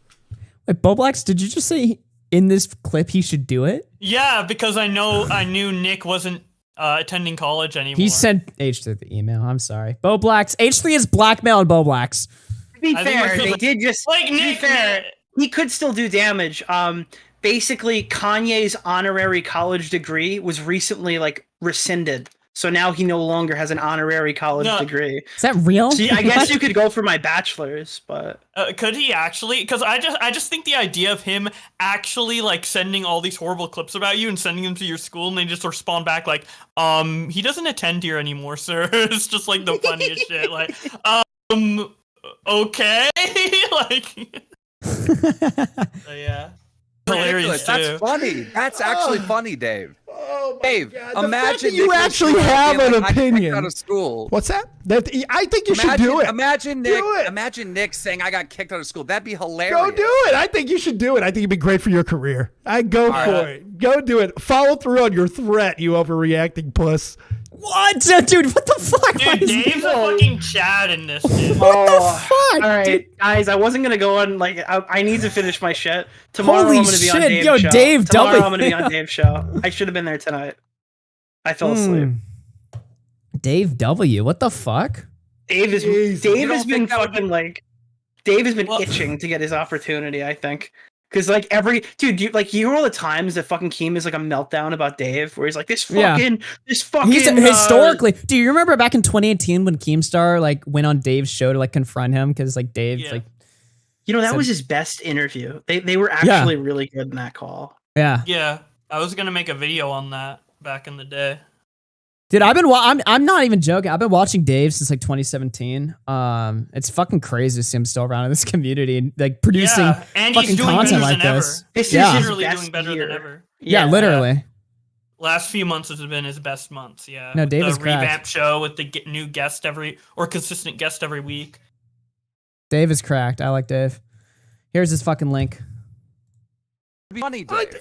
Wait, Bowblax, did you just say in this clip he should do it? Yeah, because I knew Nick wasn't attending college anymore. He sent H3 the email. I'm sorry. Bowblax. H3 is blackmailed Bowblax. To be I think fair, we're they supposed- did just. Like, to be Nick, fair, he could still do damage. Basically, Kanye's honorary college degree was recently like rescinded, so now he no longer has an honorary college No. degree. Is that real? See, I guess What? you could go for my bachelor's, but Could he actually? Because I just think the idea of him actually like sending all these horrible clips about you and sending them to your school and they just respond back like, he doesn't attend here anymore, sir. It's just like the funniest shit. Like, okay, like, so, yeah. Hilarious That's too. funny. That's actually funny, Dave. Oh Dave, The fact that imagine you Nick actually Lachey have being an like, I got kicked opinion. out of school. What's that? I think you should do it. Imagine Nick. Do it. Imagine Nick saying, "I got kicked out of school." That'd be hilarious. Go do it. I think you should do it. I think it'd be great for your career. I go All for right. it. Go do it. Follow through on your threat, you overreacting puss. What? Dude, what the fuck? Dude, Dave's a fucking Chad in this. Dude. What the fuck? All right, guys, I wasn't gonna go on. Like, I need to finish my shit. Tomorrow Holy I'm gonna be on shit, Dave's yo, show. Dave Tomorrow W. I'm gonna be on Dave's show. I should have been there tonight. I fell asleep. Dave W. What the fuck? Dave has been fucking like. Dave has been Well- itching to get his opportunity. I think. Because like you hear all the times that fucking Keem is like a meltdown about Dave, where he's like this fucking. He's historically. Do you remember back in 2018 when Keemstar like went on Dave's show to like confront him because like Dave like. You know that said- was his best interview. They were actually really good in that call. Yeah. Yeah, I was gonna make a video on that back in the day. Dude, I'm not even joking. I've been watching Dave since like 2017. It's fucking crazy to see him still around in this community and like producing Yeah, and fucking he's doing content better like than this. ever. This yeah. is his Literally best doing better year. than ever. Yeah, literally. Last few months has been his best months. Yeah. No, With Dave the is cracked. revamped show with the new guest consistent guest every week. Dave is cracked. I like Dave. Here's his fucking link. Funny, Dave.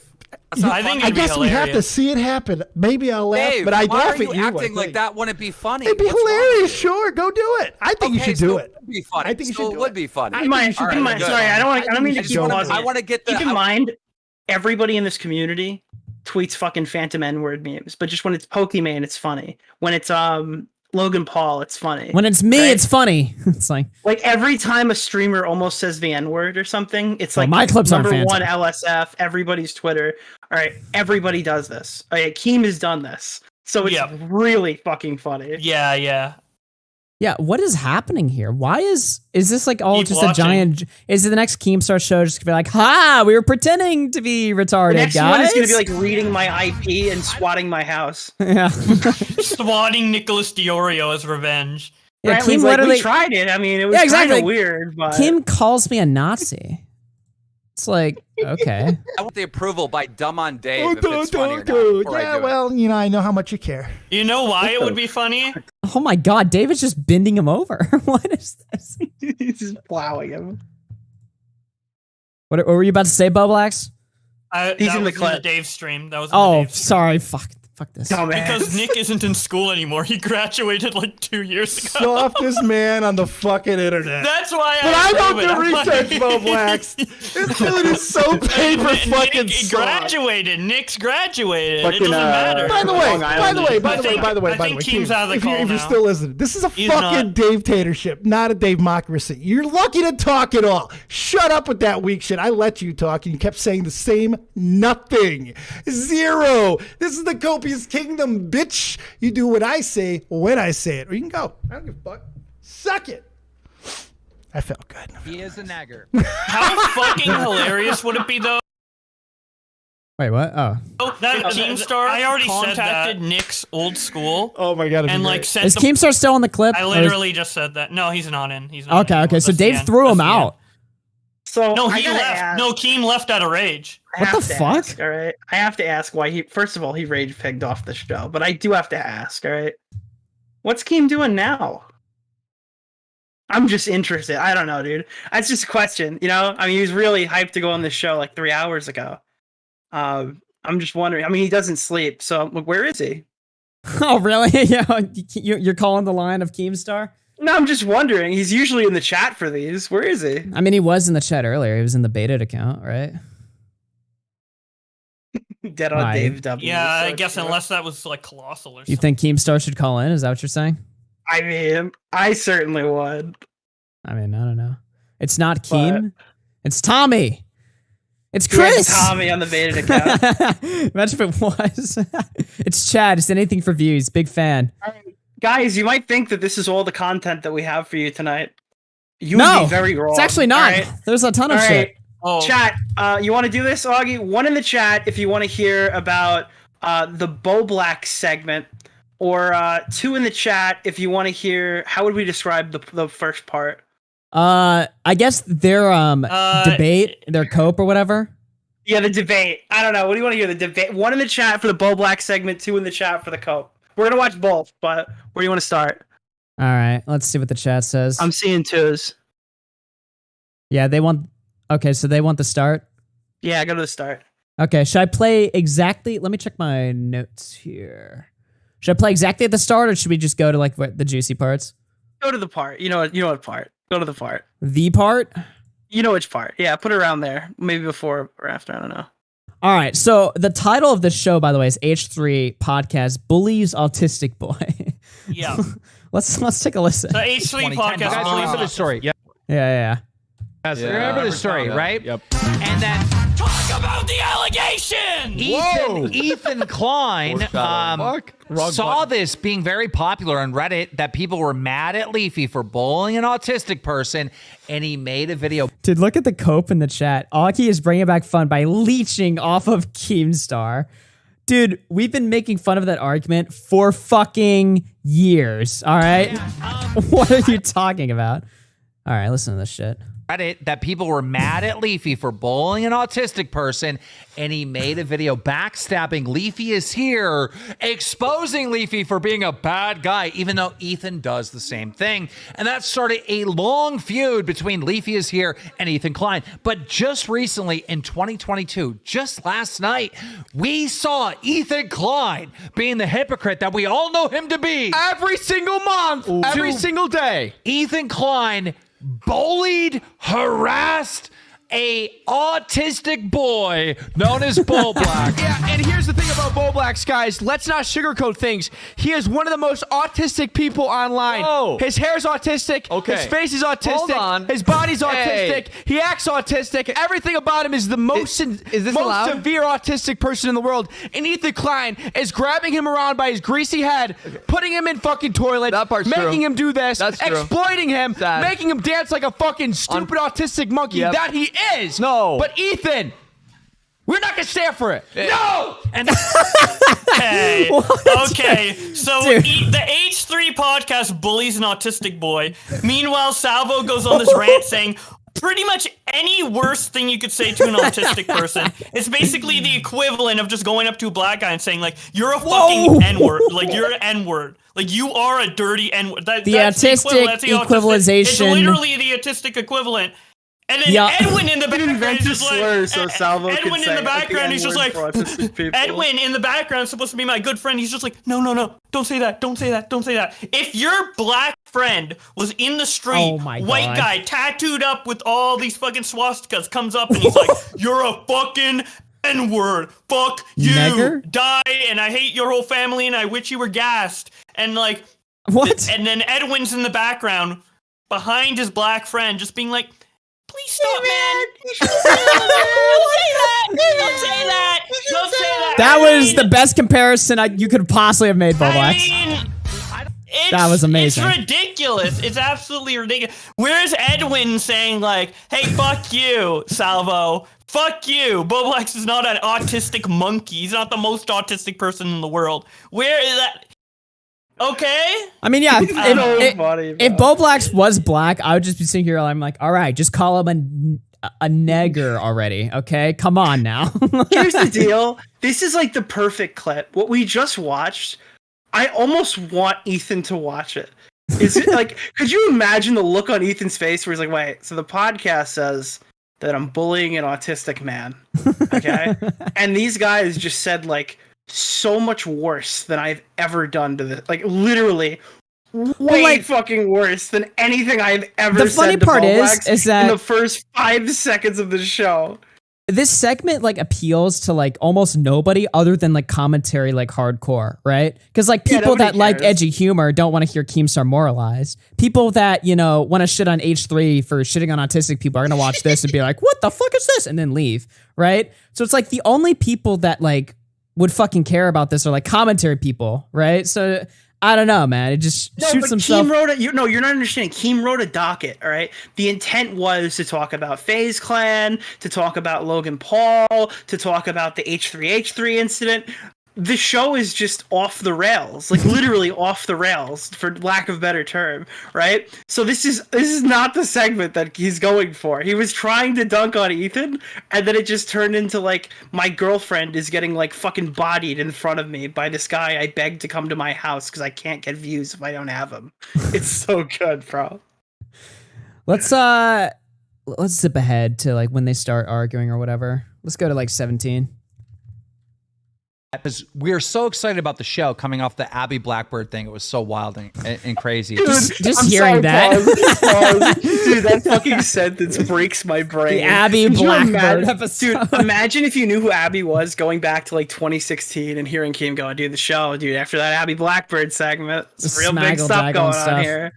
I guess we have to see it happen. Maybe I'll laugh, Dave, but I why laugh are at you you. I acting like think. that wouldn't be funny? It'd be What's wrong with hilarious. you? Sure, go do it. I think you Okay, should do so it. would be funny. I think you So should it do would it. be funny. I think you should Keep do in it. mind, sorry, I don't mean to keep pausing. I want to get the. Keep in mind, everybody in this community tweets fucking phantom N-word memes, but just when it's Pokemon, it's funny. When it's Logan Paul, it's funny. When it's me, right? it's funny. It's like every time a streamer almost says the N-word or something, it's Well, like my clips aren't number one phantom. LSF, everybody's Twitter. All right, everybody does this. All right, Keem has done this. So it's really fucking funny. Yeah, yeah. Yeah, what is happening here? Why is this like all Keep just watching. a giant? Is it the next Keemstar show just gonna be like, ha, we were pretending to be retarded, The next guys? one is going to be like reading my IP and swatting my house. yeah. Swatting Nicholas DeOrio as revenge. Yeah, Right? Kim Like, literally we tried it. I mean, it was Yeah, kind exactly. of weird, but Kim calls me a Nazi. It's like, okay. I want the approval by Dumb on Dave Oh, if it's funny or not. dude. before I Yeah, do it. well, I know how much you care. You know why it would be funny? Oh my god, David's just bending him over. What is this? He's just plowing him. What were you about to say, Bowblax? He's that in the was clip. Dave stream. That was in the Oh, Dave stream. sorry. Fuck this. Because Nick isn't in school anymore. He graduated like 2 years ago. Softest man on the fucking internet. That's why But I don't approve it. do I'm research, like- Bowblax. This dude is so paper fucking Nick soft. graduated. Nick's graduated. Fucking, it doesn't matter. By the way, I think Keem's Keem, out of the if call you're now. still listening, this is a He's fucking not. Dave Tatership, not a Dave Democracy. You're lucky to talk at all. Shut up with that weak shit. I let you talk, and you kept saying the same nothing. Zero. This is the Copious Kingdom, bitch. You do what I say when I say it, or you can go. I don't give a fuck. Suck it. I felt good. He is a nagger. How fucking hilarious would it be though? Wait, what? Oh. That Keemstar I already contacted Nick's old school. Oh my god! And like sent Is the- Keemstar still on the clip? I Or is- literally just said that. No, he's not in. He's not. Okay. So Dave threw him out. So No, I he gotta left. ask- No, Keem left out of rage. I What have the to fuck? ask, all right, I have to ask why he. First of all, he rage pigged off the show, but I do have to ask. All right, what's Keem doing now? I'm just interested. I don't know, dude. That's just a question. I mean, he was really hyped to go on this show like 3 hours ago. I'm just wondering. I mean, he doesn't sleep, so where is he? Oh, really? Yeah, you're calling the line of Keemstar? No, I'm just wondering. He's usually in the chat for these. Where is he? I mean, he was in the chat earlier. He was in the baited account, right? Dead on Why? Dave W. Yeah, I So guess true. unless that was like colossal or something. You think Keemstar should call in? Is that what you're saying? I mean, I certainly would. I mean, I don't know. It's not Keem. It's Tommy. It's Chris. Yeah, Tommy on the baited account. Imagine if it was. It's Chad. It's anything for views. Big fan. Guys, you might think that this is all the content that we have for you tonight. You No, would be very wrong. it's actually not. All right? There's a ton of All shit. right. Oh. Chat, you want to do this, Augie? One in the chat if you want to hear about the Bowblax segment, or two in the chat if you want to hear. How would we describe the first part? I guess their debate, their cope or whatever. Yeah, the debate. I don't know. What do you want to hear? The debate. 1 in the chat for the Bowblax segment, 2 in the chat for the Cope. We're gonna watch both, but where do you want to start? All right, let's see what the chat says. I'm seeing 2s. Yeah, they want. Okay, so they want the start. Yeah, go to the start. Okay, should I play exactly? Let me check my notes here. Should I play exactly at the start, or should we just go to like the juicy parts? Go to the part. You know what part. Go to the part. The part? You know which part. Yeah, put it around there. Maybe before or after. I don't know. All right. So the title of the show, by the way, is H3 Podcast Bullies Autistic Boy. Yeah. let's take a listen. The H3 podcast. Guys, remember the story. Yep. Yeah. Guys, remember the story, right? Yep. And then Talk about the allegation. Ethan Klein saw this being very popular on Reddit, that people were mad at Leafy for bullying an autistic person, and he made a video. Dude, look at the cope in the chat. Aki is bringing back fun by leeching off of Keemstar. Dude, we've been making fun of that argument for fucking years, all right? What are you talking about? All right, listen to this shit. Reddit, that people were mad at Leafy for bullying an autistic person, and he made a video backstabbing Leafy is here, exposing Leafy for being a bad guy, even though Ethan does the same thing. And that started a long feud between Leafy is here and Ethan Klein. But just recently in 2022, just last night, we saw Ethan Klein being the hypocrite that we all know him to be. Every single month, every single day. Ethan Klein bullied, harassed a autistic boy known as Bowblax. Yeah, and here's the thing about Bowblax, guys. Let's not sugarcoat things. He is one of the most autistic people online. Whoa. His hair's autistic. Okay. His face is autistic. Hold on. His body's autistic. Hey. He acts autistic. Everything about him is the most, Is this most allowed? severe autistic person in the world. And Ethan Klein is grabbing him around by his greasy head, putting him in fucking toilets, That part's making true. him do this, That's true. exploiting him, Sad. making him dance like a fucking stupid autistic monkey Yep. that he is. No. But Ethan, we're not gonna stand for it. No! And Okay. Okay. So Dude. the H3 podcast bullies an autistic boy. Meanwhile, Salvo goes on this rant saying pretty much any worse thing you could say to an autistic person. It's basically the equivalent of just going up to a black guy and saying, like, you're a fucking N-word. Like, you're an N-word. Like, you are a dirty N-word. That's autistic That's the autistic- equivalization. It's literally the autistic equivalent. And then Yeah. Edwin in the background invent is a just slur like, so Salvo could Edwin say in it, the like the background, he's just N-word like, for autistic people. Edwin in the background is supposed to be my good friend. He's just like, no, don't say that, don't say that, don't say that. If your black friend was in the street, Oh my white God. guy tattooed up with all these fucking swastikas comes up and he's like, you're a fucking N-word, fuck you, Negger? die, and I hate your whole family and I wish you were gassed. And like, What? and then Edwin's in the background behind his black friend just being like, please stop, man. Don't say that. Don't say that. Don't say that. That I was mean- the best comparison you could possibly have made, I Bowblax. mean, That was amazing. It's ridiculous. It's absolutely ridiculous. Where's Edwin saying like, "Hey, fuck you, Salvo. Fuck you. Bowblax is not an autistic monkey. He's not the most autistic person in the world." Where is that? Okay. I mean, yeah, so funny, if Bowblax was black, I would just be sitting here. I'm like, all right, just call him a negger already. Okay, come on now. Here's the deal. This is like the perfect clip. What we just watched, I almost want Ethan to watch it. Is it like, could you imagine the look on Ethan's face where he's like, wait, so the podcast says that I'm bullying an autistic man. Okay. And these guys just said like so much worse than I've ever done to this. Like literally way like, fucking worse than anything I've ever the funny said to part Bowblax is that in the first 5 seconds of the show. This segment like appeals to like almost nobody other than like commentary like hardcore, right? Because like people nobody that like cares. edgy humor don't want to hear Keemstar moralized. People that, you know, want to shit on H3 for shitting on autistic people are gonna watch this and be like, what the fuck is this? And then leave, right? So it's like the only people that like would fucking care about this are like commentary people, right? So I don't know, man. It just shoots himself. Keem wrote it. You're not understanding. Keem wrote a docket. All right. The intent was to talk about FaZe Clan, to talk about Logan Paul, to talk about the H3H3 incident. the show is just off the rails, like literally off the rails, for lack of a better term, right? So this is not the segment that he's going for. He was trying to dunk on Ethan, and then it just turned into like, my girlfriend is getting like fucking bodied in front of me by this guy I begged to come to my house because I can't get views if I don't have him. It's so good, bro. Let's zip ahead to like when they start arguing or whatever. Let's go to like 17. Because we're so excited about the show coming off the Abby Blackbird thing. It was so wild and crazy. Dude, just I'm hearing sorry, that. pause. Dude, that fucking sentence breaks my brain. The Abby Could you Blackbird imagine- episode. Dude, imagine if you knew who Abby was going back to like 2016 and hearing Keem go, dude, the show, dude, after that Abby Blackbird segment. Some real big stuff going on here.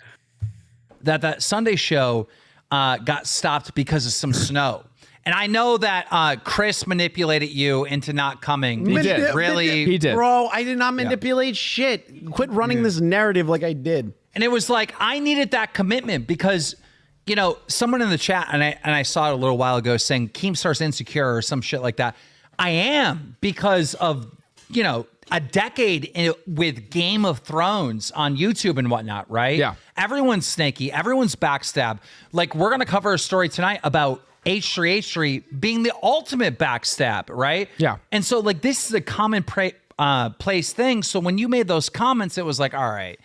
That Sunday show got stopped because of some snow. And I know that Chris manipulated you into not coming. He did. Really? He did. Bro, I did not manipulate shit. Quit running this narrative like I did. And it was like, I needed that commitment because, you know, someone in the chat, and I saw it a little while ago, saying Keemstar's insecure or some shit like that. I am, because of, you know, a decade with Game of Thrones on YouTube and whatnot, right? Yeah. Everyone's snaky. Everyone's backstab. Like, we're going to cover a story tonight about H3H3 being the ultimate backstab, right? Yeah. And so, like, this is a common place thing. So when you made those comments, it was like, all right,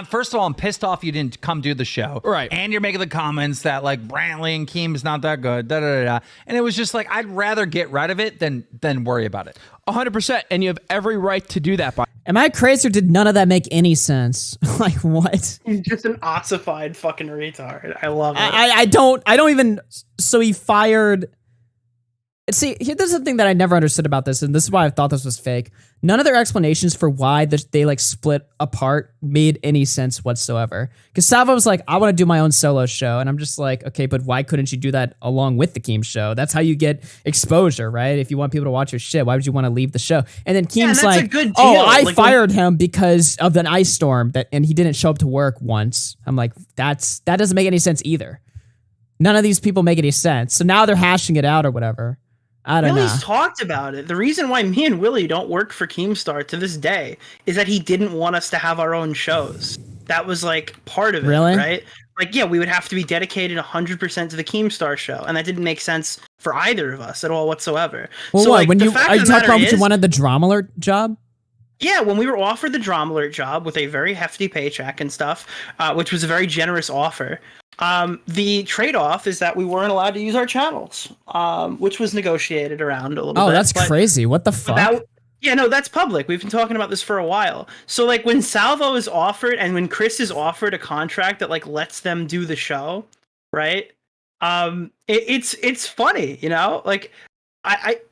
first of all, I'm pissed off you didn't come do the show. Right. And you're making the comments that, like, Brantley and Keem is not that good, da-da-da-da. And it was just like, I'd rather get rid of it than worry about it. 100%. And you have every right to do that. Am I crazy or did none of that make any sense? Like, what? He's just an ossified fucking retard. I love it. I don't even. So he fired. See, here's the thing that I never understood about this, and this is why I thought this was fake. None of their explanations for why they like split apart made any sense whatsoever. Because Salvo was like, I want to do my own solo show, and I'm just like, okay, but why couldn't you do that along with the Keem show? That's how you get exposure, right? If you want people to watch your shit, why would you want to leave the show? And then Keem's that's a like, good oh, deal. I Like, fired him because of an ice storm and he didn't show up to work once. I'm like, that doesn't make any sense either. None of these people make any sense. So now they're hashing it out or whatever. I don't know. Willie's talked about it. The reason why me and Willie don't work for Keemstar to this day is that he didn't want us to have our own shows. That was like part of it, Really? right? Like, yeah, we would have to be dedicated 100% to the Keemstar show, and that didn't make sense for either of us at all whatsoever. Well, so, what? like, When the you fact are you of the talking about matter when you is- wanted the drama alert job? Yeah, when we were offered the Drama Alert job with a very hefty paycheck and stuff, which was a very generous offer, the trade-off is that we weren't allowed to use our channels, which was negotiated around a little bit. Oh, that's but- crazy. What the fuck? Yeah, no, that's public. We've been talking about this for a while. So, like, when Salvo is offered and when Chris is offered a contract that, like, lets them do the show, right? It's funny, you know? Like,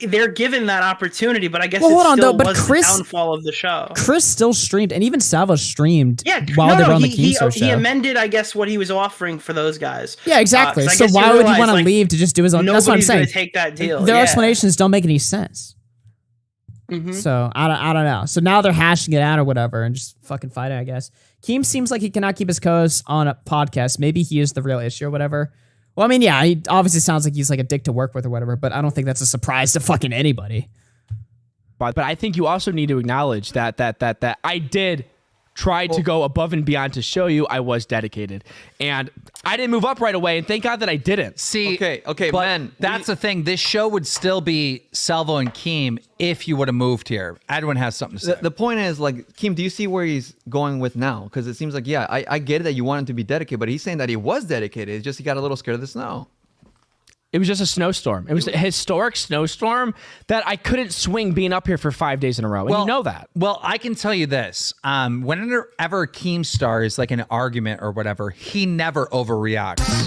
they're given that opportunity, but I guess Well, hold it on, still though, but was Chris- the downfall of the show. Chris still streamed, and even Salvo streamed While while they were on the Keemstar he show. amended, I guess, what he was offering for those guys. Yeah, exactly. 'Cause I so guess why would he realize, want to like, leave to just do his own? That's what I'm nobody's gonna saying. take that deal. Their Yeah. explanations don't make any sense. Mhm. So I don't know. So now they're hashing it out or whatever and just fucking fighting, I guess. Keem seems like he cannot keep his co-host on a podcast. Maybe he is the real issue or whatever. Well, I mean, yeah, he obviously sounds like he's like a dick to work with or whatever, but I don't think that's a surprise to fucking anybody. But I think you also need to acknowledge that I did try to go above and beyond to show you I was dedicated. And I didn't move up right away, and thank God that I didn't. See, okay, but man. that's the thing. This show would still be Salvo and Keem if you would have moved here. Edwin has something to say. The point is, like, Keem, do you see where he's going with now? Because it seems like, yeah, I get it that you want him to be dedicated, but he's saying that he was dedicated. It's just he got a little scared of the snow. It was just a snowstorm. It was a historic snowstorm that I couldn't swing being up here for 5 days in a row. And you know that. Well, I can tell you this. Whenever Keemstar is like an argument or whatever, he never overreacts.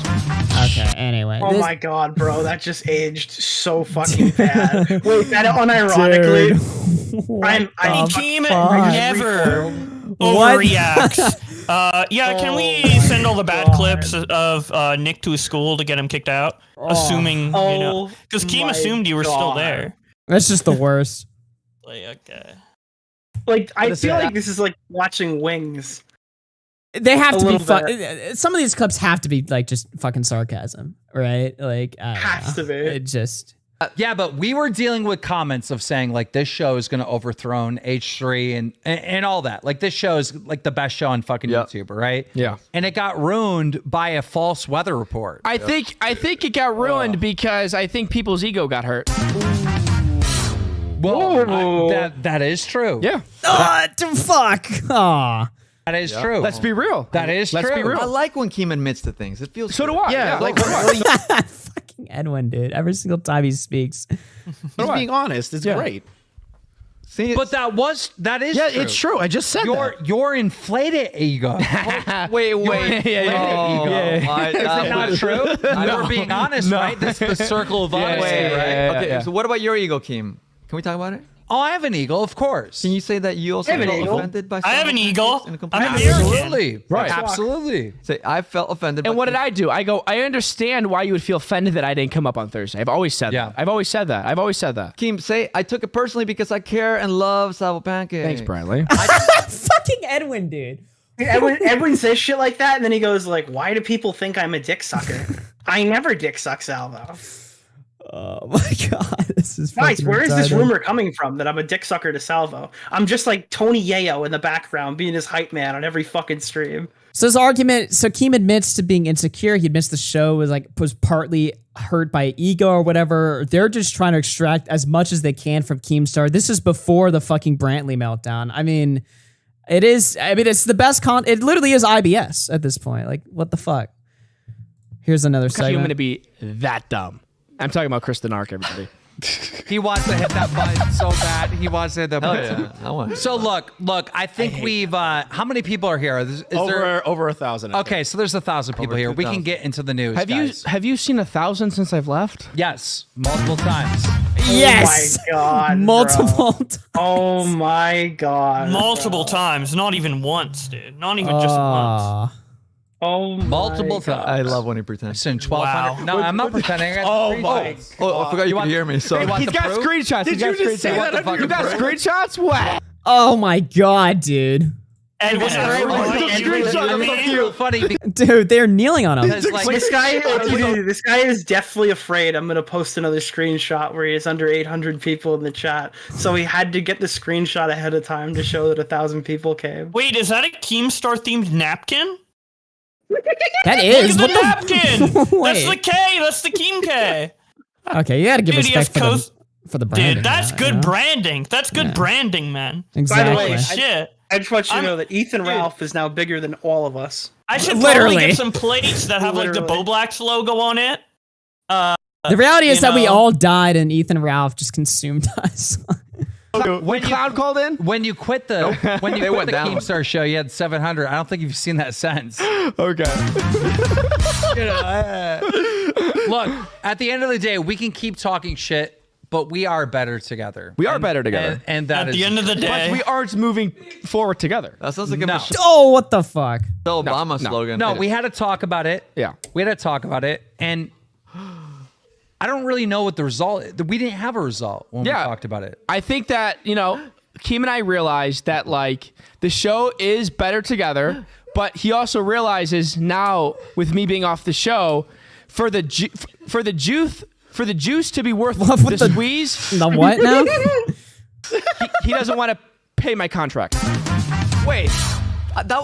Okay, anyway. Oh my god, bro, that just aged so fucking bad. Wait, that unironically. Keem never overreacts. Can we send all the bad clips of Nick to his school to get him kicked out? Assuming, you know, because Keem assumed you were still there. That's just the worst. Like, okay. Like, I feel like this is like watching Wings. They have A to be little fun. Some of these clips have to be like just fucking sarcasm, right? Like, I don't Has know. to be. It just. Yeah, but we were dealing with comments of saying like this show is going to overthrow H3 and all that. Like this show is like the best show on fucking YouTube, right? Yeah. And it got ruined by a false weather report. I think it got ruined because I think people's ego got hurt. Well, that is true. Yeah. Fuck. Aw. That is true. Let's be real. That is Let's true. be real. I like when Keem admits to things. It feels So good. do I. Yeah, like Fucking Edwin, dude. Every single time he speaks. He's being honest. It's great. See, But that is Yeah, true. it's true. I just said that. Your inflated ego. wait. Oh, my Is it not true? We're being honest, right? That's the circle of honesty, right? Okay, so what about your ego, Keem? Can we talk about it? Oh, I have an eagle, of course. Can you say that you also I have an felt eagle. offended by I have an eagle. in a I'm complete- Absolutely. Right. Absolutely. Say, I felt offended. And by what did Keem. I do? I go, I understand why you would feel offended that I didn't come up on Thursday. I've always said that. I've always said that. Keem, say, I took it personally because I care and love Salvo Pancake. Thanks, Bradley. Fucking Edwin, dude. Edwin says shit like that, and then he goes like, "Why do people think I'm a dick sucker? I never dick suck Salvo." Oh my god, this is Guys, fucking where is this retarded. rumor coming from that I'm a dick sucker to Salvo? I'm just like Tony Yayo in the background, being his hype man on every fucking stream. So his argument, so Keem admits to being insecure. He admits the show was partly hurt by ego or whatever. They're just trying to extract as much as they can from Keemstar. This is before the fucking Brantley meltdown. I mean, it's the best it literally is IBS at this point. Like, what the fuck? Here's another I'm segment. going to be that dumb. I'm talking about Chris Denark, everybody. He wants to hit that button so bad. He wants to hit that Hell button. yeah, I want. So look. I think we've. How many people are here? Is there Over 1,000. I think. Okay, so there's 1,000 people Over here. We can 2,000. get into the news. Have you seen 1,000 since I've left? Yes, multiple times. Yes. Oh my god. Multiple times. Oh my god. Multiple times, not even once, dude. Not even just once. Oh my Multiple god. times. I love when he pretends. Since 1,200. Wow. No, I'm not pretending. I got Oh screenshots. my Oh, I forgot you could hear me. Sorry. want He's the got proof? screenshots. Did you just say that under You your got breath? screenshots? What? Oh my god, dude. And It's It's funny because Dude, they're kneeling on him. like, This guy is deathly afraid I'm gonna post another screenshot where he has under 800 people in the chat. So he had to get the screenshot ahead of time to show that 1,000 people came. Wait, is that a Keemstar themed napkin? That is. Look What at the the napkin. That's Wait. the K. That's the Keem K. Okay, you gotta give Dude, he has respect for the branding. Dude, that's you good know? branding. That's good branding, man. Exactly. By the way, Holy shit. I just want you to I'm- know that Ethan Ralph is now bigger than all of us. I should Literally. probably get some plates that have like the Literally. Bowblax logo on it. The reality is you that we know. all died and Ethan Ralph just consumed us. When Cloud called in? when you quit the Keemstar show, you had 700. I don't think you've seen that since. Okay. Look, at the end of the day, we can keep talking shit, but we are better together. We are better together. And that At is the end of the But day, we aren't moving forward together. That sounds like a No. Michelle Oh, what the fuck? Obama slogan. No, we had to talk about it. Yeah. We had to talk about it, and I don't really know what the result. We didn't have a result when we talked about it. I think that, Keem and I realized that, like, the show is better together, but he also realizes now, with me being off the show, for the juice to be worth the squeeze. The what now? He doesn't want to pay my contract. Wait.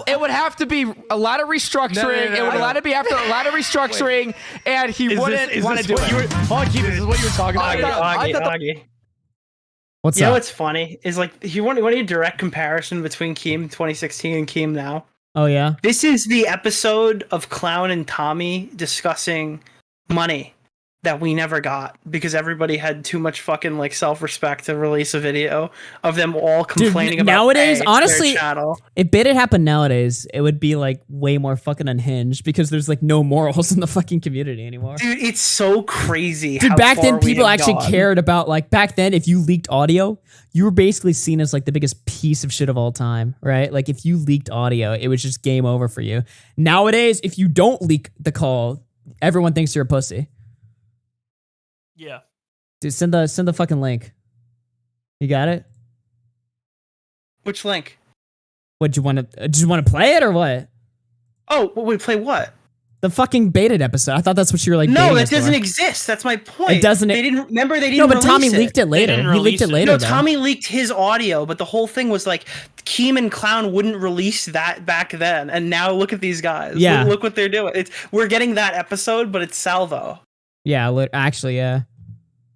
It would have to be a lot of restructuring. It would have to be after a lot of restructuring, and he wouldn't want to do it. This is what you were talking about. Augie. What's You know up? what's funny is like you want a direct comparison between Keem 2016 and Keem now. Oh yeah. This is the episode of Clown and Tommy discussing money that we never got because everybody had too much fucking like self-respect to release a video of them all complaining about nowadays, pay to honestly, their channel. if it had happened nowadays, it would be like way more fucking unhinged because there's like no morals in the fucking community anymore. Dude, it's so crazy. Dude, how back then far we people have actually gone. cared about like back then if you leaked audio, you were basically seen as like the biggest piece of shit of all time, right? Like if you leaked audio, it was just game over for you. Nowadays, if you don't leak the call, everyone thinks you're a pussy. yeah. Dude, send the fucking link. You got it? Which link? What do you want to play it or what? Oh, well, we play what? The fucking baited episode. I thought that's what you were like. No, baiting that us for. doesn't exist. That's my point. It doesn't. They didn't remember. They didn't. No, but Tommy release leaked it later. He leaked it later. No, though. Tommy leaked his audio, but the whole thing was like Keem and Clown wouldn't release that back then, and now look at these guys. Yeah. Look what they're doing. We're getting that episode, but it's salvo. Yeah, actually, yeah.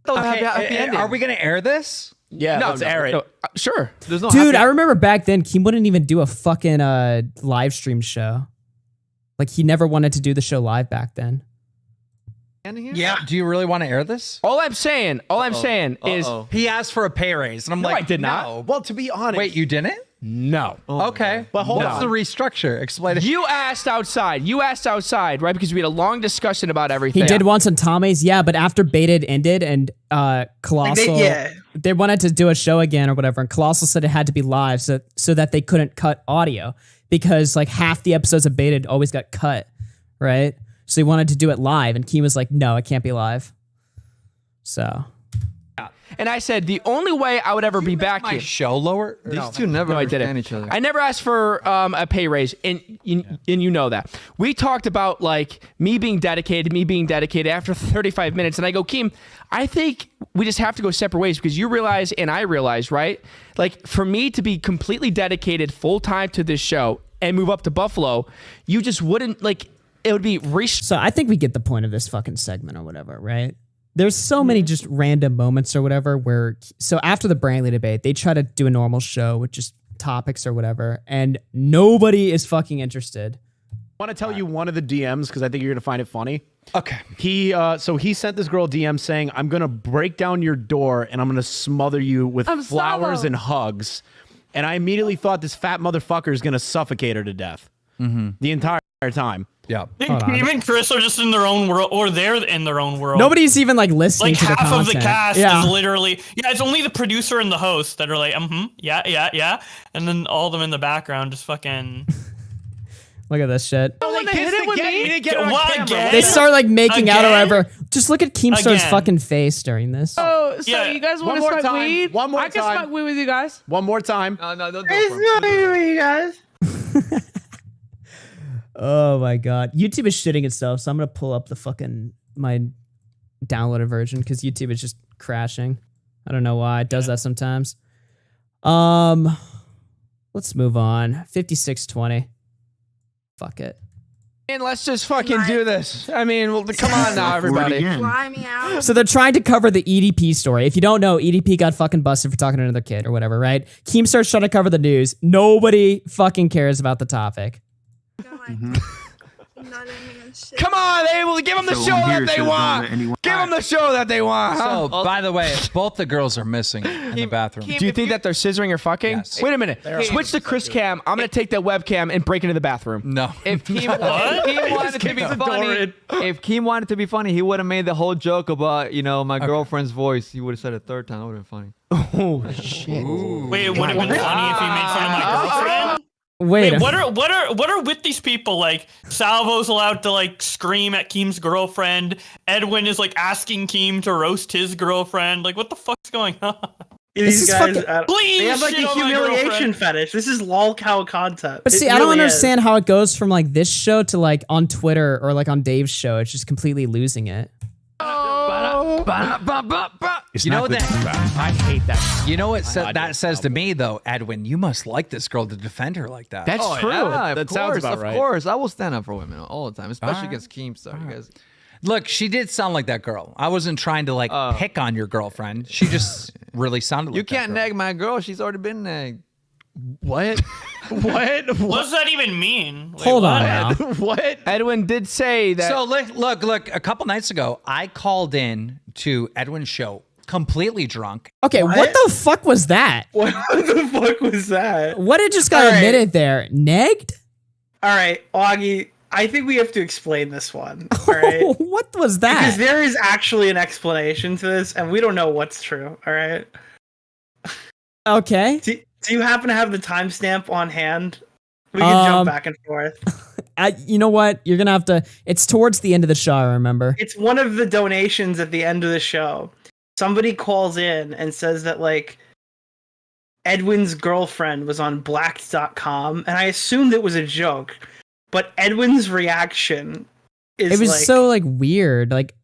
Are we gonna air this? Yeah, let's air it. No, sure. There's no Dude, I remember back then, Keem wouldn't even do a fucking live stream show. Like, he never wanted to do the show live back then. Yeah. Do you really want to air this? All I'm saying is he asked for a pay raise, and I'm No, like, I did not. no. Well, to be honest. Wait, you didn't? No. Okay. But hold What's on. the restructure? Explain it. You asked outside, right? Because we had a long discussion about everything. He did once on Tommy's, yeah, but after Baited ended and Colossal, they wanted to do a show again or whatever, and Colossal said it had to be live so that they couldn't cut audio because like half the episodes of Baited always got cut, right? So he wanted to do it live, and Keem was like, no, it can't be live. So. And I said, the only way I would ever be back my here. show lower? These two never understand each other. I never asked for a pay raise, and you know that. We talked about like me being dedicated after 35 minutes, and I go, Keem, I think we just have to go separate ways because you realize and I realize, right? Like for me to be completely dedicated full time to this show and move up to Buffalo, you just wouldn't like. It would be So I think we get the point of this fucking segment or whatever, right? There's so many just random moments or whatever where, so after the Brantley debate, they try to do a normal show with just topics or whatever, and nobody is fucking interested. I want to tell you one of the DMs because I think you're gonna find it funny. Okay. He sent this girl a DM saying, "I'm gonna break down your door and I'm gonna smother you with flowers Savo. and hugs," and I immediately thought this fat motherfucker is gonna suffocate her to death the entire time. Yeah. Even Chris are just in their own world, or they're in their own world. Nobody's even like listening Like to the half content. of the cast Yeah. is literally, it's only the producer and the host that are like, yeah, and then all of them in the background just fucking. Look at this shit. When they hit it with me. What again? They start like making out or Again? whatever. Just look at Keemstar's Again. fucking face during this. So Yeah. you guys One want to more smoke time. weed? One more I can time. smoke weed with you guys. One more time. No, don't do It's it. not you guys. Oh my god. YouTube is shitting itself, so I'm gonna pull up the fucking my downloaded version because YouTube is just crashing. I don't know why. It does that sometimes. Let's move on. 5620. Fuck it. And let's just fucking do this. I mean, well, come on now, everybody. Fly me out. So they're trying to cover the EDP story. If you don't know, EDP got fucking busted for talking to another kid or whatever, right? Keemstar's trying to cover the news. Nobody fucking cares about the topic. Come on, they will give them the show that they want. Give them the show that they want. So, huh? by the way, both the girls are missing in the bathroom. Do you think that they're scissoring or fucking? Yes. Wait a minute. Switch to Chris Cam. I'm gonna take that webcam and break into the bathroom. No. If Keem wanted to be funny, he would have made the whole joke about my girlfriend's voice. He would have said it a third time. That would have been funny. Oh shit! Wait, it would have been funny if you made fun of my girlfriend. Wait, what are with these people? Like Salvo's allowed to like scream at Keem's girlfriend. Edwin is like asking Keem to roast his girlfriend. Like, what the fuck's going on? These guys, Please they have like shit a on my humiliation girlfriend. fetish. This is lol cow content. But see, It I don't really understand is. how it goes from like this show to like on Twitter or like on Dave's show. It's just completely losing it. You know that I hate that. You know what that says to me though, Edwin? You must like this girl to defend her like that. That's true. Yeah, That sounds about right. Of course, I will stand up for women all the time, especially All right. against Keemstar. You guys. Look, she did sound like that girl. I wasn't trying to like pick on your girlfriend. She just really sounded like You that can't girl. nag my girl. She's already been nagged. What? What? What does that even mean? Wait, Hold what? on now. What? Edwin did say that. So look, a couple nights ago, I called in to Edwin's show completely drunk. Okay, what the fuck was that? What the fuck was that? What had just got All right. admitted there? Negged? All right, Augie, I think we have to explain this one. All right. What was that? Because there is actually an explanation to this, and we don't know what's true. All right. Okay. Do you happen to have the timestamp on hand? We can jump back and forth. You know what? You're gonna have to. It's towards the end of the show. I remember. It's one of the donations at the end of the show. Somebody calls in and says that like Edwin's girlfriend was on Blacked.com, and I assumed it was a joke. But Edwin's reaction is It was like, so like weird. Like,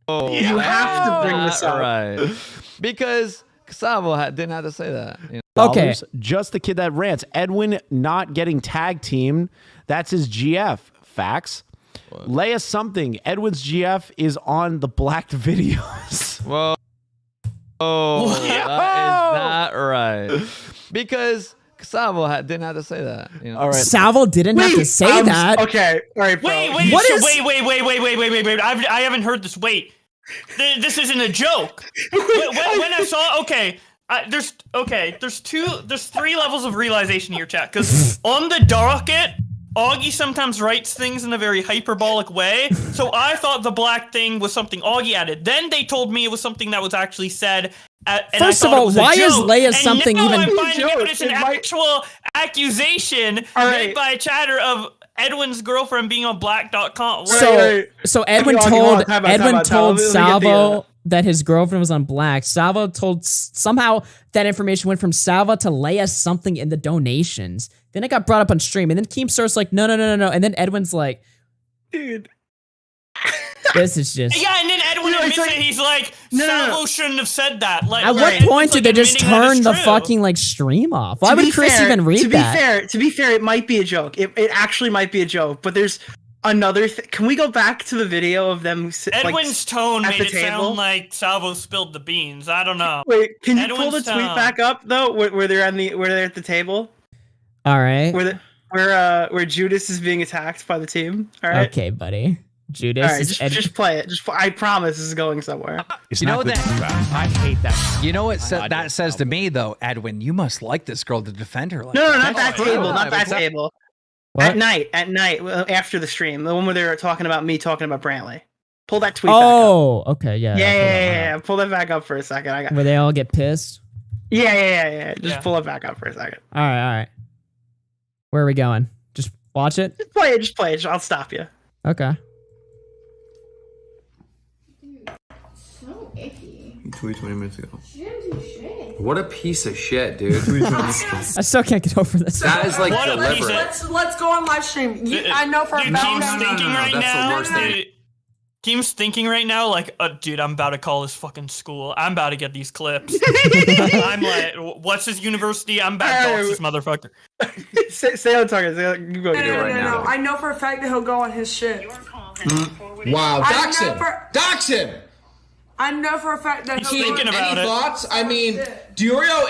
you have to bring this up. Right. Because Gustavo didn't have to say that. You know? Okay. Just the kid that rants. Edwin not getting tag teamed. That's his GF. Facts. Leia something. Edwin's GF is on the blacked videos. Well, that is not right. Because Gustavo didn't have to say that. You know? All right. Salvo didn't have to say that. Okay, all right, bro. Wait, What so is- wait. I haven't heard this. Wait, this isn't a joke. when I saw, there's three levels of realization in your chat. Because on the docket, Augie sometimes writes things in a very hyperbolic way. So I thought the black thing was something Augie added. Then they told me it was something that was actually said. And First I of thought it all, was a why is joke. Leia And something now even- I'm finding Joke. out it's an It might- actual accusation made by a chatter of Edwin's girlfriend being on black.com. So Edwin Time told out. Edwin told Let me get Salvo that his girlfriend was on Black. Salvo told somehow that information went from Salvo to Leia something in the donations. Then it got brought up on stream, and then Keemstar's like, no, and then Edwin's like, dude, this is just. Yeah, and then Edwin admits like- it. He's like, No. Salvo shouldn't have said that. Like, At what Edwin's, point did they just admitting that turn it's the true. fucking like stream off? Why To would be Chris fair- even read to that? To be fair, it might be a joke. It actually might be a joke, but there's another can we go back to the video of them Edwin's tone at made the it table? sound like Salvo spilled the beans. I don't know. Wait, can you pull the Edwin's tweet tone. back up though, where they're at the table, All right. where Judas is being attacked by the team? All right. Okay, buddy. Judas. All right, is just play it. I promise this is going somewhere. You know that I hate that. You know what that says to me though, Edwin? You must like this girl to defend her. Like No, that. not that table. Not that What's table. What? At night, after the stream, the one where they were talking about me talking about Brantley. Pull that tweet Oh, okay, yeah. back up. I'll pull that one up. Yeah. Pull that back up for a second. I got. Where they all get pissed. Yeah. Just pull it back up for a second. All right. Where are we going? Just watch it. Just play it. I'll stop you. Okay. So icky. You tweeted 20 minutes ago. She didn't do shit. What a piece of shit, dude. Tweeted 20 minutes ago. I still can't get over this. That is like What a piece deliberate. of- Let's go on live stream. I know for a Dude, fact. Keem's no, thinking no, right that's the now. worst thing. Dude, Keem's thinking right now, like, dude, I'm about to call this fucking school. I'm about to get these clips. I'm like, what's his university? I'm about to dox this motherfucker. Stay on target. You go. No. I know for a fact that he'll go on his shit. Wow, I dox him! never- Dox him! I know for a fact that He's he'll thinking go on about Any it. thoughts? I mean, DeOrio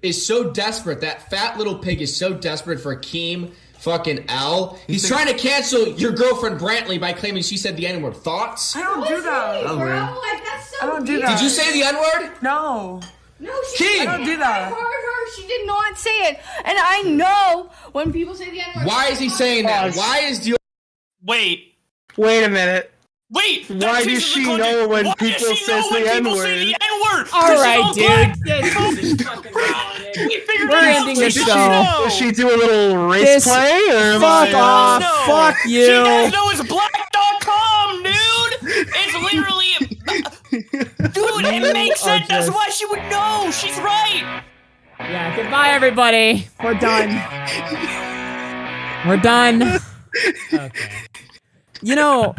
is so desperate. That fat little pig is so desperate for Keem fucking L. He's trying to cancel your girlfriend Brantley by claiming she said the N-word. Thoughts? I don't do that. Bro, like that's so I don't do weird. that. Did you say the N-word? No. No, she Keem! didn't. I don't do that. I heard her. She did not say it. And I know when people say the N-word. Why is he saying that? Why is DeOrio... Wait. Wait a minute. Wait. that Why changes does she the context. know when Why people does she says know when the people say N-word? the N-word? All This is right, black. dude. We figured We're it out. ending the She should show. know. Does she do a little race This- play or Fuck off. No. Fuck She you. does know it's black.com, dude. It's literally... Dude, it makes sense. That's why she would know. She's right. Yeah, goodbye, everybody. We're done. We're done. Okay. You know,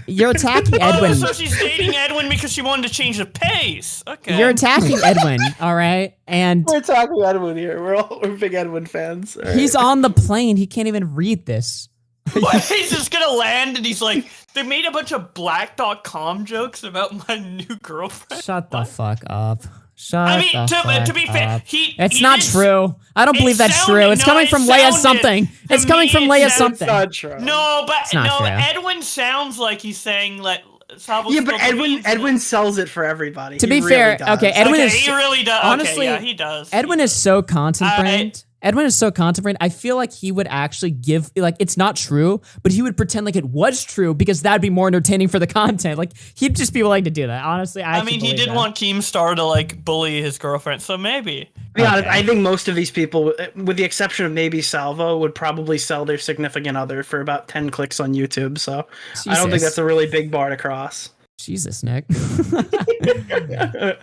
you're attacking Edwin. Oh, so she's dating Edwin because she wanted to change the pace. Okay. You're attacking Edwin, all right? And We're talking Edwin here. We're big Edwin fans. All right. he's on the plane. He can't even read this. What, he's just gonna land and he's like, they made a bunch of black.com jokes about my new girlfriend. Shut the fuck up. Shut I mean, the to fuck be fair, up. he- It's he not did- true. I don't it believe that's sounded- true. It's no, coming it from Leia sounded- something. to It's coming me, from it Leia sounds something. not true. No, but It's not no, true. Edwin sounds like he's saying like Salvo Yeah, but spilled the beans. Edwin sells it for everybody. To He be really fair, does. okay, Edwin Okay, is he really does. honestly, okay, yeah, he does. Edwin is so content brand. Edwin is so content brand. I feel like he would actually give, like, it's not true, but he would pretend like it was true because that'd be more entertaining for the content. Like, he'd just be willing to do that. Honestly, I mean, he did want Keemstar to like bully his girlfriend, so maybe. To be honest, I think most of these people, with the exception of maybe Salvo, would probably sell their significant other for about 10 clicks on YouTube. So I don't think Jesus. that's a really big bar to cross. Jesus, Nick. I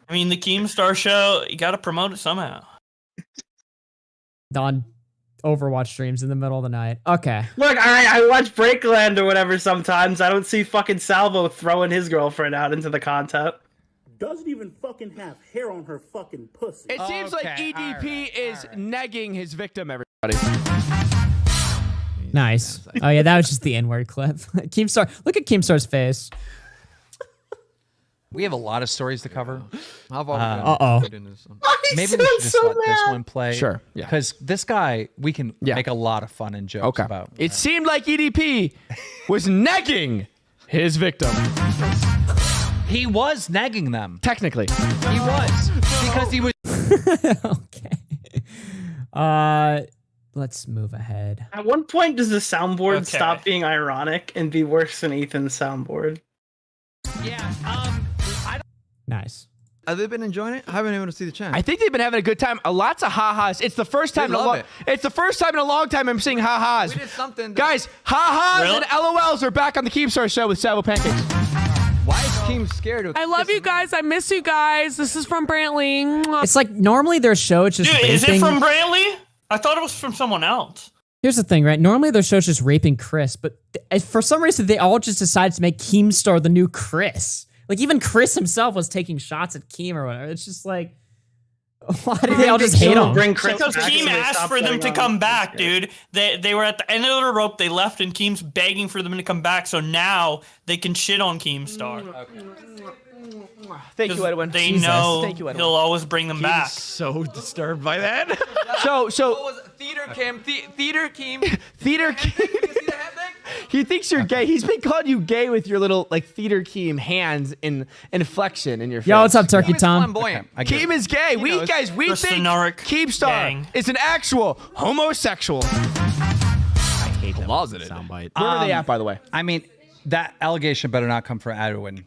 mean, the Keemstar show, you got to promote it somehow. Don, Overwatch streams in the middle of the night. Okay. Look, I watch Breakland or whatever sometimes. I don't see fucking Salvo throwing his girlfriend out into the content. Doesn't even fucking have hair on her fucking pussy. It seems like EDP is negging his victim, everybody. Nice. Oh yeah, that was just the N-word clip. Keemstar, look at Keemstar's face. We have a lot of stories to cover. Uh-oh. Maybe we should just let this one play. Sure, yeah. Because this guy, we can make a lot of fun and jokes about. It seemed like EDP was negging his victim. He was negging them. Technically. He was. Because he was. Let's move ahead. At one point, does the soundboard stop being ironic and be worse than Ethan's soundboard? Nice. Have they been enjoying it? I haven't been able to see the chat. I think they've been having a good time. Lots of ha-has. It's the first time It's the first time in a long time I'm seeing ha-has. We did something. Guys, ha-has and LOLs are back on the Keemstar show with Salvo Pancakes. Why is Keem scared of I love you guys. I miss you guys. This is from Brantley. Mwah. It's like normally their show is just Dude, raping. is it from Brantley? I thought it was from someone else. Here's the thing, right? Normally their show's just raping Chris, but for some reason they all just decided to make Keemstar the new Chris. Like even Chris himself was taking shots at Keem or whatever. It's just like, why did they all just hate him? Because Keem asked for them to come back, dude. They were at the end of the rope. They left, and Keem's begging for them to come back. So now they can shit on Keemstar. Thank you, Edwin. They Jesus. know Thank you, Edwin. he'll always bring them back. So disturbed by that. So What was it? Theater Keem. He thinks you're gay. He's been calling you gay with your little like theater Keem hands in inflection in your face. Yo, what's up, Turkey Tom? Keem is gay. We think Keemstar is an actual homosexual. I hate them. Closeted. Soundbite. Where are they at, by the way? I mean, that allegation better not come from Edwin.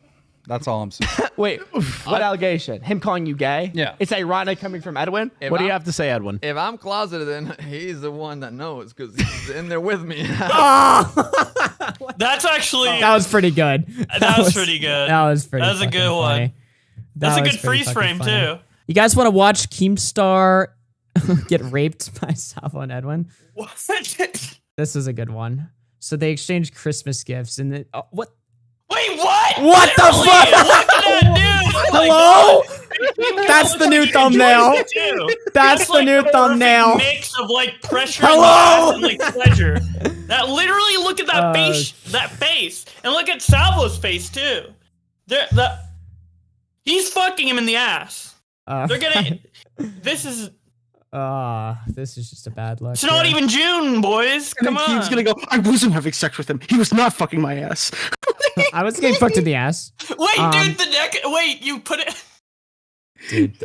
That's all I'm saying. Wait, what allegation? Him calling you gay? Yeah. It's ironic coming from Edwin? What do you have to say, Edwin? If I'm closeted, then he's the one that knows because he's in there with me. That's actually That was pretty good. That was pretty good. That was pretty. That was a fucking good one. funny. That's That a was good pretty freeze fucking frame funny. too. You guys want to watch Keemstar get raped by Salvo and Edwin? What? This is a good one. So they exchange Christmas gifts, and what? Wait, what? What the fuck? Look at that dude. Hello? That's the new thumbnail. That's It's the new perfect thumbnail. Mix of like pressure Hello? and like pleasure. That literally look at that face. That face, and look at Salvo's face too. He's fucking him in the ass. They're gonna. This is just a bad look. It's not here. even June, boys. Come on. Keem's gonna go, I wasn't having sex with him. He was not fucking my ass. I was getting fucked in the ass. Wait, dude, the neck. Wait, you put it. Dude,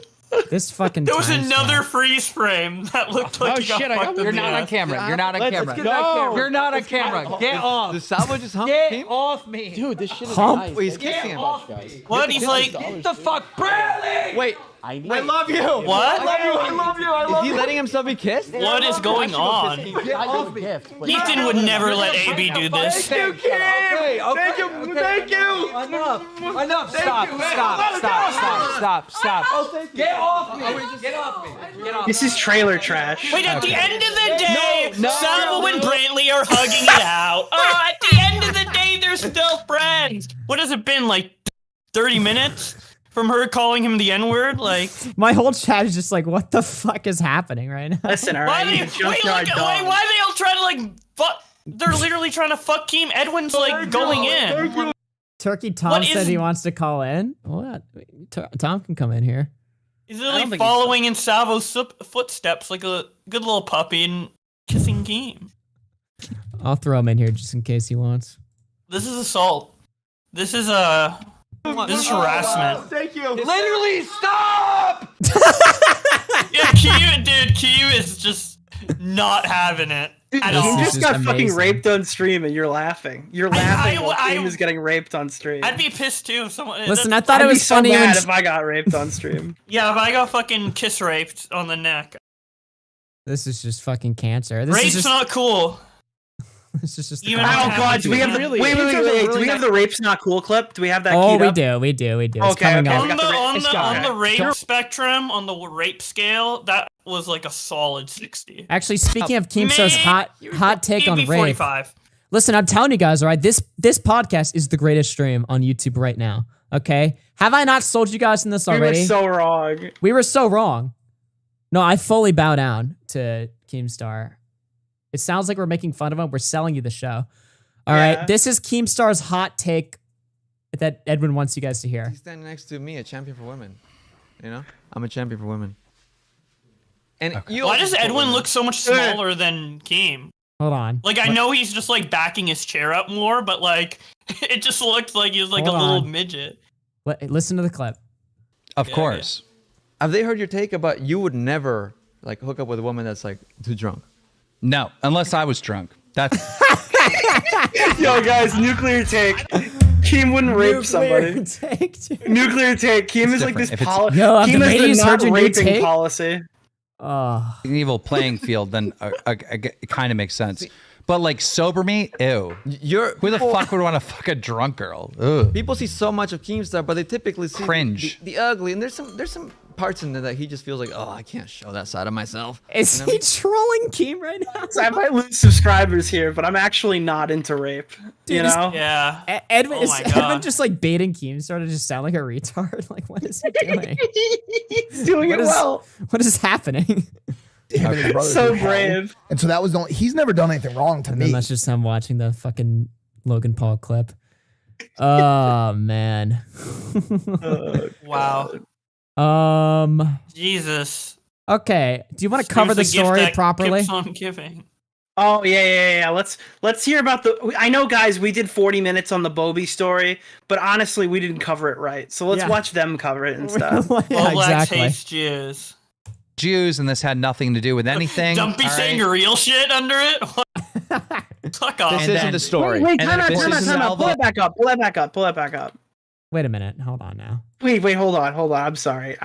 this fucking. There was timestamp. another freeze frame that looked like. You're not on camera. You're not on camera. You're not on camera. Get off. Does Salvo just hump Get Keem? off me. Dude, this shit is Hump? nice. Wait, he's kissing him. What? He's like. Get the fuck, Bradley! Wait. I love you. What? Is he letting himself be kissed? What is going on? Get off me. Ethan would never let AB do this. Thank you, Keem. Thank you. Enough. Stop. Get off me. Get off me. This is trailer trash. Wait, at the end of the day, Salvo and Brantley are hugging it out. At the end of the day, they're still friends. What has it been, like 30 minutes? From her calling him the N-word, like My whole chat is just like, what the fuck is happening right now? Listen, all why right. they, you wait, junkyard look, dog. why are they all trying to like fuck? They're literally trying to fuck Keem. Edwin's like going in. Turkey Tom What said is- he wants to call in. What? Tom can come in here. He's literally following in Salvo's footsteps like a good little puppy and kissing Keem. I'll throw him in here just in case he wants. This is assault. This is harassment. Thank you. Literally, stop! Yeah, Q is just not having it. At all. You just got fucking amazing. raped on stream and you're laughing. You're laughing while Keem is getting raped on stream. I'd be pissed too if someone. Listen, I thought I'd it be was so funny mad when if I got raped on stream. Yeah, if I got fucking kiss raped on the neck. this is just fucking cancer. This Rape's is just not cool. This is just. Oh God! Do we have the wait? Do we have the "Rape's Not Cool" clip? Do we have that? Oh, queued we up? do. It's Okay, coming okay. up. On the rape spectrum, on the rape scale, that was like a solid 60. Actually, speaking of Keemstar's hot take on maybe rape. 45. Listen, I'm telling you guys, all right, this podcast is the greatest stream on YouTube right now. Okay, have I not sold you guys in this already? We were so wrong. We were so wrong. No, I fully bow down to Keemstar. It sounds like we're making fun of him. We're selling you the show. All right, this is Keemstar's hot take that Edwin wants you guys to hear. He's standing next to me, a champion for women. You know, I'm a champion for women. And Why does Edwin look so much smaller than Keem? Hold on. Like, I know he's just like backing his chair up more, but like, it just looked like he was like a little midget. Listen to the clip. Of course. Have they heard your take about you would never like hook up with a woman that's like too drunk? No, unless I was drunk. That's Yo, guys, nuclear take. Keem wouldn't rape somebody. Nuclear take. Keem is like this policy. Yo, have the Keem is ladies the heard not your new raping take? policy. an evil playing field, then it kind of makes sense. But like sober me, ew. Who the fuck would want to fuck a drunk girl? Ugh. People see so much of Keemstar, but they typically see Cringe. the ugly, and there's some parts in there that he just feels like, oh, I can't show that side of myself. Is he trolling Keem right now? So I might lose subscribers here, but I'm actually not into rape. Dude, you know? Yeah. Edwin, Oh is my Edwin God. just like baiting Keemstar to just sound like a retard? Like, what is he doing? He's doing it well. What is happening? Him and his brothers So were hell. brave. And so that was the only, he's never done anything wrong to And me. then that's just him watching the fucking Logan Paul clip. Oh man. Wow. Jesus. Okay. Do you want to cover the Here's a gift story that properly? keeps on giving. Oh yeah. Let's hear about the. I know, guys, we did 40 minutes on the Bobby story, but honestly, we didn't cover it right. So let's watch them cover it and stuff. Bowblax hates Jews. Jews, and this had nothing to do with anything. Don't be all saying right? real shit under it. Fuck off. This isn't the story. Wait, And time then out. this is Pull it back up. Pull it back up. Wait a minute. Hold on now. Wait, hold on. I'm sorry.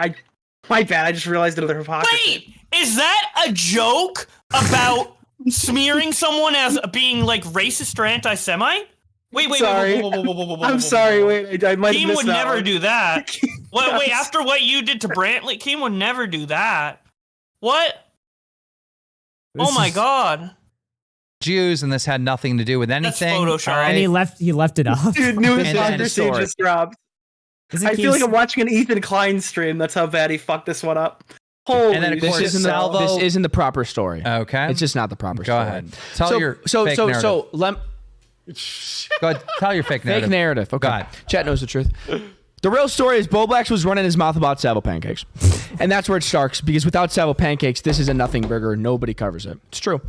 My bad. I just realized another hypocrisy. Wait, is that a joke about smearing someone as being like racist or anti-Semite? Wait. Sorry. I'm sorry. Wait, I might have Keem missed would that never one. do that. Wait, after what you did to Brantley, Keem would never do that. What? Oh my God. Jews, and this had nothing to do with anything. Photoshop. all right? And he left it off. Dude, new And then hypocrisy story. just dropped. Isn't I feel like Keem's- I'm watching an Ethan Klein stream. That's how bad he fucked this one up. Holy And then, of course, shit. Salvo- This isn't the proper story. Okay. It's just not the proper Go story. ahead. Tell your fake narrative. Go ahead. Tell your fake narrative. Fake narrative. Okay. Go ahead. Chat knows the truth. The real story is Bowblax was running his mouth about Savo pancakes. And that's where it starts, because without Savo pancakes, this is a nothing burger. Nobody covers it. It's true.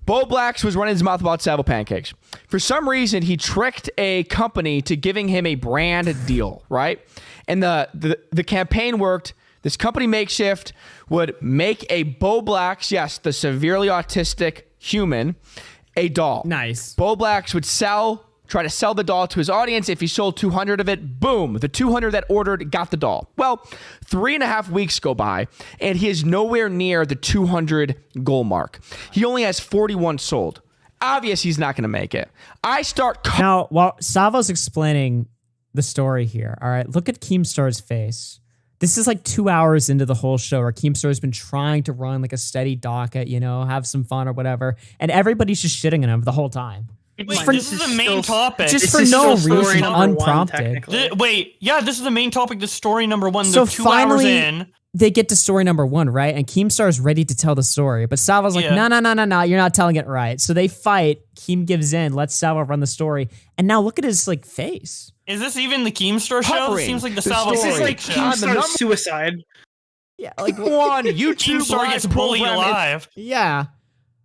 Bowblax was running his mouth about Savo pancakes. For some reason, he tricked a company to giving him a brand deal, right? And the campaign worked. This company Makeshift would make a Bowblax, yes, the severely autistic human, a doll. Nice. Bowblax would try to sell the doll to his audience. If he sold 200 of it, boom, the 200 that ordered got the doll. Well, 3.5 weeks go by, and he is nowhere near the 200 goal mark. He only has 41 sold. Obvious he's not going to make it. Now, while Savo's explaining the story here, all right, look at Keemstar's face. This is like 2 hours into the whole show where Keemstar's been trying to run like a steady docket, have some fun or whatever, and everybody's just shitting on him the whole time. Wait, this is the main topic. Just for no reason, unprompted. This is the main topic. The story number one. So They're 2 hours finally, in. they get to story number one, right? And Keemstar is ready to tell the story, but Savo's like, Yeah. no, you're not telling it right. So they fight. Keem gives in, lets Savo run the story, and now look at his like face. Is this even the Keemstar show? Hovering. It seems like the The Salvo This is story. like show. Keemstar's suicide. Yeah, like one YouTube Keemstar live gets bullied program. alive. Yeah.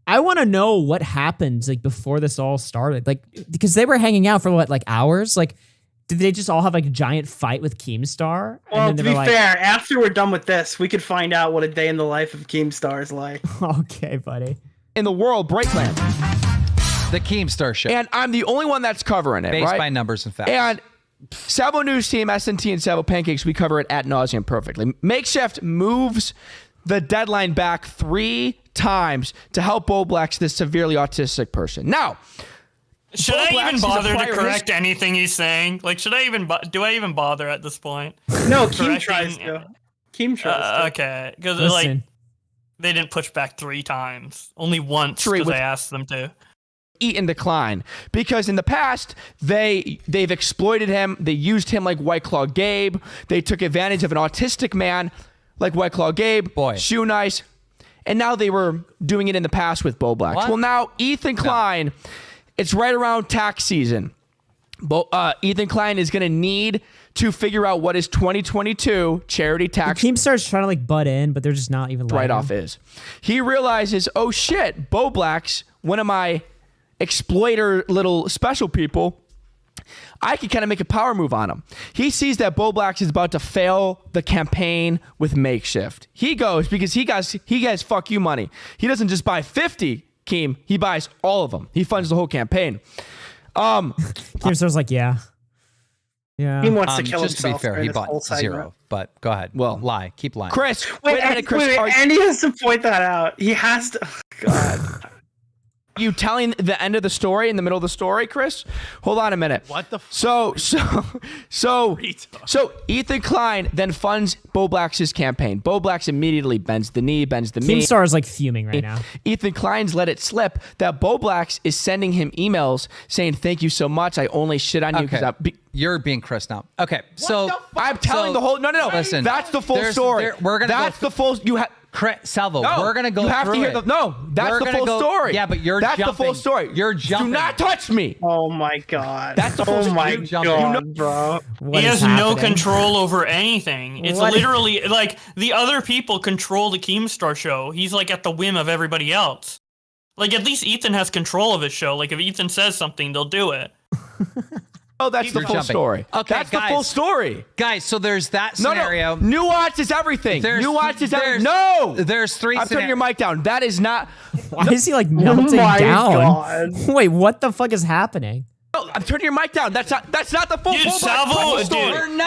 I want to know what happened like before this all started. Like, because they were hanging out for what, like hours? Like, did they just all have like a giant fight with Keemstar? Well, then to they be were fair, after we're done with this, we could find out what a day in the life of Keemstar is like. Okay, buddy. In the world, Breakland. The Keemstar show. And I'm the only one that's covering it, Based right? by numbers and facts. And Savo News Team, SNT, and Savo Pancakes, we cover it ad nauseum perfectly. Makeshift moves the deadline back 3 times to help Bowblax, this severely autistic person. Now, Should I Bowblax even is a bother to prior correct anything he's saying? Like, should I even do I even bother at this point? No, Keem tries to. Keem tries to. Okay, because like they didn't push back 3 times, only once because I asked them to. Eat and Klein, because in the past they've exploited him. They used him like White Claw Gabe. They took advantage of an autistic man like White Claw Gabe. Shoe Nice, and now they were doing it in the past with Bowblax. Well, now Ethan Klein, it's right around tax season. Ethan Klein is going to need to figure out what his 2022 charity tax Keemstar's trying to like butt in, but they're just not even write-off is. He realizes, oh shit, Bowblax, one of my exploiter little special people, I can kind of make a power move on him. He sees that Bowblax is about to fail the campaign with Makeshift. He goes, because he gets fuck you money. He doesn't just buy 50, Keem. He buys all of them. He funds the whole campaign. Keemstar's like, yeah. He wants to kill just himself. To be fair, he bought 0, segment. but go ahead. Well, lie. Keep lying. Chris, wait a minute, Chris. And he has to point that out. He has to. Oh, God. You telling the end of the story in the middle of the story, Chris? Hold on a minute. What the? So Ethan Klein then funds Bowblax's campaign. Bowblax immediately bends the knee. Keemstar is like fuming right now. Ethan Klein's let it slip that Bowblax is sending him emails saying, "Thank you so much. I only shit on you because you're being Chris now." Okay, so I'm telling the whole. No. Listen, that's the full story. We're gonna. That's the full. You have. Salvo, No, we're gonna go. You have through to hear it. that's the full story. Yeah, but that's jumping. the full story. You're jumping. Do not touch me. Oh my God. That's the full story. Bro. He has no control over anything. It's literally like the other people control the Keemstar show. He's like at the whim of everybody else. Like at least Ethan has control of his show. Like if Ethan says something, they'll do it. Oh, that's the full story. Okay, that's the full story. Guys, so there's that scenario. No. Nuance is everything. Nuance is everything. No! There's 3 I'm turning your mic down. That is not... Why is he like melting down? God. Wait, what the fuck is happening? No, I'm turning your mic down. That's not the full story.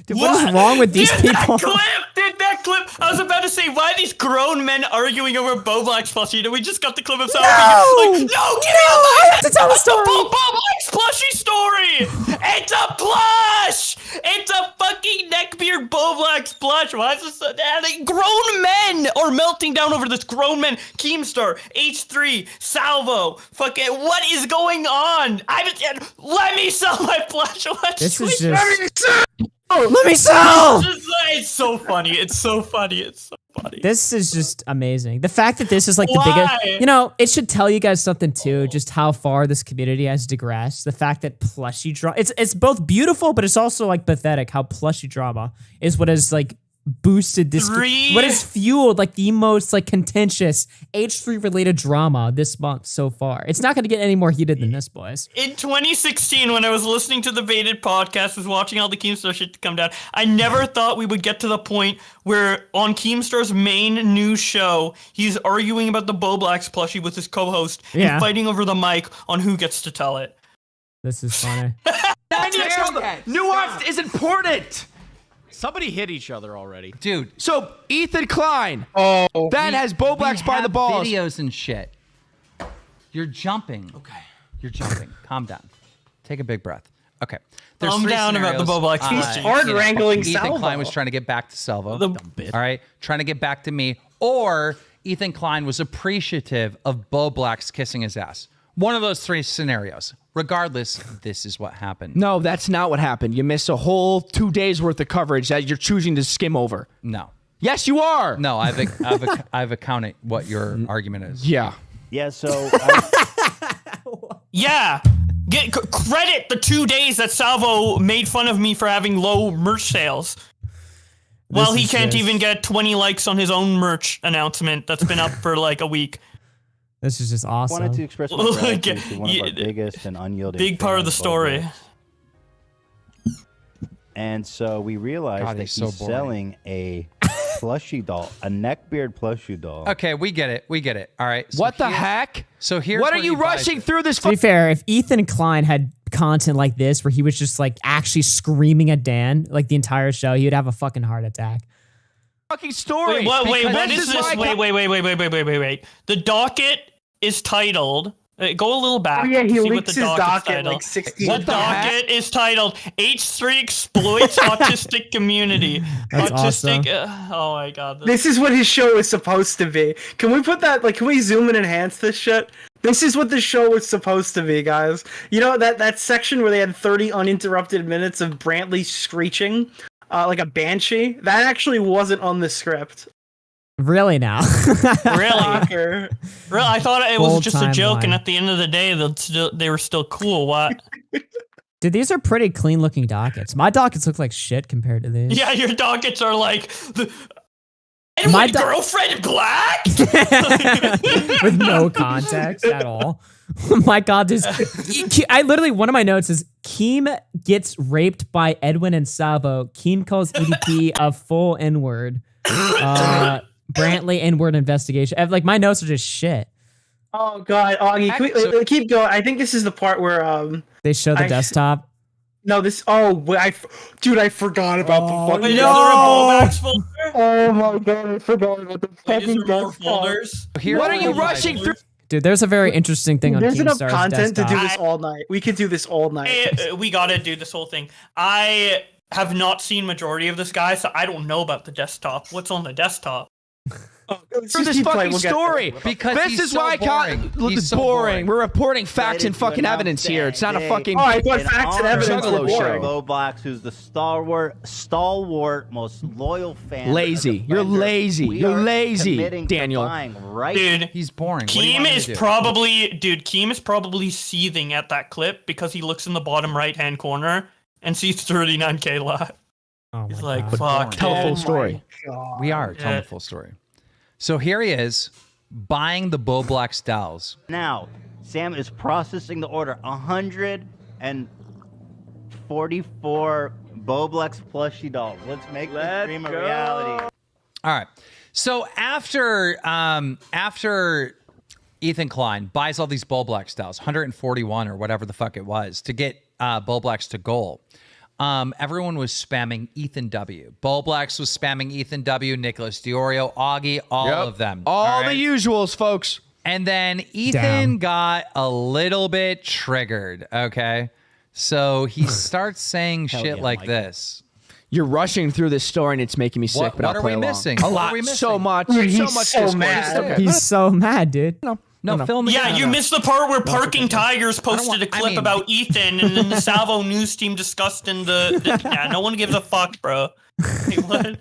Dude, what is wrong with these people? That clip. I was about to say, why are these grown men arguing over Bowblax plushie? We just got the clip of Salvo. No, get out! I have to tell the story. Bowblax plushie story. It's a plush. It's a fucking neckbeard Bowblax plush. Why is this so daddy? Grown men are melting down over this. Grown men. Keemstar, H3, Salvo. Fucking, what is going on? Let me sell my plush. This is just. Let me sell! It's so funny. It's so funny. This is just amazing. The fact that this is like the biggest, it should tell you guys something too, just how far this community has digressed. The fact that plushie drama, it's both beautiful, but it's also like pathetic how plushie drama is what has like boosted this, what has fueled like the most like contentious H3 related drama this month so far. It's not going to get any more heated than this, boys. In 2016, when I was listening to the Baited podcast, was watching all the Keemstar shit come down, I never thought we would get to the point where on Keemstar's main news show, he's arguing about the Bowblax plushie with his co-host and fighting over the mic on who gets to tell it. This is funny. Nuance is important. Somebody hit each other already. Dude. So Ethan Klein then has Bowblax by the balls. Videos and shit. You're jumping. Okay. You're jumping. Calm down. Take a big breath. Okay. There's Calm down about the Bowblax. He's hard wrangling Ethan Salvo. Klein was trying to get back to Salvo. All right. Trying to get back to me. Or Ethan Klein was appreciative of Bowblax kissing his ass. One of those 3 scenarios. Regardless, this is what happened. No, that's not what happened. You missed a whole 2 days worth of coverage that you're choosing to skim over. No. Yes, you are. No, I've accounted what your argument is. Yeah. Yeah, so... Yeah. Get credit the 2 days that Salvo made fun of me for having low merch sales. Well, he can't even get 20 likes on his own merch announcement that's been up for like a week. This is just awesome. I wanted to express my gratitude to one of our biggest and unyielding big part of the story. And so we realized that he's selling a plushie doll, a neckbeard plushie doll. Okay, we get it. We get it. All right. So what the heck? So here's what are you rushing through this? To be fair, if Ethan Klein had content like this where he was just like actually screaming at Dan like the entire show, he would have a fucking heart attack. Fucking story. Wait, what is this? Wait. The docket is titled Go a little back. Oh yeah, he see what leaks the his docket's docket titled. like 16 The docket is titled H3 exploits autistic community. That's Autistic. Oh my god. This is what his show is supposed to be. Can we put that? Like, can we zoom and enhance this shit? This is what the show was supposed to be, guys. You know that section where they had 30 uninterrupted minutes of Brantley screeching, like a banshee. That actually wasn't on the script. Really now? Really? Really? I thought it was Full just a joke, and timeline. at the end of the day, they were still cool. What? Dude, these are pretty clean looking dockets. My dockets look like shit compared to these. Yeah, your dockets are like. And my girlfriend black with no context at all. My God, this I literally one of my notes is Keem gets raped by Edwin and Savo. Keem calls EDP a full N-word. Brantley N-word investigation. Like my notes are just shit. Oh God, Augie, can we, keep going. I think this is the part where They show the desktop. No, this. Oh, dude, I forgot about the fucking. No! Oh my God, I forgot about the fucking more folders. What are you rushing through? Dude, there's a very interesting thing on There's enough Keemstar's content desktop. to do this all night. We could do this all night. We gotta do this whole thing. I have not seen majority of this guy, so I don't know about the desktop. What's on the desktop? For this fucking story, because this is why I can't. It's boring. We're reporting facts and fucking evidence here. It's not a fucking. Oh, I thought facts and evidence were boring. Bowblax, who's the stalwart, most loyal fan. Lazy. You're lazy. You're lazy, Daniel. Right? Dude, he's boring. Keem is probably seething at that clip because he looks in the bottom right-hand corner and sees 39K left. He's like, fuck. Tell a full story. We are telling the full story. So here he is, buying the Bowblax dolls. Now, Sam is processing the order. 144 Bowblax plushie dolls. Let's make this dream a reality. All right. So after Ethan Klein buys all these Bowblax dolls, 141 or whatever the fuck it was, to get Bowblax to goal. Everyone was spamming Ethan W. Bowblax was spamming Ethan W. Nicholas DeOrio, Augie, all of them. All the usuals, folks. And then Ethan got a little bit triggered. Okay, so he starts saying shit like this. You're rushing through this story and it's making me sick. But What I'll are play we along. missing? A What lot. are we missing? So much. Dude, so he's much. so discourse. mad. He's so mad, dude. No, film it. Yeah, you missed the part where Parking Tigers posted a clip about Ethan, and then the Salvo news team discussed in the yeah, no one gives a fuck, bro. What?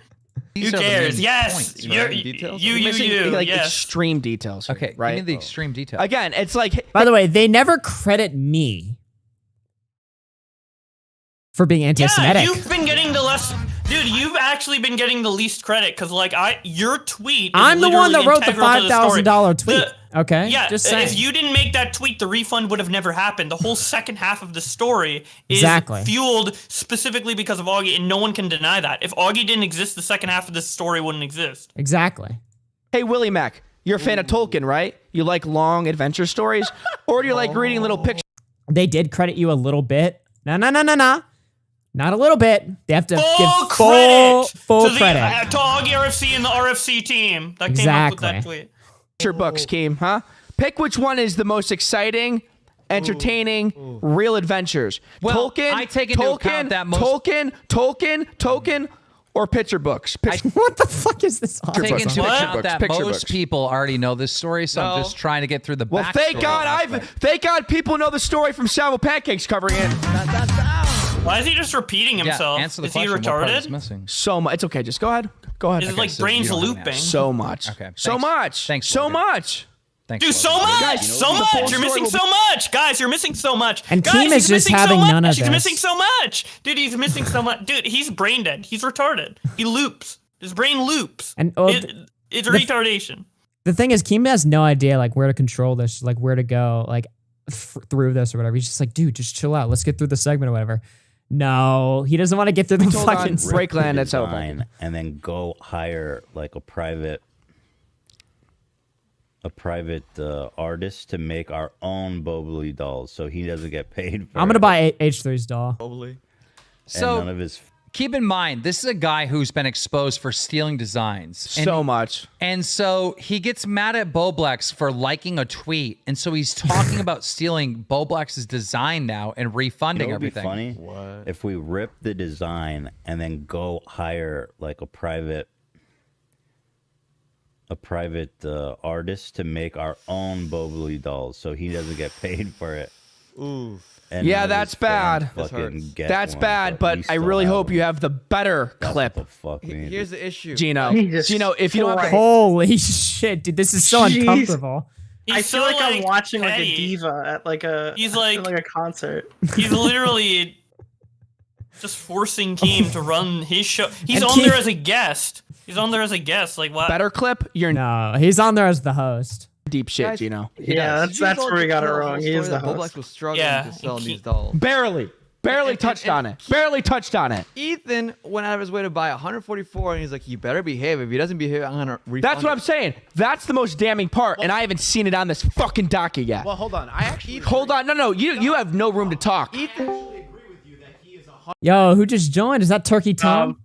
Who cares? Yes, You're missing, like yes. extreme details. Okay, right? give me the extreme detail. Again, it's like. By the way, they never credit me for being anti-Semitic. Yeah, you've been getting the less. Dude, you've actually been getting the least credit because, like, your tweet. I'm the one that wrote the $5,000 $5,000 tweet. Okay, yeah. just saying. If you didn't make that tweet, the refund would have never happened. The whole second half of the story is fueled specifically because of Augie, and no one can deny that. If Augie didn't exist, the second half of this story wouldn't exist. Exactly. Hey, Willie Mac, you're a fan of Tolkien, right? You like long adventure stories, or do you like reading little pictures? They did credit you a little bit. No. Not a little bit. They have to give full credit. To Augie RFC and the RFC team that came up with that tweet. Picture books, Keem, huh? Pick which one is the most exciting, entertaining, real adventures. Well, Tolkien, I take into account that most- Tolkien, or picture books. What the fuck is this? I take into account that most people already know this story, so I'm just trying to get through the Well, backstory. thank God people know the story from Salvo Pancakes covering it. Why is he just repeating himself? answer the Is he question. What part is retarded? missing? So much. It's okay. Just go ahead. Go ahead. His like brain's looping. So much. Okay. So much. Thanks. So Logan. much. Thanks, Dude, so Logan. much, Guys, so the full much. You're story missing will so much, guys. You're missing so much. And guys, Keem is he's just missing having so much. none of He's missing this. so much, dude. He's missing so much, dude. He's brain dead. He's retarded. He loops. His brain loops. And it's retardation. The thing is, Keem has no idea like where to control this, like where to go, like through this or whatever. He's just like, dude, just chill out. Let's get through the segment or whatever. No, he doesn't want to get through the fucking Breakland. That's over. And then go hire like a private artist to make our own Bowbly dolls, so he doesn't get paid for I'm gonna it. buy H3's doll. And So none of his keep in mind, this is a guy who's been exposed for stealing designs. So much. And so he gets mad at Bowblax for liking a tweet. And so he's talking about stealing Bowblax's design now and refunding It would be everything. funny if we rip the design and then go hire like a private artist to make our own Bobley dolls, so he doesn't get paid for it. Ooh. And Yeah, none of that's his fans bad. fucking get That's one, bad, he but I still really have hope one. you have the better clip. What the fuck, man? Here's the issue. Gino, if you don't have holy shit, dude, this is so Jeez. uncomfortable. I He's feel so, like I'm like, watching like petty. a diva at like a He's like- at, like a concert. He's literally just forcing Keem to run his show. He's And on there Keem- as a guest. He's on there as a guest. Like what? better clip, you're No, he's on there as the host. deep shit, Guys, Gino. Yeah, that's where we got it wrong. He is the Bowblax host. was struggling Yeah, to sell and these dolls. Barely touched on it. Barely touched on it. Ethan went out of his way to buy 144, and he's like, "You better behave. If he doesn't behave, I'm gonna refund." That's what I'm saying. That's the most damning part, and I haven't seen it on this fucking docket yet. Well, hold on. I actually Hold on, no, you have no room to talk. Yo, who just joined? Is that Turkey Tom?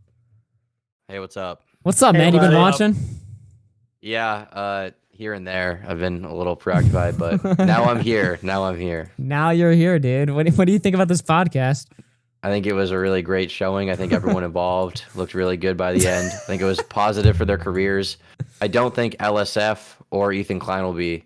Hey, what's up? What's up, Hey, man? You been buddy. watching? Yeah, here and there. I've been a little preoccupied, but now I'm here. Now you're here, dude. What do you think about this podcast? I think it was a really great showing. I think everyone involved looked really good by the end. I think it was positive for their careers. I don't think LSF or Ethan Klein will be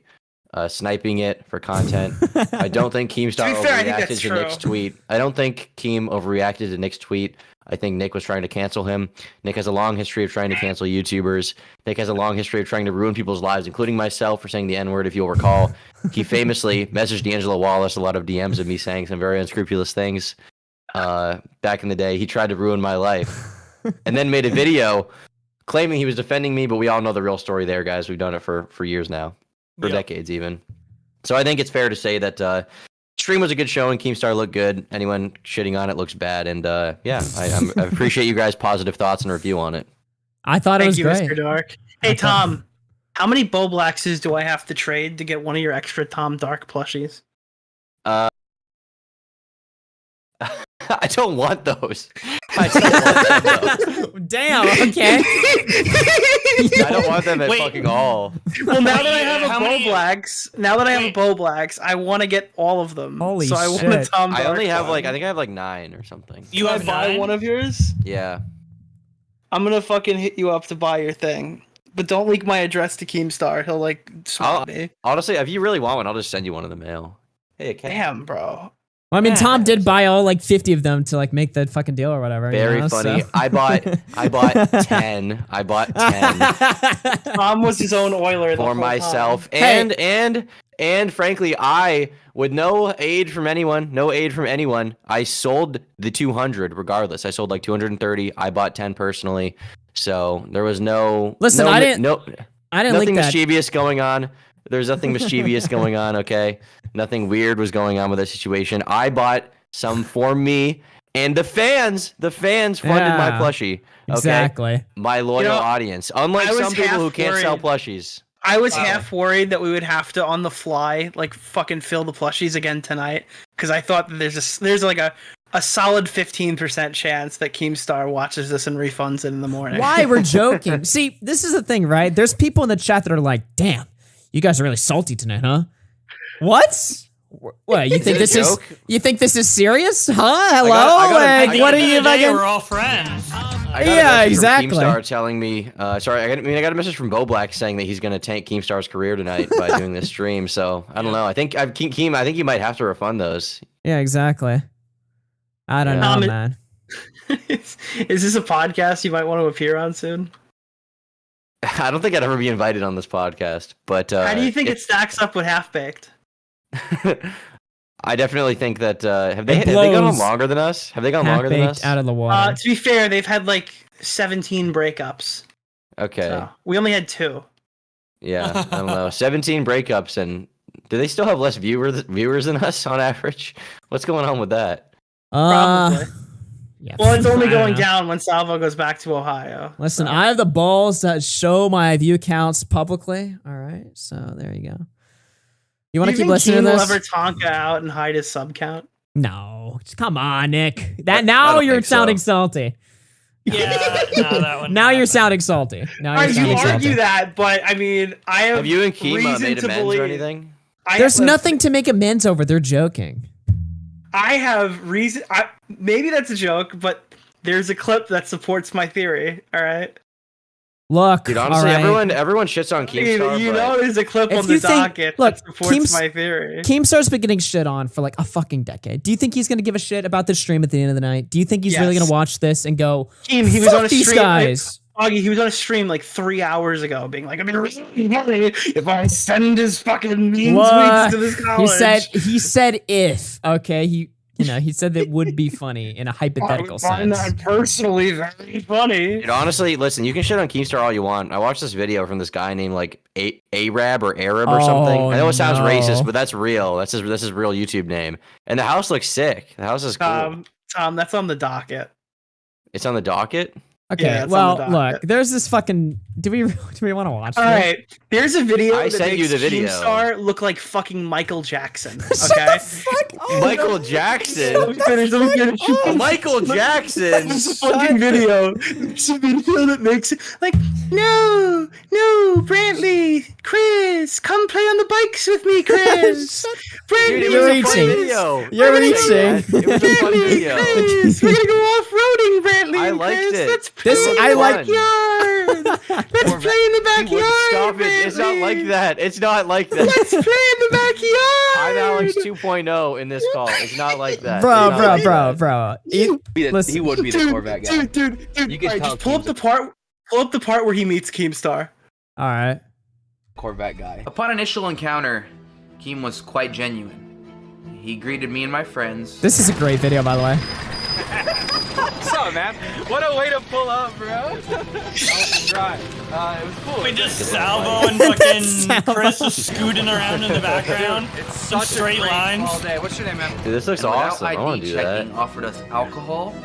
sniping it for content. I don't think Keemstar To be fair, I think overreacted that's to Nick's true. tweet. I don't think Keem overreacted to Nick's tweet. I think Nick was trying to cancel him. Nick has a long history of trying to cancel YouTubers. Nick has a long history of trying to ruin people's lives, including myself for saying the N-word, if you'll recall. He famously messaged D'Angelo Wallace a lot of DMs of me saying some very unscrupulous things back in the day. He tried to ruin my life and then made a video claiming he was defending me, but we all know the real story there, guys. We've done it for years now, for decades even. So I think it's fair to say that stream was a good show and Keemstar looked good. Anyone shitting on it looks bad. And yeah, I appreciate you guys' positive thoughts and review on it. I thought it was Thank you, great. Mr. Dark. Hey, Tom, how many Bowblaxes do I have to trade to get one of your extra Tom Dark plushies? I don't want those. Damn, okay. I don't want them at Wait. fucking all. Well, now that I have a How many- Bowblax, I want to get all of them. Holy so I want shit. a Tom Dark I only have one. I think I have like 9 or something. You Can have I buy 9? one of yours? Yeah. I'm gonna fucking hit you up to buy your thing. But don't leak my address to Keemstar. He'll like swap me. Honestly, if you really want one, I'll just send you one in the mail. Hey, Damn, bro. Well, I mean, Tom did buy all like 50 of them to like make the fucking deal or whatever. Very you know, funny. so. I bought 10. I bought 10 Tom was his own oiler the for whole myself, time. and frankly, I, with no aid from anyone, I sold the 200 regardless. I sold like 230. I bought 10 personally, so there was no. Listen, no, I didn't nothing leak that. mischievous going on. There's nothing mischievous going on. Okay, nothing weird was going on with the situation. I bought some for me, and the fans funded my Yeah, plushie. Okay? exactly. My loyal audience. Unlike I was some people who half can't sell worried. plushies. I was half worried that we would have to on the fly like fucking fill the plushies again tonight because I thought that there's like a solid 15% chance that Keemstar watches this and refunds it in the morning. Why? We're joking. See, this is the thing, right? There's people in the chat that are like, damn, you guys are really salty tonight, huh? What? What, you think this is serious? Huh? Hello? I what are you fucking... We're all friends. I got Yeah, a message exactly. From Keemstar telling me, I got a message from Bowblax saying that he's going to tank Keemstar's career tonight by doing this stream. So I don't know. I think Keem, I think you might have to refund those. Yeah, exactly. I don't know, man. Is this a podcast you might want to appear on soon? I don't think I'd ever be invited on this podcast, but How do you think it stacks up with Half Baked? I definitely think that have they gone on longer than us? Have they gone longer than us? Out of the water. To be fair, they've had like 17 breakups. Okay. So we only had 2. Yeah, I don't know. 17 breakups, and do they still have less viewers than us on average? What's going on with that? Probably. Yeah, Well, it's only I don't going know. down when Salvo goes back to Ohio. Listen, I have the balls to show my view counts publicly. All right, so there you go. You want to keep listening to Will this? ever Tonka out and hide his sub count? No, come on, Nick. That now you're sounding salty. Yeah, no, that one. Now you're sounding salty. Now you're You sounding salty. argue that, but I mean, I have you and Keem reason made to amends believe. or anything? There's nothing to make amends over. They're joking. I have reason. Maybe that's a joke, but there's a clip that supports my theory. All right. Look, Dude, honestly, all right. everyone shits on Keemstar. You know, there's a clip If on the you think- docket look, that supports my theory. Keemstar's been getting shit on for like a fucking decade. Do you think he's gonna give a shit about this stream at the end of the night? Do you think he's really Yes. gonna watch this and go, Keem, he was "Fuck on a these stream. guys"? Augie, he was on a stream like 3 hours ago, being like, "I'm gonna really money if I send his fucking mean tweets to this college." He said if, okay, he said that would be funny in a hypothetical I find sense. that personally very funny. Dude, honestly, listen, you can shit on Keemstar all you want. I watched this video from this guy named like Arab or something. I know it sounds racist, but that's real. That's his real YouTube name. And the house looks sick. The house is cool. Tom, that's on the docket. It's on the docket? Okay, Yeah, it's well, on the docket. look, there's this fucking. Do we want to watch? All this? right, there's a video I that sent you makes the video. Keemstar look like fucking Michael Jackson. Okay, Michael Jackson. Let me finish. Michael Jackson. There's a fucking video. There's a video that makes it like, no, Brantley, Chris, come play on the bikes with me, Chris. Brantley, Dude, it was a fun video. You're reaching. It was a fun video. Chris, we're gonna go off-roading, Brantley. I liked Chris. it. Let's play in the backyard. Let's play in the backyard. Stop it. It's not like that. It's not like that. Let's play in the backyard. I'm Alex 2.0 in this call. It's not like that. Bro. He would be the Corvette guy. Dude. You can All right, tell just pull up the part. Pull up the part where he meets Keemstar. All right. Corvette guy. Upon initial encounter, Keem was quite genuine. He greeted me and my friends. This is a great video, by the way. What's up, man? What a way to pull up, bro. It was cool. We just Salvo and fucking Chris is scooting around in the background. Dude, it's Some such straight a great lines. all day. What's your name, man? Dude, this looks And without awesome. I wanna ID do that. checking, offered us alcohol.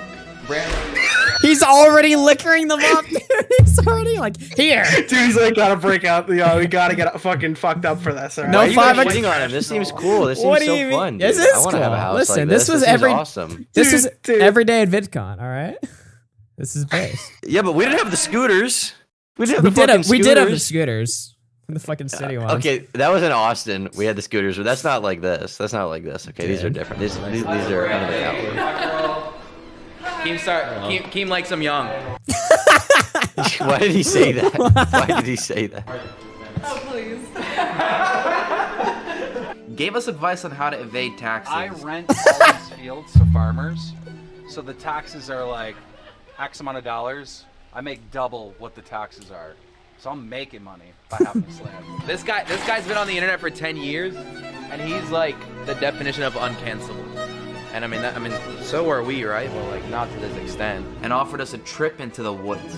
He's already liquoring them up, dude. He's already like, here. Dude, he's like, gotta break out. We gotta get fucking fucked up for this. All right? No, Why are you guys shitting on him? This seems cool. This What seems do you so mean? fun. This dude. is I want to cool. have a house Listen, like this was seems every. awesome. This was every day at VidCon. All right. This is base. Yeah, but we didn't have the scooters. We didn't We have the fucking we did have the scooters. scooters. The fucking city ones. Okay, that was in Austin. We had the scooters, but that's not like this. That's not like this. Okay, these are different. These are kind of the caliber. Keem likes him young. Why did he say that? Why did he say that? Oh, please. Gave us advice on how to evade taxes. I rent all these fields to farmers, so the taxes are like X amount of dollars. I make double what the taxes are, so I'm making money by having this land. This guy's been on the internet for 10 years, and he's like the definition of uncancelable. And I mean, so are we, right? Well, like not to this extent. And offered us a trip into the woods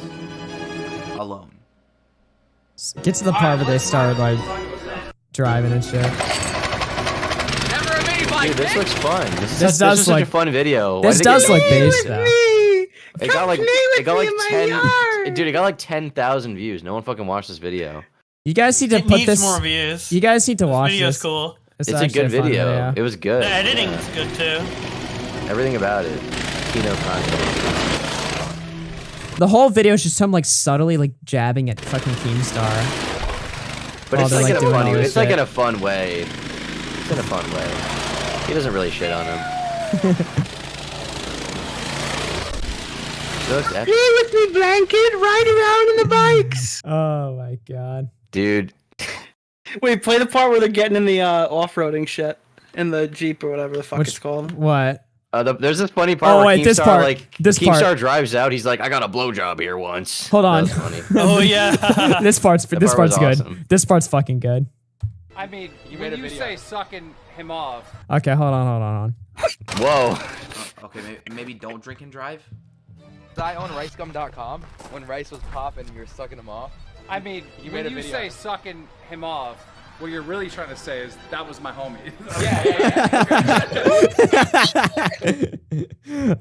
alone. Get to the part where they started like driving and shit. Dude, this looks fun. This does is such look- a fun video. This does look base though. It got like 10. Dude, it got like 10,000 views. No one fucking watched this video. You guys need to It put needs this. more views. You guys need to watch Video's this. cool. It's a actually good fun video. It was good. The editing's good too. Everything about it. Kino content. The whole video is just him like subtly like jabbing at fucking Keemstar. But while it's they're, like in a doing funny all way. this It's like shit. in a fun way. It's in a fun way. He doesn't really shit on him. It looks epic. Play with me, blanket. Ride around in the bikes. Oh my god. Dude. Wait, play the part where they're getting in the off-roading shit in the Jeep or whatever the fuck it's called. What? There's this funny part Oh, where wait, Keemstar, this part. like, This Keemstar part. drives out. He's like, I got a blowjob here once. Hold on. That was funny. Oh yeah. this part's That this part part's was good. awesome. This part's fucking good. I mean, when you say sucking him off, Okay, hold on. Whoa. Okay, maybe don't drink and drive. I own ricegum.com. When Rice was popping, you were sucking him off. I mean, made a when you video. say sucking him off, what you're really trying to say is that was my homie.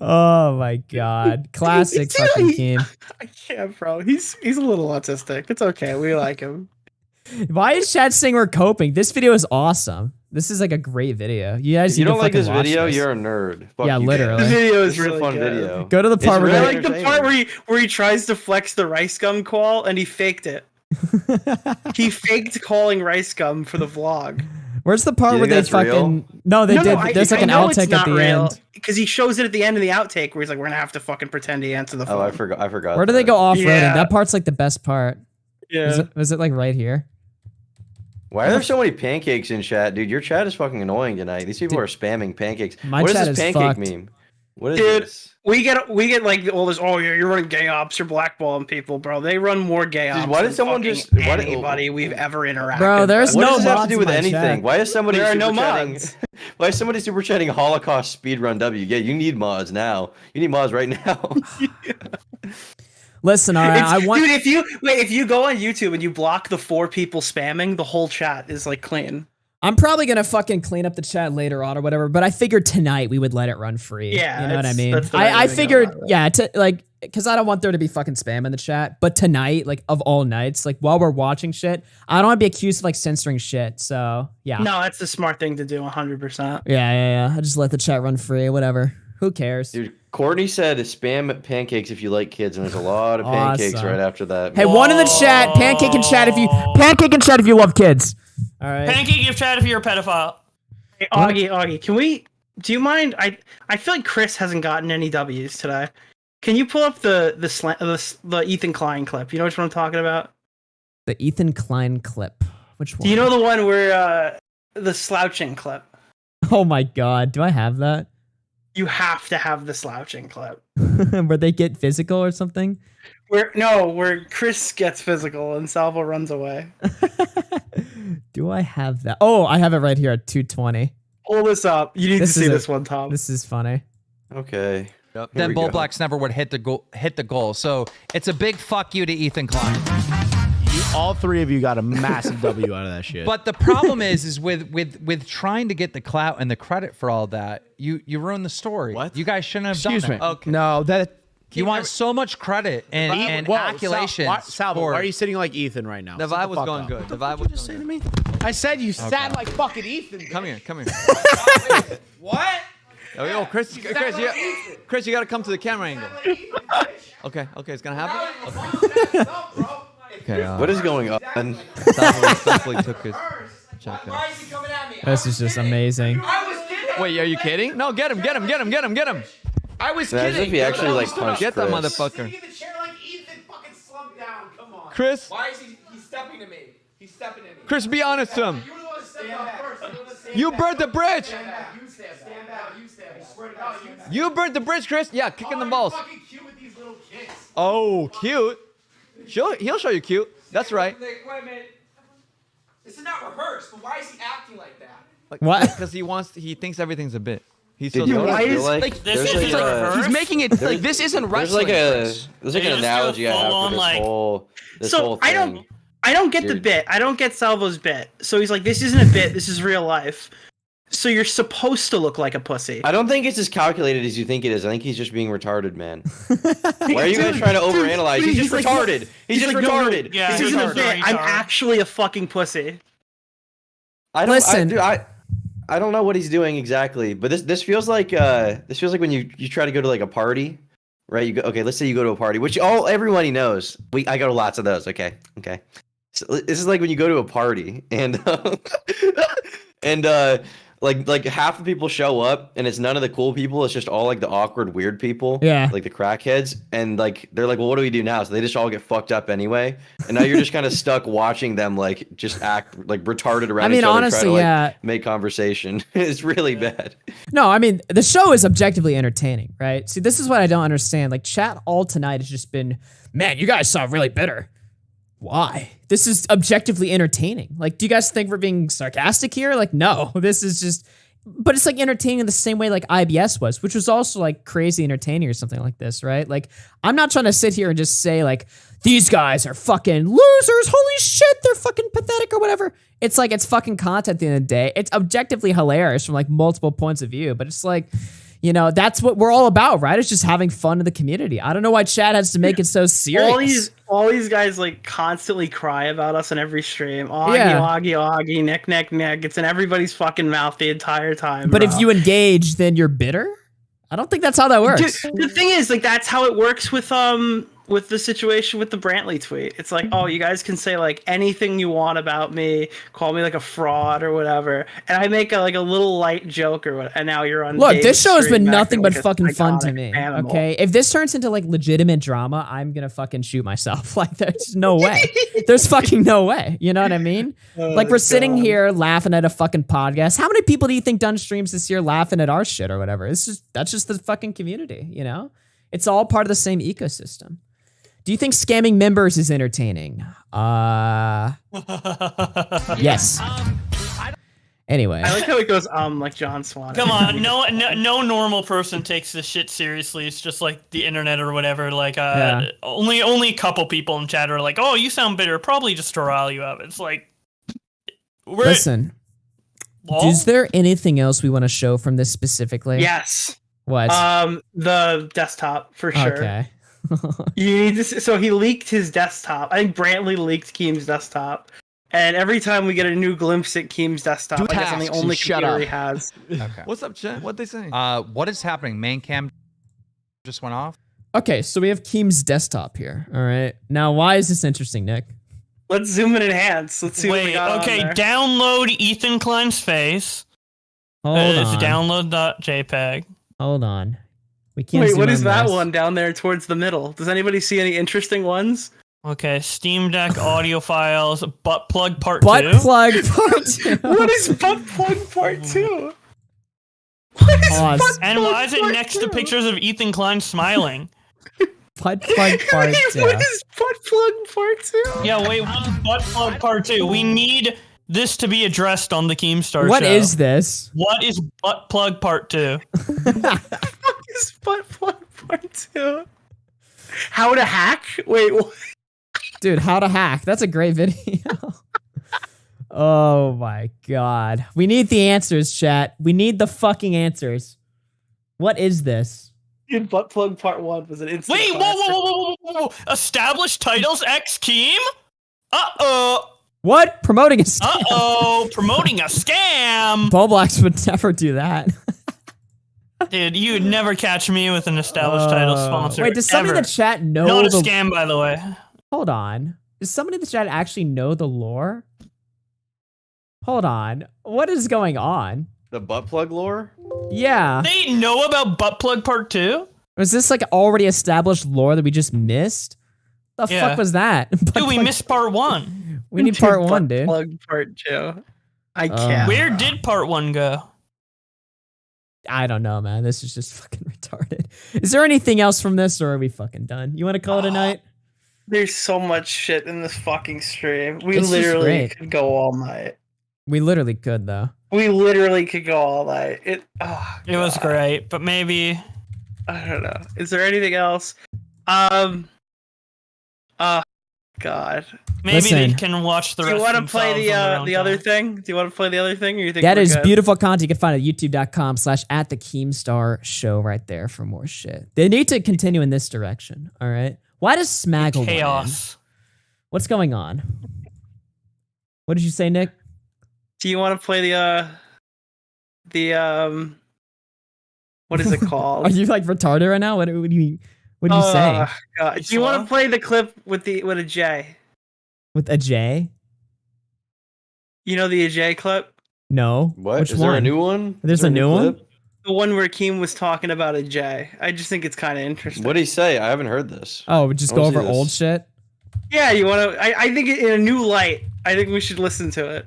Oh my god. Classic fucking Keem. I can't, bro. He's a little autistic. It's okay. We like him. Why is Chad saying we're coping? This video is awesome. This is like a great video. You guys If you need to don't like fucking this watch video, this. you're a nerd. Fuck Yeah, you. literally. The video This is is really a fun good. video. Go to the part where I really like the part where he tries to flex the rice gum call and he faked it. He faked calling rice gum for the vlog. Where's the part You where think they that's real? fucking no, they did. There's like an outtake at the end. because he shows it at the end of the outtake where he's like, "We're gonna have to fucking pretend he answered the phone." Oh, I forgot. Where do they go off roading? Yeah. That part's like the best part. Yeah. Was it like right here? Why are there so many pancakes in chat, dude? Your chat is fucking annoying tonight. These people are spamming pancakes. My What is chat this is pancake fucked. meme? What is Dude, this? we get like all this. Oh, you're running gay ops. You're blackballing people, bro. They run more gay ops. why did than someone fucking just- why did- anybody we've ever interacted? Bro, there's with. What no does this have mods to do in with my anything? chat. Why is somebody There are no super chatting? mods. Why is somebody super chatting Holocaust speedrun W? Yeah, you need mods now. You need mods right now. Listen, all right, I want. Dude, if you go on YouTube and you block the 4 people spamming, the whole chat is like clean. I'm probably gonna fucking clean up the chat later on or whatever, but I figured tonight we would let it run free. Yeah, you know what I that's- mean. that's the right way I to go figured, about it. yeah, because I don't want there to be fucking spam in the chat. But tonight, like of all nights, like while we're watching shit, I don't want to be accused of like censoring shit. So yeah, No, that's the smart thing to do, 100%. yeah. I just let the chat run free. Whatever. Who cares? Dude, Courtney said spam pancakes if you like kids, and there's a lot of pancakes Awesome. right after that. Hey, one in the chat. Pancake in chat if you love kids. All right. Pancake gift chat if you're a pedophile. Hey, Augie, do you mind? I feel like Chris hasn't gotten any W's today. Can you pull up the Ethan Klein clip? You know which one I'm talking about? The Ethan Klein clip. Which one? Do you know the one where the slouching clip? Oh my god, do I have that? You have to have the slouching clip. Where they get physical or something? Where Chris gets physical and Salvo runs away. Do I have that? Oh, I have it right here at 220. Pull this up. You need to see this one, Tom. This is funny. Okay. Here Then we go. Bowblax never would hit the goal. So it's a big fuck you to Ethan Klein. All three of you got a massive W out of that shit. But the problem is with trying to get the clout and the credit for all that, you ruin the story. What? You guys shouldn't have Excuse done me. that. Okay. No, that you want so much credit and accolations. Salvo, why are you sitting like Ethan right now? The Sit vibe was fuck going up. good. The vibe was just saying to me. I said you sat like fucking Ethan. Come here. What? Yo, Chris, you gotta come to the camera angle. Okay, it's gonna happen. Okay. What is going on? Definitely took his check out. This is just amazing. Wait, are you kidding? No, get him. I was As if he actually like punched Get that Chris. motherfucker. Chris, Why is he stepping to me? He's stepping to me. Chris, be honest to him. Stand back. You burnt the bridge. Stand back. You stand back. I swear to God, You burnt the bridge, Chris. Yeah, kicking the balls. fucking cute with these little kids. Oh, cute. He'll show you cute. That's right. Wait a minute. This is not rehearsed, but why is he acting like that? Like, What? Because he thinks everything's a bit. He's so Dude, you know what I dumb. feel like? This There's isn't like rehearsed? He's making it like this isn't There's wrestling. like Chris. an They just do a analogy I have full-on, for this like- whole So I thing. don't get the Dude. bit. I don't get Salvo's bit. So he's like, this isn't a bit. This is real life. So you're supposed to look like a pussy. I don't think it's as calculated as you think it is. I think he's just being retarded, man. Why are you guys trying to overanalyze? He's just like, retarded. He's just like, no, no, retarded. Yeah, this He's isn't a retarded. bit. I'm actually a fucking pussy. Listen. I don't know what he's doing exactly, but this feels like when you try to go to like a party, right? You go, okay, let's say you go to a party, which everybody knows. I go to lots of those. Okay. So this is like when you go to a party and like half the people show up and it's none of the cool people. It's just all like the awkward, weird people. Yeah. Like the crackheads. And like, they're like, well, what do we do now? So they just all get fucked up anyway. And now you're just kind of stuck watching them like just act like retarded around I mean, each other. honestly, trying to, yeah. like, make conversation. It's really bad. No, I mean, the show is objectively entertaining, right? See, this is what I don't understand. Like, chat all tonight has just been, man, you guys sound really bitter. Why? This is objectively entertaining. Like, do you guys think we're being sarcastic here? Like, no, this is just, but it's like entertaining in the same way like IBS was, which was also like crazy entertaining or something like this, right? Like, I'm not trying to sit here and just say like, these guys are fucking losers. Holy shit, they're fucking pathetic or whatever. It's like, it's fucking content at the end of the day. It's objectively hilarious from like multiple points of view, but it's like, You know, that's what we're all about, right? It's just having fun in the community. I don't know why Chad has to make it so serious. All these guys like constantly cry about us on every stream. Augie, Yeah. Augie, Nick. It's in everybody's fucking mouth the entire time. But bro. if you engage, then you're bitter? I don't think that's how that works. Dude, the thing is, like, that's how it works with the situation with the Brantley tweet. It's like, oh, you guys can say like anything you want about me, call me like a fraud or whatever, and I make a little light joke or what, and now you're on. Look, Dave's this show has stream been acting nothing but like a fucking fun to psychotic me. animal. Okay, if this turns into like legitimate drama, I'm gonna fucking shoot myself. Like, there's no way. There's fucking no way. You know what I mean? Like, we're sitting here laughing at a fucking podcast. How many people do you think done streams this year laughing at our shit or whatever? That's just the fucking community. You know, it's all part of the same ecosystem. Do you think scamming members is entertaining? Yes. Anyway. I like how it goes like John Swan. Come on, no normal person takes this shit seriously. It's just like the internet or whatever. Like, only a couple people in chat are like, "Oh, you sound bitter." Probably just to rile you up. It's like, Listen. Is there anything else we want to show from this specifically? Yes. What? The desktop for sure. Okay. You need to. So he leaked his desktop. I think Brantley leaked Keem's desktop, and every time we get a new glimpse at Keem's desktop, I guess I'm the only computer he has. Okay. What's up, Chet? What they saying? What is happening? Main cam just went off. Okay, so we have Keem's desktop here. All right. Now, why is this interesting, Nick? Let's zoom and enhance. Let's see what we got okay, on there. download Ethan Klein's face. Hold It's on. download.jpg. Hold on. We can't Wait, zoom what in is that this. one down there towards the middle? Does anybody see any interesting ones? Okay, Steam Deck audio files, butt plug part Butt 2. plug part 2. What is butt plug part 2? Pause. And why is it next to pictures of Ethan Klein smiling? Butt plug part 2. What is butt plug part 2? Yeah, wait, what's butt plug part 2? We need this to be addressed on the Keemstar What show. is this? What is butt plug part 2? What is butt plug part 2? How to hack? Wait, what? Dude, how to hack. That's a great video. Oh my god. We need the answers, chat. We need the fucking answers. What is this? Dude, butt plug part 1 was an instant Wait, whoa. Established titles X Keem? Uh-oh. What? Promoting a scam. Uh-oh. Promoting a scam. Bowblax would never do that. Dude, you would never catch me with an established title sponsor. Wait, does somebody in ever. the chat know Not a the... scam, by the way. Hold on. Does somebody in the chat actually know the lore? Hold on. What is going on? The butt plug lore? Yeah. They know about butt plug part 2? Was this like already established lore that we just missed? The Yeah. fuck was that? Dude, we missed part 1. We need part 1, dude. Plug part 2. I can't. Where did part 1 go? I don't know, man. This is just fucking retarded. Is there anything else from this, or are we fucking done? You want to call it a night? There's so much shit in this fucking stream. We It's just literally great. could go all night. We literally could, though. We literally could go all night. It was great, but maybe I don't know. Is there anything else? God. Maybe they Listen. can watch the Do rest. you want to play themselves on their own the time. other thing? Do you want to play the other thing, or you think That we're is good? beautiful content. You can find it at youtube.com/@the-Keemstar show right there for more shit. They need to continue in this direction, all right? Why does Smaggle want in? Chaos. What's going on? What did you say, Nick? Do you want to play the what is it called? Are you like retarded right now? What do you say? God. Do you want to play the clip with a J? With a J? You know the J clip? No. What? Which Is one? there a new one? There's a new one? The one where Keem was talking about a J. I just think it's kind of interesting. What did he say? I haven't heard this. Oh, we just I go wanna see over this. old shit? Yeah, you want to? I think in a new light. I think we should listen to it.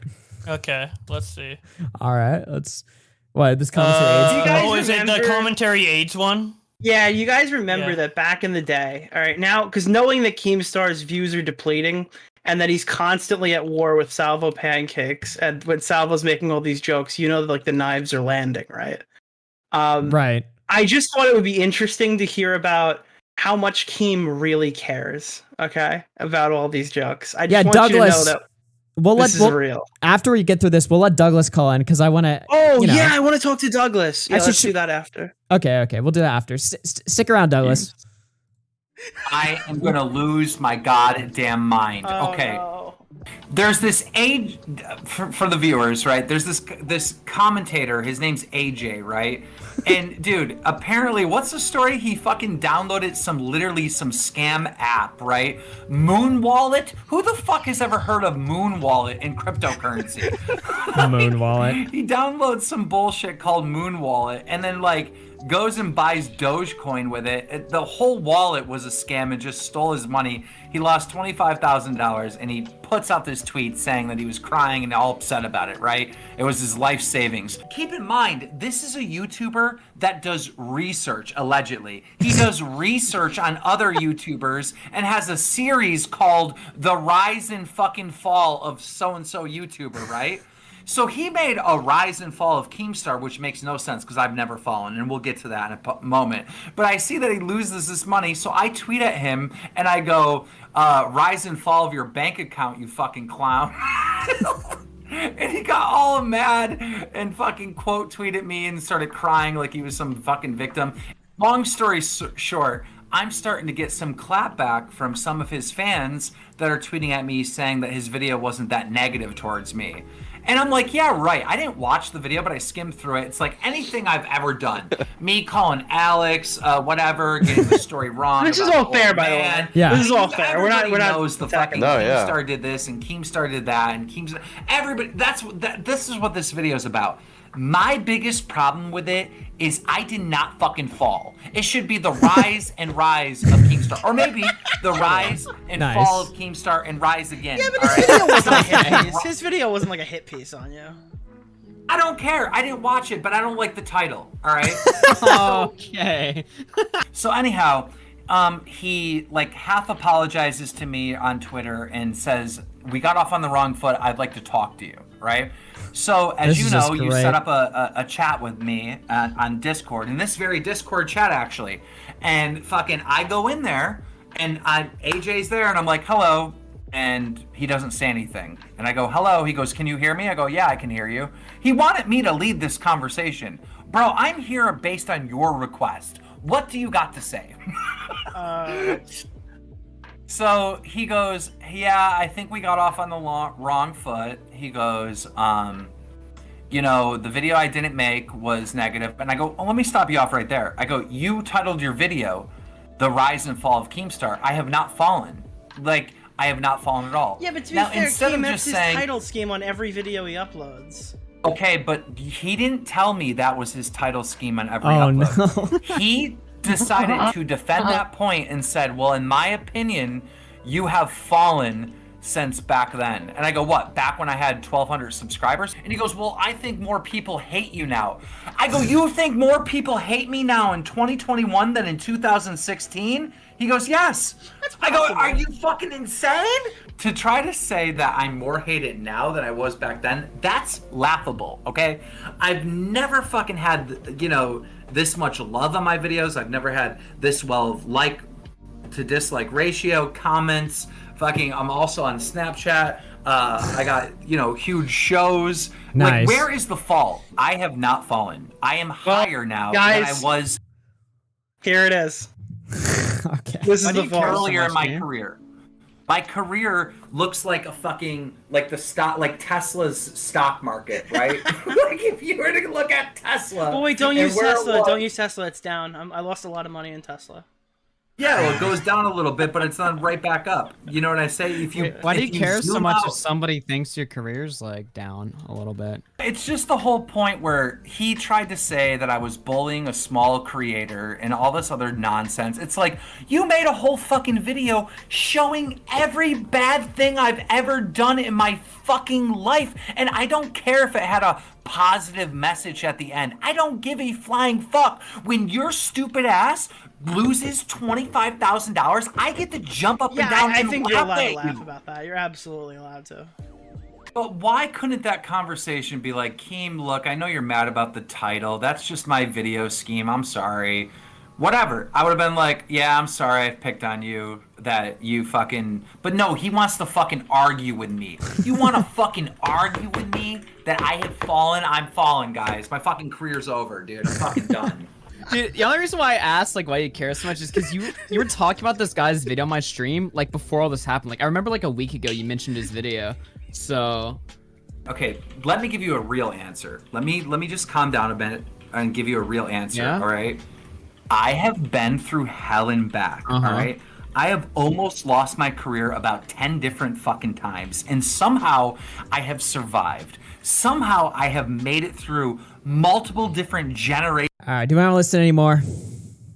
Okay, let's see. All right. Let's. What? This commentary you guys Oh, is it the remember- commentary AIDS one? Yeah, you guys remember Yeah. that back in the day. All right, now because knowing that Keemstar's views are depleting and that he's constantly at war with Salvo Pancakes, and when Salvo's making all these jokes, you know, like the knives are landing, right? Right. I just thought it would be interesting to hear about how much Keem really cares. Okay, about all these jokes. I just Yeah, want you to know Douglas. that. This is real. After we get through this, we'll let Douglas call in because I want to. Oh yeah, I want to talk to Douglas. Yeah, let's do that after. Okay, we'll do that after. Stick around, Douglas. I am gonna lose my goddamn mind. Okay. No. There's this age for the viewers, right? There's this commentator. His name's AJ, right? And dude, apparently, what's the story? He fucking downloaded some scam app, right? Moon Wallet. Who the fuck has ever heard of Moon Wallet in cryptocurrency? Moon Wallet. He downloads some bullshit called Moon Wallet, and then like goes and buys Dogecoin with it. The whole wallet was a scam and just stole his money. He lost $25,000, and he puts out this tweet saying that he was crying and all upset about it, right? It was his life savings. Keep in mind, this is a YouTuber that does research, allegedly. He does research on other YouTubers and has a series called The Rise and Fucking Fall of So-and-so YouTuber, right? So he made a rise and fall of Keemstar, which makes no sense because I've never fallen, and we'll get to that in a moment. But I see that he loses this money, so I tweet at him, and I go, rise and fall of your bank account, you fucking clown. And he got all mad and fucking quote tweeted me and started crying like he was some fucking victim. Long story short, I'm starting to get some clapback from some of his fans that are tweeting at me saying that his video wasn't that negative towards me. And I'm like, yeah, right. I didn't watch the video, but I skimmed through it. It's like anything I've ever done. Me calling Alex, whatever, getting the story wrong. This is all fair, by the way. Yeah. This is all fair. We're not knows the fucking Keemstar did this and Keemstar did that and Keemstar. Everybody. This is what this video is about. My biggest problem with it is I did not fucking fall. It should be the rise and rise of Keemstar. Or maybe the rise and fall of Keemstar and rise again. Yeah, but his video wasn't a hit piece. His video wasn't like a hit piece on you. I don't care. I didn't watch it, but I don't like the title. All right? Okay. So anyhow, he like half apologizes to me on Twitter and says, we got off on the wrong foot. I'd like to talk to you, right? So as you know, you set up a chat with me on Discord, in this very Discord chat actually, and fucking I go in there and AJ's there and I'm like, hello, and he doesn't say anything. And I go, hello. He goes, can you hear me? I go, yeah, I can hear you. He wanted me to lead this conversation. Bro, I'm here based on your request. What do you got to say? So he goes, yeah, I think we got off on the wrong foot. He goes, you know, the video I didn't make was negative. And I go, oh, let me stop you off right there. I go, you titled your video, The Rise and Fall of Keemstar. I have not fallen. Like, I have not fallen at all. Yeah, but to be now, fair, instead of Keem, just that's saying, his title scheme on every video he uploads. Okay, but he didn't tell me that was his title scheme on every upload. No. He decided to defend that point and said, well, in my opinion, you have fallen since back then. And I go, what, back when I had 1,200 subscribers? And he goes, well, I think more people hate you now. I go, you think more people hate me now in 2021 than in 2016? He goes, yes. I go, are you fucking insane? To try to say that I'm more hated now than I was back then, that's laughable, okay? I've never fucking had, you know, this much love on my videos. I've never had this well of like to dislike ratio, comments, fucking, I'm also on Snapchat. I got, you know, huge shows. Nice. Like, where is the fall? I have not fallen. I am higher now guys, than I was. Here it is. Okay. This is the fall. Earlier in my career. My career looks like a fucking, like the stock, like Tesla's stock market, right? Like if you were to look at Tesla. Oh wait, don't use Tesla. Don't use Tesla. It's down. I lost a lot of money in Tesla. Yeah, well, it goes down a little bit, but it's not right back up. You know what I say? If you Why do you care so much out, if somebody thinks your career's like down a little bit? It's just the whole point where he tried to say that I was bullying a small creator and all this other nonsense. It's like, you made a whole fucking video showing every bad thing I've ever done in my fucking life, and I don't care if it had a positive message at the end. I don't give a flying fuck. When your stupid ass loses $25,000, I get to jump up and down. I think you're allowed to laugh about that. You're absolutely allowed to. But why couldn't that conversation be like, Keem, look, I know you're mad about the title. That's just my video scheme. I'm sorry. whatever. I would have been like, yeah, I'm sorry I picked on you, that you fucking... But no, he wants to fucking argue with me. You want to fucking argue with me that I have fallen? I'm fallen, guys. My fucking career's over, dude. I'm fucking done. Dude, the only reason why I asked like why you care so much is because you were talking about this guy's video on my stream like before all this happened. Like I remember like a week ago you mentioned his video. So Okay, let me give you a real answer. Let me just calm down a bit and give you a real answer, all right? I have been through hell and back, all right? I have almost lost my career about 10 different fucking times, and somehow I have survived. Somehow I have made it through multiple different generations. All right, do you want to listen anymore?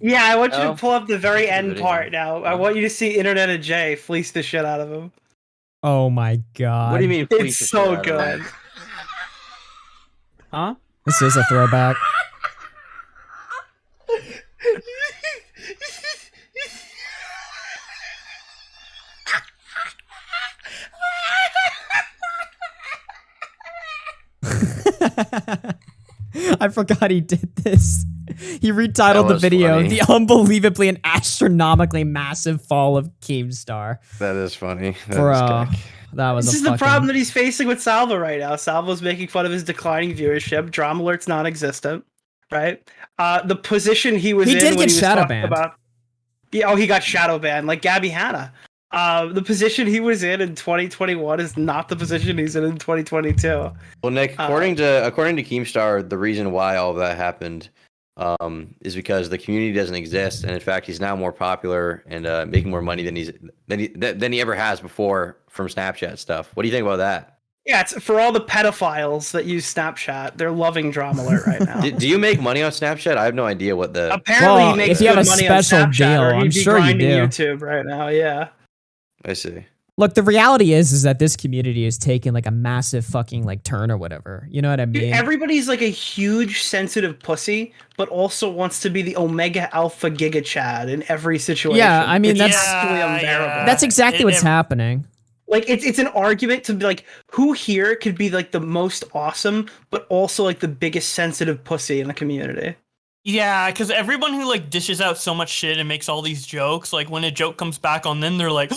Yeah, I want you to pull up the very end part now. I want you to see Internet of Jay fleece the shit out of him. Oh my god. What do you mean? It's so good. Huh? This is a throwback. I forgot he did this. He retitled the video, funny. The Unbelievably and Astronomically Massive Fall of Keemstar. That is funny. Bro, that was This a is the problem that he's facing with Salvo right now. Salvo's making fun of his declining viewership. Drama alert's non-existent, right? The position he was in did when get he was shadow talking banned. about... Yeah, oh, he got shadow banned, like Gabby Hanna. The position he was in 2021 is not the position he's in 2022. Well, Nick, according to Keemstar, the reason why all of that happened is because the community doesn't exist, and in fact, he's now more popular and making more money than he ever has before from Snapchat stuff. What do you think about that? Yeah, it's for all the pedophiles that use Snapchat. They're loving Drama Alert right now. Do you make money on Snapchat? I have no idea what the. Apparently, he makes if you have good a money special on Snapchat, deal, or he'd I'm be sure you grinding do. YouTube right now. Yeah. I see. Look, the reality is that this community is taking like a massive fucking like turn or whatever. You know what I mean? Dude, everybody's like a huge sensitive pussy, but also wants to be the Omega Alpha Giga Chad in every situation. Yeah, I mean, which that's- is absolutely unbearable. That's exactly what's happening. Like it's an argument to be like, who here could be like the most awesome, but also like the biggest sensitive pussy in the community? Yeah, because everyone who like dishes out so much shit and makes all these jokes, like when a joke comes back on them, they're like,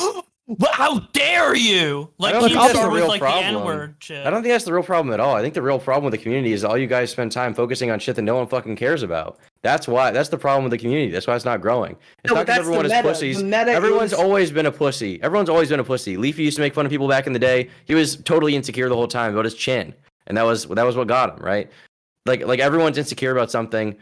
how dare you? Like I don't think that's Keemstar the was real like the problem. N-word shit. I don't think that's the real problem at all. I think the real problem with the community is all you guys spend time focusing on shit that no one fucking cares about. That's why. That's the problem with the community. That's why it's not growing. It's No, not but because that's everyone the is meta. pussies. The meta Everyone's is- always been a pussy. Everyone's always been a pussy. Leafy used to make fun of people back in the day. He was totally insecure the whole time about his chin, and that was what got him, right? Like everyone's insecure about something.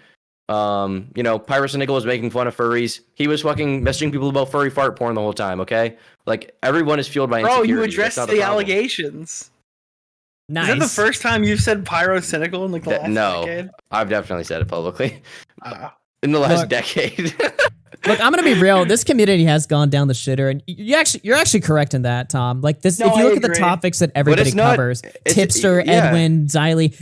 You know, Pyrus and Nickel was making fun of furries. He was fucking messaging people about furry fart porn the whole time, okay? Like, everyone is fueled by Bro, insecurity. you That's addressed not the problem. allegations. Nice. Is that the first time you've said pyrocynical in like the last No, decade? I've definitely said it publicly. In the last Look. decade. Look, I'm gonna be real. This community has gone down the shitter, and you're actually correct in that, Tom. Like this, No, if you I look at the agree. topics that everybody it's not- covers, it's- Tipster, yeah. Edwin, Xylee,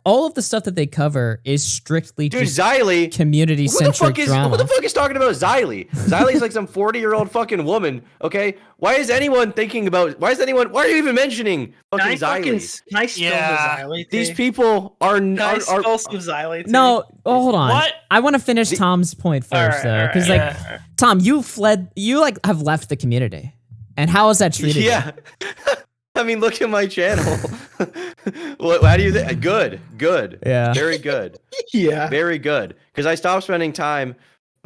all of the stuff that they cover is strictly Dude, just Xylee, community who the centric fuck is drama. who the fuck is talking about Xylee? Xylee's like some 40-year-old fucking woman, okay? Why is anyone why are you even mentioning fucking Xylee? Can I spill the Xylee These tea? people are Can I are spill some Xylee tea? No, hold on. What? I want to finish Tom's point first, though, because like, Tom, you like have left the community, and how has that treated you? Yeah. I mean, look at my channel. How do you think? Good. Yeah. Very good. Yeah. Very good. Because I stopped spending time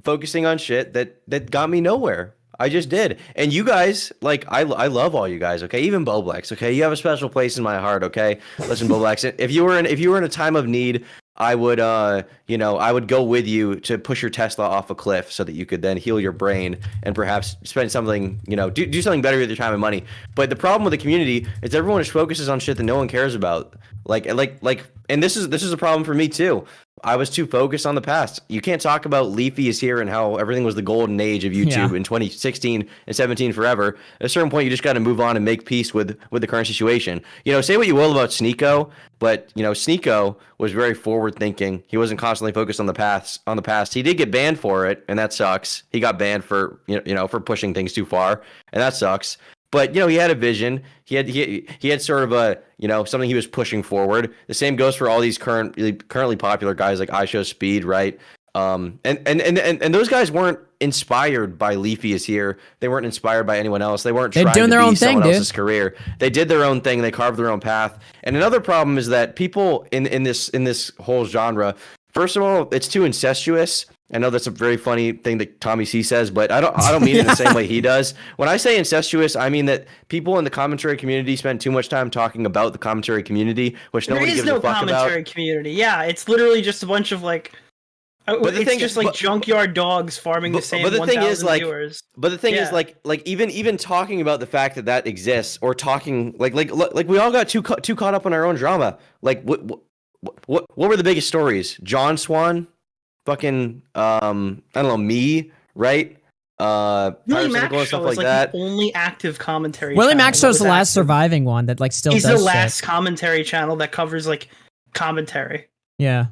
focusing on shit that got me nowhere. I just did. And you guys, like, I love all you guys, okay? Even Bowblax, okay? You have a special place in my heart, okay? Listen, Bowblax, if you were in a time of need, I would I would go with you to push your Tesla off a cliff so that you could then heal your brain and perhaps spend something, do something better with your time and money. But the problem with the community is everyone just focuses on shit that no one cares about. And this is a problem for me too. I was too focused on the past. You can't talk about Leafy is here and how everything was the golden age of YouTube in 2016 and 17 forever. At a certain point, you just got to move on and make peace with the current situation. Say what you will about Sneeko, but Sneeko was very forward thinking. He wasn't constantly focused on the past. He did get banned for it, and that sucks. He got banned for for pushing things too far, and that sucks. But he had a vision. He had sort of a something he was pushing forward. The same goes for all these currently popular guys like iShowSpeed, right? And those guys weren't inspired by Leafy is here. They weren't inspired by anyone else. They weren't They're trying doing to their be own thing, someone dude. else's career. They did their own thing. They carved their own path. And another problem is that people in this whole genre, first of all, it's too incestuous. I know that's a very funny thing that Tommy C says, but I don't mean it in the same way he does. When I say incestuous, I mean that people in the commentary community spend too much time talking about the commentary community, which There nobody is gives no a fuck commentary about. community. Yeah, it's literally just a bunch of like. But the It's thing just is- like but- junkyard dogs farming the same. But the thing is, 1,000 like, viewers. but the thing is, Yeah. like even talking about the fact that exists, or talking like we all got too caught up in our own drama. Like what were the biggest stories? John Swan, fucking I don't know, me, right? Willie Pirates of the Mac Gold and show stuff is like like that. the only active commentary. Willie channel Mac that show's was the last active. surviving one that like still He's does the last shit. commentary channel that covers like commentary. Yeah.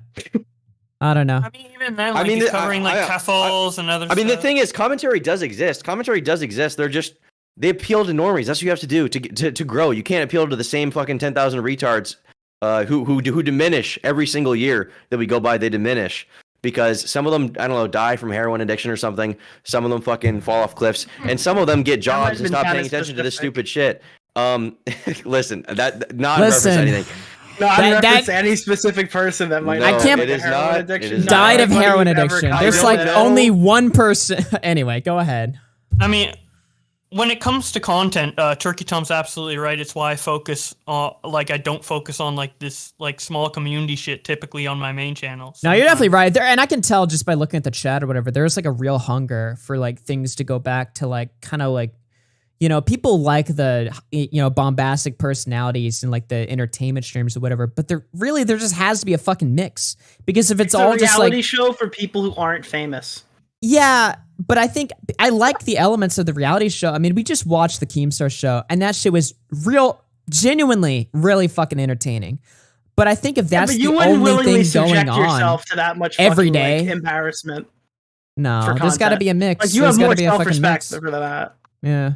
I don't know. Even then, like, he's covering like Keffals and other I mean, the stuff. thing is, commentary does exist. Commentary does exist. They appeal to normies. That's what you have to do to grow. You can't appeal to the same fucking 10,000 retards who diminish every single year that we go by. They diminish because some of them, I don't know, die from heroin addiction or something. Some of them fucking fall off cliffs, and some of them get jobs and stop paying attention to this stupid shit. Listen, that not reference anything. No, I reference any specific person that might. No, I can't. it is not. Addiction. Died of Everybody heroin you've ever addiction. covered There's like it. only one person. Anyway, go ahead. I mean, when it comes to content, Turkey Tom's absolutely right. It's why I focus on, like, I don't focus on like this like small community shit typically on my main channel. No, you're definitely right there, and I can tell just by looking at the chat or whatever. There's like a real hunger for like things to go back to like kind of like, you know, people like the, you know, bombastic personalities and like the entertainment streams or whatever. But there just has to be a fucking mix, because if it's all a just reality like show for people who aren't famous. Yeah, but I think I like the elements of the reality show. I mean, we just watched the Keemstar show, and that shit was genuinely, really fucking entertaining. But I think if that's but the you wouldn't only willingly thing going subject on yourself to that much every fucking, day, like, embarrassment. no, for there's got to content. be a mix. Like, you There's have gotta more be a fucking self-respect mix. for that. Yeah.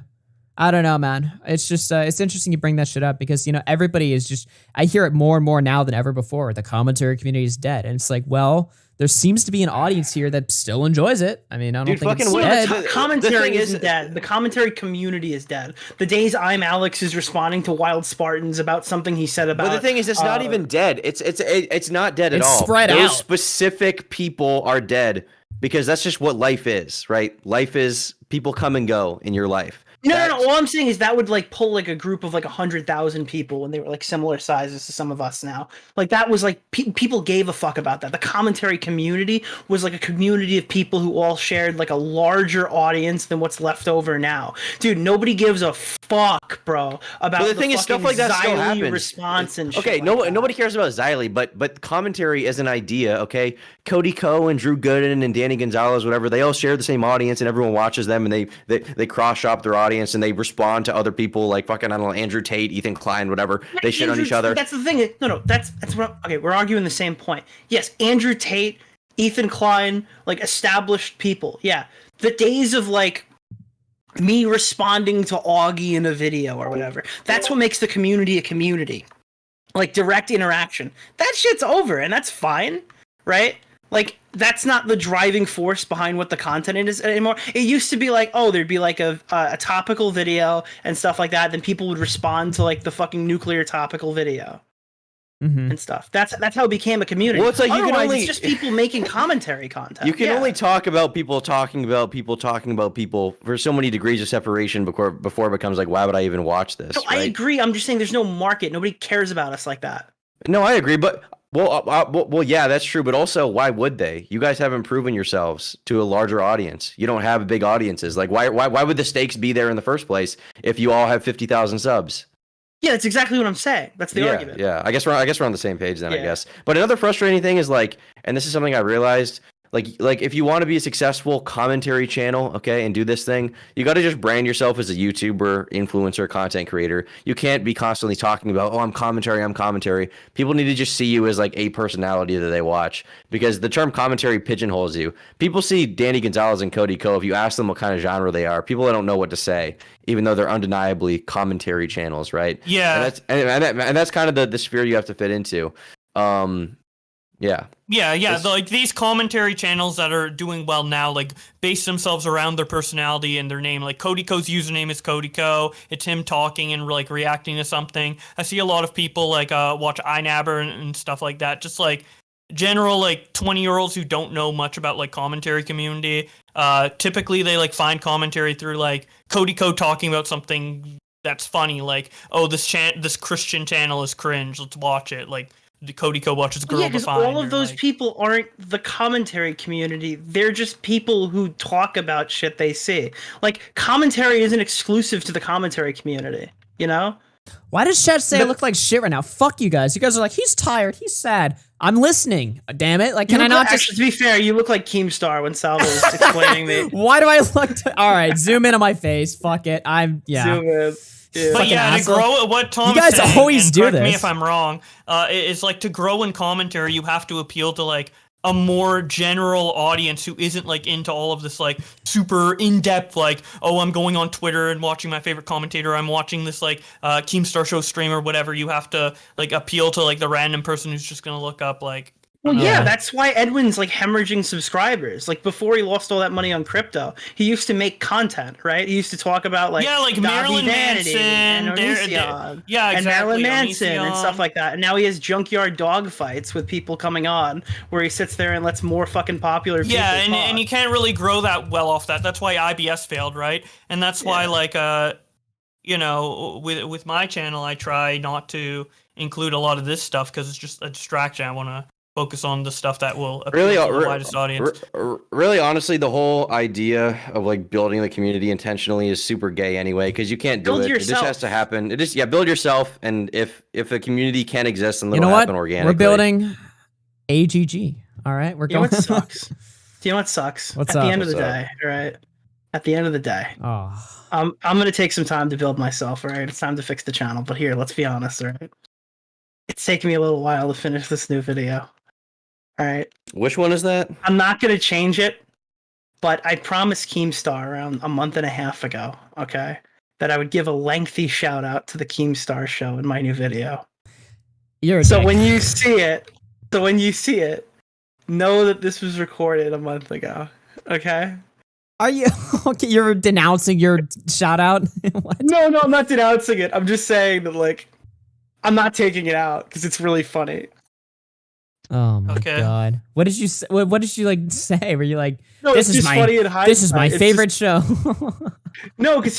I don't know, man. It's just, it's interesting you bring that shit up because, you know, everybody is just, I hear it more and more now than ever before. The commentary community is dead. And it's like, well, there seems to be an audience here that still enjoys it. I mean, I don't think it's dead. Commentary isn't dead. The commentary community is dead. The days I'm Alex is responding to Wild Spartans about something he said about. But the thing is, it's not even dead. It's not dead at It's all. spread Those out. specific people are dead because that's just what life is, right? Life is people come and go in your life. No. All I'm saying is that would like pull like a group of like 100,000 people when they were like similar sizes to some of us now. Like that was like people gave a fuck about that. The commentary community was like a community of people who all shared like a larger audience than what's left over now. Dude, nobody gives a fuck, bro, about But the thing is, stuff like that still Xylee happens. response and shit. Okay, nobody cares about Xylee, but commentary is an idea. Okay, Cody Ko and Drew Gooden and Danny Gonzalez, whatever, they all share the same audience, and everyone watches them, and they cross shop their audience, and they respond to other people like fucking, I don't know, Andrew Tate, Ethan Klein, whatever. They shit on each other. That's the thing. No, that's what. Okay, we're arguing the same point. Yes, Andrew Tate, Ethan Klein, like established people. Yeah, the days of like me responding to Augie in a video or whatever. That's what makes the community a community. Like direct interaction. That shit's over, and that's fine, right? Like that's not the driving force behind what the content is anymore. It used to be like, oh, there'd be like a topical video and stuff like that. Then people would respond to like the fucking nuclear topical video and stuff. That's how it became a community. Well, it's like you can Otherwise, only- it's just people making commentary content. You can Yeah. only talk about people talking about people talking about people for so many degrees of separation before it becomes like, why would I even watch this? No, I right? agree. I'm just saying there's no market. Nobody cares about us like that. No, I agree, but well, yeah, that's true. But also, why would they? You guys haven't proven yourselves to a larger audience. You don't have big audiences. Like, why would the stakes be there in the first place if you all have 50,000 subs? Yeah, that's exactly what I'm saying. That's the argument. Yeah, I guess we're on the same page then. I Yeah. guess. But another frustrating thing is like, and this is something I realized. Like if you want to be a successful commentary channel, okay, and do this thing, you got to just brand yourself as a YouTuber, influencer, content creator. You can't be constantly talking about, oh, I'm commentary. People need to just see you as like a personality that they watch, because the term commentary pigeonholes you. People see Danny Gonzalez and Cody Ko. If you ask them what kind of genre they are, people don't know what to say, even though they're undeniably commentary channels, right? Yeah. And that's kind of the sphere you have to fit into. Yeah. Yeah. Like these commentary channels that are doing well now, like base themselves around their personality and their name. Like Cody Co's username is Cody Co. It's him talking and like reacting to something. I see a lot of people like watch iNabber and stuff like that. Just like general like 20-year-olds who don't know much about like commentary community. Typically they like find commentary through like Cody Co talking about something that's funny. Like, oh, this Christian channel is cringe. Let's watch it. Like. Cody Co watches Girl because Defined. all of those people aren't the commentary community. They're just people who talk about shit they see. Like, commentary isn't exclusive to the commentary community, you know? Why does chat say I look like shit right now? Fuck you guys. You guys are like, he's tired, he's sad. I'm listening. Damn it. Like, can I not just... To be fair, you look like Keemstar when Salvo was explaining me. Why do I look... All right, zoom in on my face. Fuck it. Zoom in. Yeah. But yeah, to grow what Tom you guys saying, always and do correct this. me if I'm wrong. It's like to grow in commentary, you have to appeal to like a more general audience who isn't like into all of this like super in-depth like, oh, I'm going on Twitter and watching my favorite commentator. I'm watching this like Keemstar show stream or whatever. You have to like appeal to like the random person who's just gonna look up like. Well, yeah, that's why Edwin's like hemorrhaging subscribers. Like before he lost all that money on crypto, he used to make content, right? He used to talk about like Marilyn Vanity Manson, and Onision, and Marilyn Manson and stuff like that. And now he has junkyard dog fights with people coming on, where he sits there and lets more fucking popular people talk. And you can't really grow that well off that. That's why IBS failed, right? And that's why like you know, with my channel, I try not to include a lot of this stuff because it's just a distraction. I want to focus on the stuff that will appeal to the widest audience. Really, honestly, the whole idea of like building the community intentionally is super gay anyway, because you can't do Build it. yourself. It just has to happen. It just build yourself, and if a community can't exist, then You it'll know what? happen organically. We're building AGG. All right, we're You know going. what sucks? Do you know what sucks? What's At up? the end of the What's up? day, all right? At the end of the day, Oh. I'm gonna take some time to build myself, all right? It's time to fix the channel. But here, let's be honest, all right? It's taking me a little while to finish this new video. All right. Which one is that? I'm not going to change it, but I promised Keemstar around a month and a half ago, okay, that I would give a lengthy shout out to the Keemstar show in my new video. You're a so dick. when you see it, know that this was recorded a month ago, okay? Are you okay? You're denouncing your shout out? No, I'm not denouncing it. I'm just saying that like I'm not taking it out because it's really funny. Oh my god! What did you say? What did you like say? Were you like, No, this it's is just my funny in this is my hindsight. It's favorite show? No, because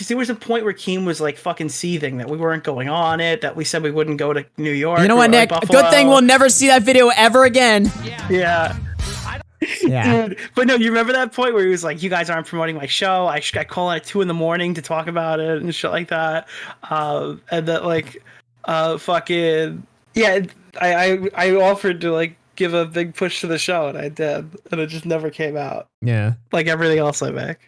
there was a point where Keem was like fucking seething that we weren't going on it, that we said we wouldn't go to New York. You know or, what, like, Nick? Buffalo. Good thing we'll never see that video ever again. Yeah. Yeah. Dude, but no, you remember that point where he was like, "You guys aren't promoting my show. I call in at 2 a.m. to talk about it and shit like that," and that like, fucking yeah. I offered to like give a big push to the show, and I did, and it just never came out. Yeah. Like everything else I make.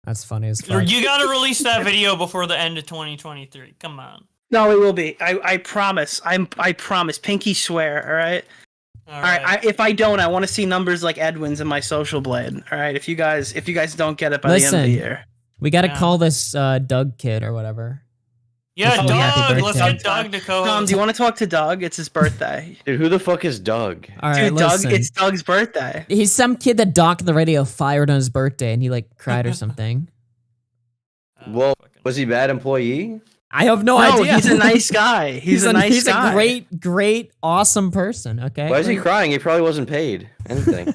That's funny as fuck. You gotta release that video before the end of 2023. Come on. No, it will be. I promise. I promise. Pinky swear. All right. All right. If I don't, I want to see numbers like Edwin's in my social blade. All right. If you guys don't get it by the end of the year, we got to call this Doug kid or whatever. Yeah, Wish him a happy Doug. Let's birthday. get Doug to co-host. Tom, do you want to talk to Doug? It's his birthday. Dude, who the fuck is Doug? All right, Dude, listen. Doug. It's Doug's birthday. He's some kid that Doc in the radio fired on his birthday, and he like cried or something. Well, was he a bad employee? I have no No, idea. he's a nice guy. He's a nice guy. He's a great, awesome person. Okay. Why is he crying? He probably wasn't paid anything.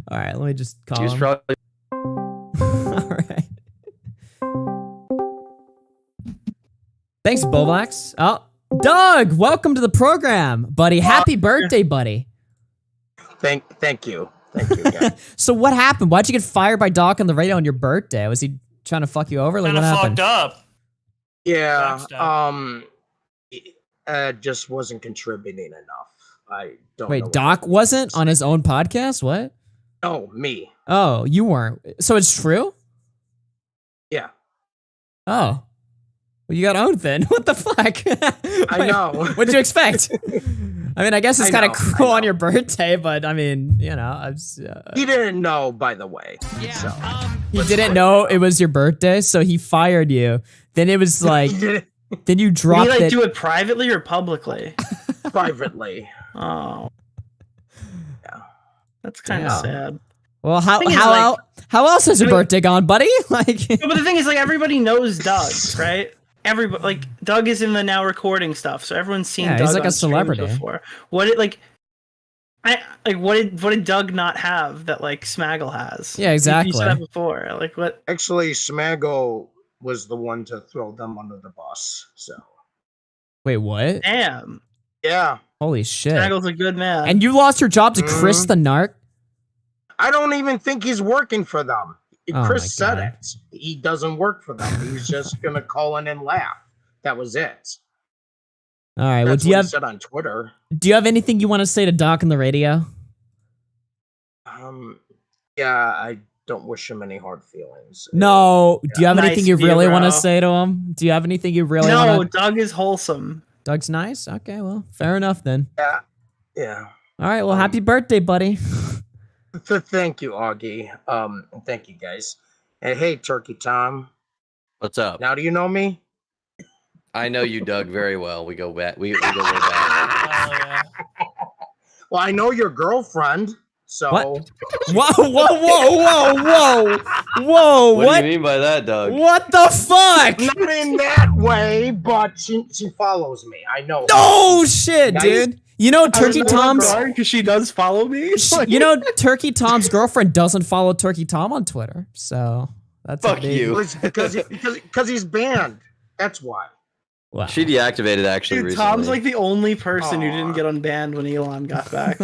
All right, let me just call He was him. probably. All right. Thanks, Bowblax. Oh, Doug, welcome to the program, buddy. Happy birthday, buddy. Thank you. Yeah. So what happened? Why'd you get fired by Doc on the radio on your birthday? Was he trying to fuck you over? Like, what happened? Fucked up. Yeah. Just wasn't contributing enough. I don't know. Wait, Doc wasn't on his own podcast? What? No, me. Oh, you weren't. So it's true? Yeah. Oh. Well, you got owned then. What the fuck? I know. What'd you expect? I mean, I guess it's I kind of know, cruel on your birthday, but I mean, you know, He didn't know, by the way. Yeah. So. He didn't know it was your birthday, so he fired you. Then it was like, then you dropped Did he like it. do it privately or publicly? Privately. Oh. That's kind of Damn. sad. Well, how Thing is, how else has your birthday gone, buddy? Like, No, but the thing is, like, everybody knows Doug, right? Everybody, like, Doug is in the now recording stuff, so everyone's seen Yeah, Doug he's like on a streams celebrity. before. What did Doug not have that like Smaggle has? Yeah, exactly. You said that before. Like what? Actually, Smaggle was the one to throw them under the bus. So. wait, what? Damn. Yeah. Holy shit! Smaggle's a good man. And you lost your job to Chris the Narc? I don't even think he's working for them. Oh Chris my said God. it. He doesn't work for them. He's just gonna call in and laugh. That was it. All right. Well, That's do you what have he said on Twitter. anything you want to say to Doc on the radio? Yeah, I don't wish him any hard feelings. No. Do you have Nice anything you of you, really want to bro. say to him? Do you have anything you really No, want to? Doug is wholesome. Doug's nice. Okay. Well, fair enough then. Yeah. All right. Well, happy birthday, buddy. So thank you, Augie. Thank you guys. And hey, Turkey Tom. What's up? Now do you know me? I know you, Doug, very well. We go back. We go way back. Well, I know your girlfriend. So What? Whoa! Whoa! What What? do you mean by that, Doug? What the fuck? Not in that way, but she follows me. I know. Oh shit, Nice. dude! You know Turkey Tom's. because she does follow me. You know Turkey Tom's girlfriend doesn't follow Turkey Tom on Twitter, so that's a Fuck big- you. It's because he's banned. That's why. Wow. She deactivated actually Dude, recently. Tom's like the only person who didn't get unbanned when Elon got back.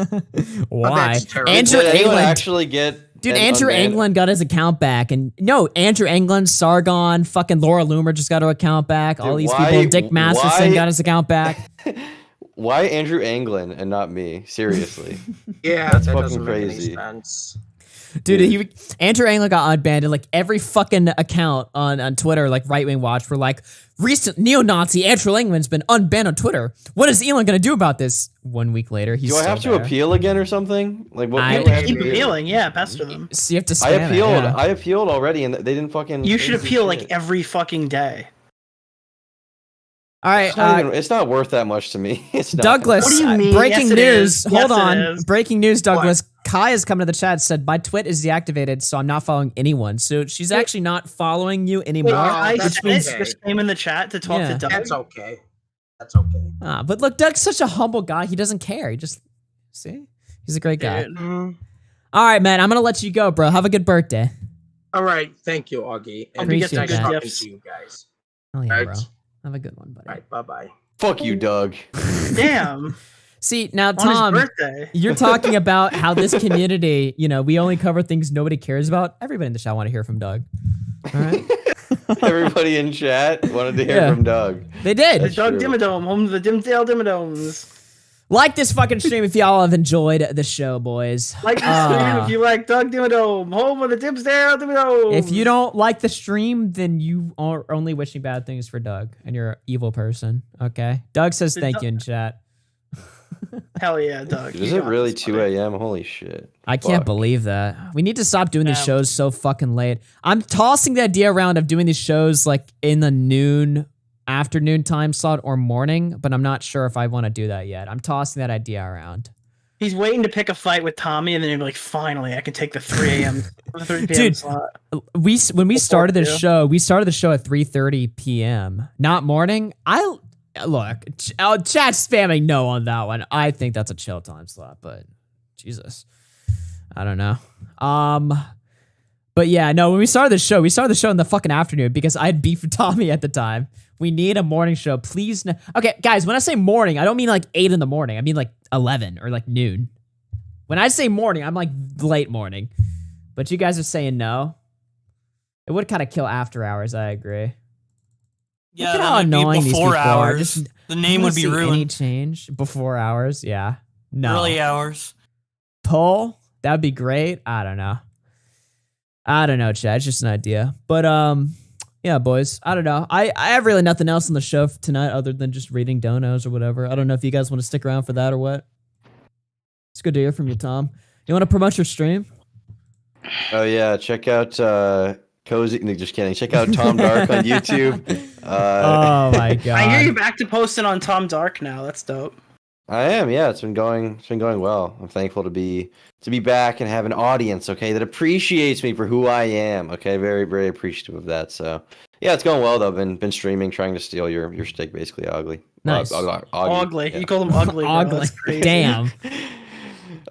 Why? that's terrible. Andrew Did anyone England. actually get Dude, an Andrew unbanned- England got his account back, and no, Andrew England, Sargon, fucking Laura Loomer just got her account back. All Dude, these why- people, Dick Masterson why- got his account back. Why Andrew Anglin and not me? Seriously. Yeah, That's that fucking doesn't make any crazy. sense. Dude, Andrew Anglin got unbanned, and like every fucking account on Twitter, like Right Wing Watch, were like, recent neo-Nazi Andrew England's been unbanned on Twitter. What is Elon gonna do about this? 1 week later, he's Do I still have to there. appeal again or something? Like what? I- what do I have Keep to do? appealing, yeah, pester them. So you have to I spam appealed. it, yeah. I appealed already, and they didn't fucking. You should they didn't do appeal like shit. every fucking day. All right, It's not worth that much to me. It's not. Douglas, What do you mean? breaking Yes, it news. is. Hold Yes, it on. is. Breaking news, Douglas. Kai has come to the chat, said, my twit is deactivated, so I'm not following anyone. So she's actually not following you anymore. I that's sent it, okay. just came in the chat to talk Yeah. to Doug. That's okay. That's okay. But look, Doug's such a humble guy. He doesn't care. He just, see? He's a great guy. Dude. All right, man. I'm going to let you go, bro. Have a good birthday. All right. Thank you, Augie. And Appreciate nice that. talking Gifts. to you guys. Hell yeah, All bro. right. Have a good one, buddy. All right. Bye-bye. Fuck you, Doug. Damn. See, now, On Tom, his birthday. you're talking about how this community, we only cover things nobody cares about. Everybody in the chat want to hear from Doug. All right? Everybody in chat wanted to hear Yeah. from Doug. They did. The Doug Dimmadome, home to the Dimdale Dimmadomes. Like this fucking stream if y'all have enjoyed the show, boys. Like this stream if you like Doug Dimmadome, home of the Dimsdale Dimmadomes. If you don't like the stream, then you are only wishing bad things for Doug, and you're an evil person. Okay. Doug says thank you in chat. Hell yeah, Doug. Is it really 2 a.m.? Holy shit. I can't Fuck. believe that. We need to stop doing these shows so fucking late. I'm tossing the idea around of doing these shows like in the afternoon time slot or morning, but I'm not sure if I want to do that yet. I'm tossing that idea around. He's waiting to pick a fight with Tommy, and then he'll be like, finally, I can take the 3 a.m. 3 p.m. Dude, slot. when we started this you. show, we started the show at 3:30 p.m. Not morning. Look, chat's spamming no on that one. I think that's a chill time slot, but Jesus, I don't know. But yeah, no. When we started the show in the fucking afternoon because I had beef with Tommy at the time. We need a morning show, please. No. Okay, guys. When I say morning, I don't mean like 8 in the morning. I mean like 11 or like noon. When I say morning, I'm like late morning. But you guys are saying no. It would kind of kill after hours. I agree. Yeah, Look at that how might be annoying these before people are. hours. Just- The I name don't would be see Any ruined. change before hours? Yeah. No. Early hours. Poll? That'd be great. I don't know, Chad. It's just an idea. But yeah, boys. I don't know. I have really nothing else on the show for tonight other than just reading donos or whatever. I don't know if you guys want to stick around for that or what. It's good to hear from you, Tom. You want to promote your stream? Oh yeah, check out Cozy. No, just kidding. Check out Tom Dark on YouTube. Oh my god. I hear you back to posting on Tom Dark now. That's dope. I am. Yeah, it's been going well. I'm thankful to be back and have an audience, okay, that appreciates me for who I am. Okay, very, very appreciative of that. So yeah, it's going well though. Been streaming, trying to steal your steak, basically. Ugly. Nice. Ugly. Yeah. You call him ugly. Bro. Ugly. That's crazy. Damn.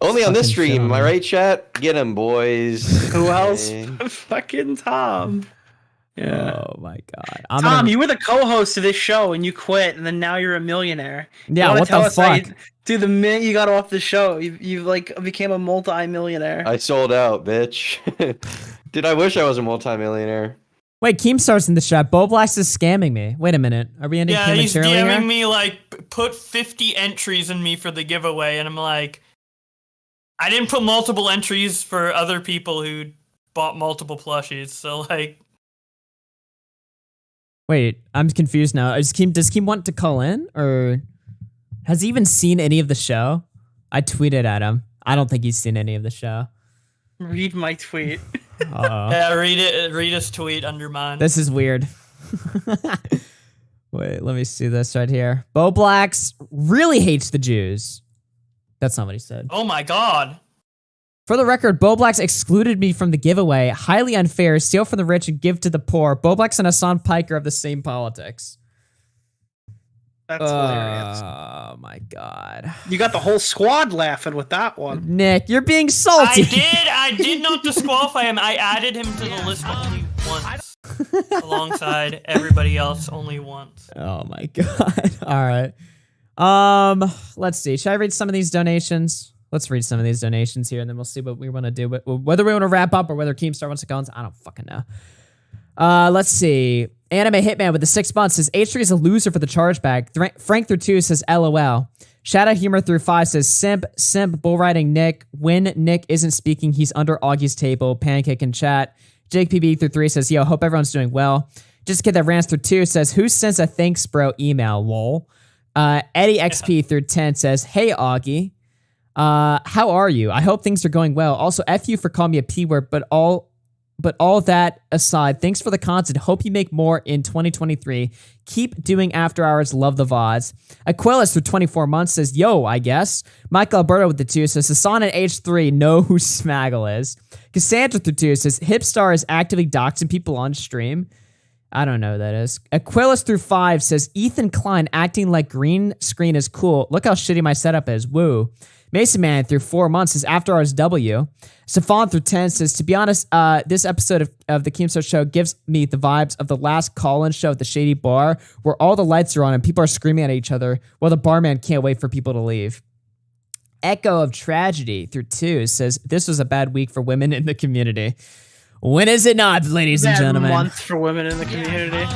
Only on this Fucking stream, am I Sean. right, chat? Get him, boys. Who else? Hey. Fucking Tom. Yeah. Oh my god. Tom, you were the co-host of this show and you quit, and then now you're a millionaire. Yeah, You wanna what tell the us how fuck? Dude, the minute you got off the show, you like became a multi-millionaire. I sold out, bitch. Dude, I wish I was a multimillionaire. Wait, Keemstar's in the chat. Bowblax is scamming me. Wait a minute. Are we ending Yeah, he's prematurely DMing here? me like put 50 entries in me for the giveaway, and I'm like, I didn't put multiple entries for other people who bought multiple plushies, so like. Wait, I'm confused now. Does Keem want to call in, or has he even seen any of the show? I tweeted at him. I don't think he's seen any of the show. Read my tweet. Uh-oh. Yeah, read his tweet under mine. This is weird. Wait, let me see this right here. Bowblax really hates the Jews. That's not what he said. Oh my god. For the record, Bowblax excluded me from the giveaway. Highly unfair. Steal from the rich and give to the poor. Bowblax and Hassan Pike are of the same politics. That's hilarious. Oh my god. You got the whole squad laughing with that one. Nick, you're being salty. I did not disqualify him. I added him to the list only once. Alongside everybody else only once. Oh my god. All right. Let's see. Should I read some of these donations? Let's read some of these donations here, and then we'll see what we want to do. Whether we want to wrap up or whether Keemstar wants to go on, I don't fucking know. Let's see. Anime Hitman with the 6 months says H3 is a loser for the chargeback. Frank through 2 says LOL. Shadow Humor through 5 says simp, bull riding Nick. When Nick isn't speaking, he's under Augie's table. Pancake in chat. Jake PB through 3 says, yo, hope everyone's doing well. Just a kid that rants through 2 says, who sends a thanks bro email, lol. Eddie XP through 10 says, hey Augie. How are you? I hope things are going well. Also, F you for calling me a P word, but all that aside, thanks for the content. Hope you make more in 2023. Keep doing after hours. Love the VODs. Aquilus through 24 months says, yo, I guess. Michael Alberto with the 2 says, Hassan and H3 know who Smaggle is. Cassandra through 2 says, Hipstar is actively doxing people on stream. I don't know who that is. Aquilus through 5 says, Ethan Klein acting like green screen is cool. Look how shitty my setup is. Woo. Mason Man through 4 months says After Hours W. Safon through 10 says, to be honest, this episode of the Keemstar Show gives me the vibes of the last call-in show at the Shady Bar where all the lights are on and people are screaming at each other while the barman can't wait for people to leave. Echo of Tragedy through 2 says, this was a bad week for women in the community. When is it not, ladies and gentlemen? Month for women in the community.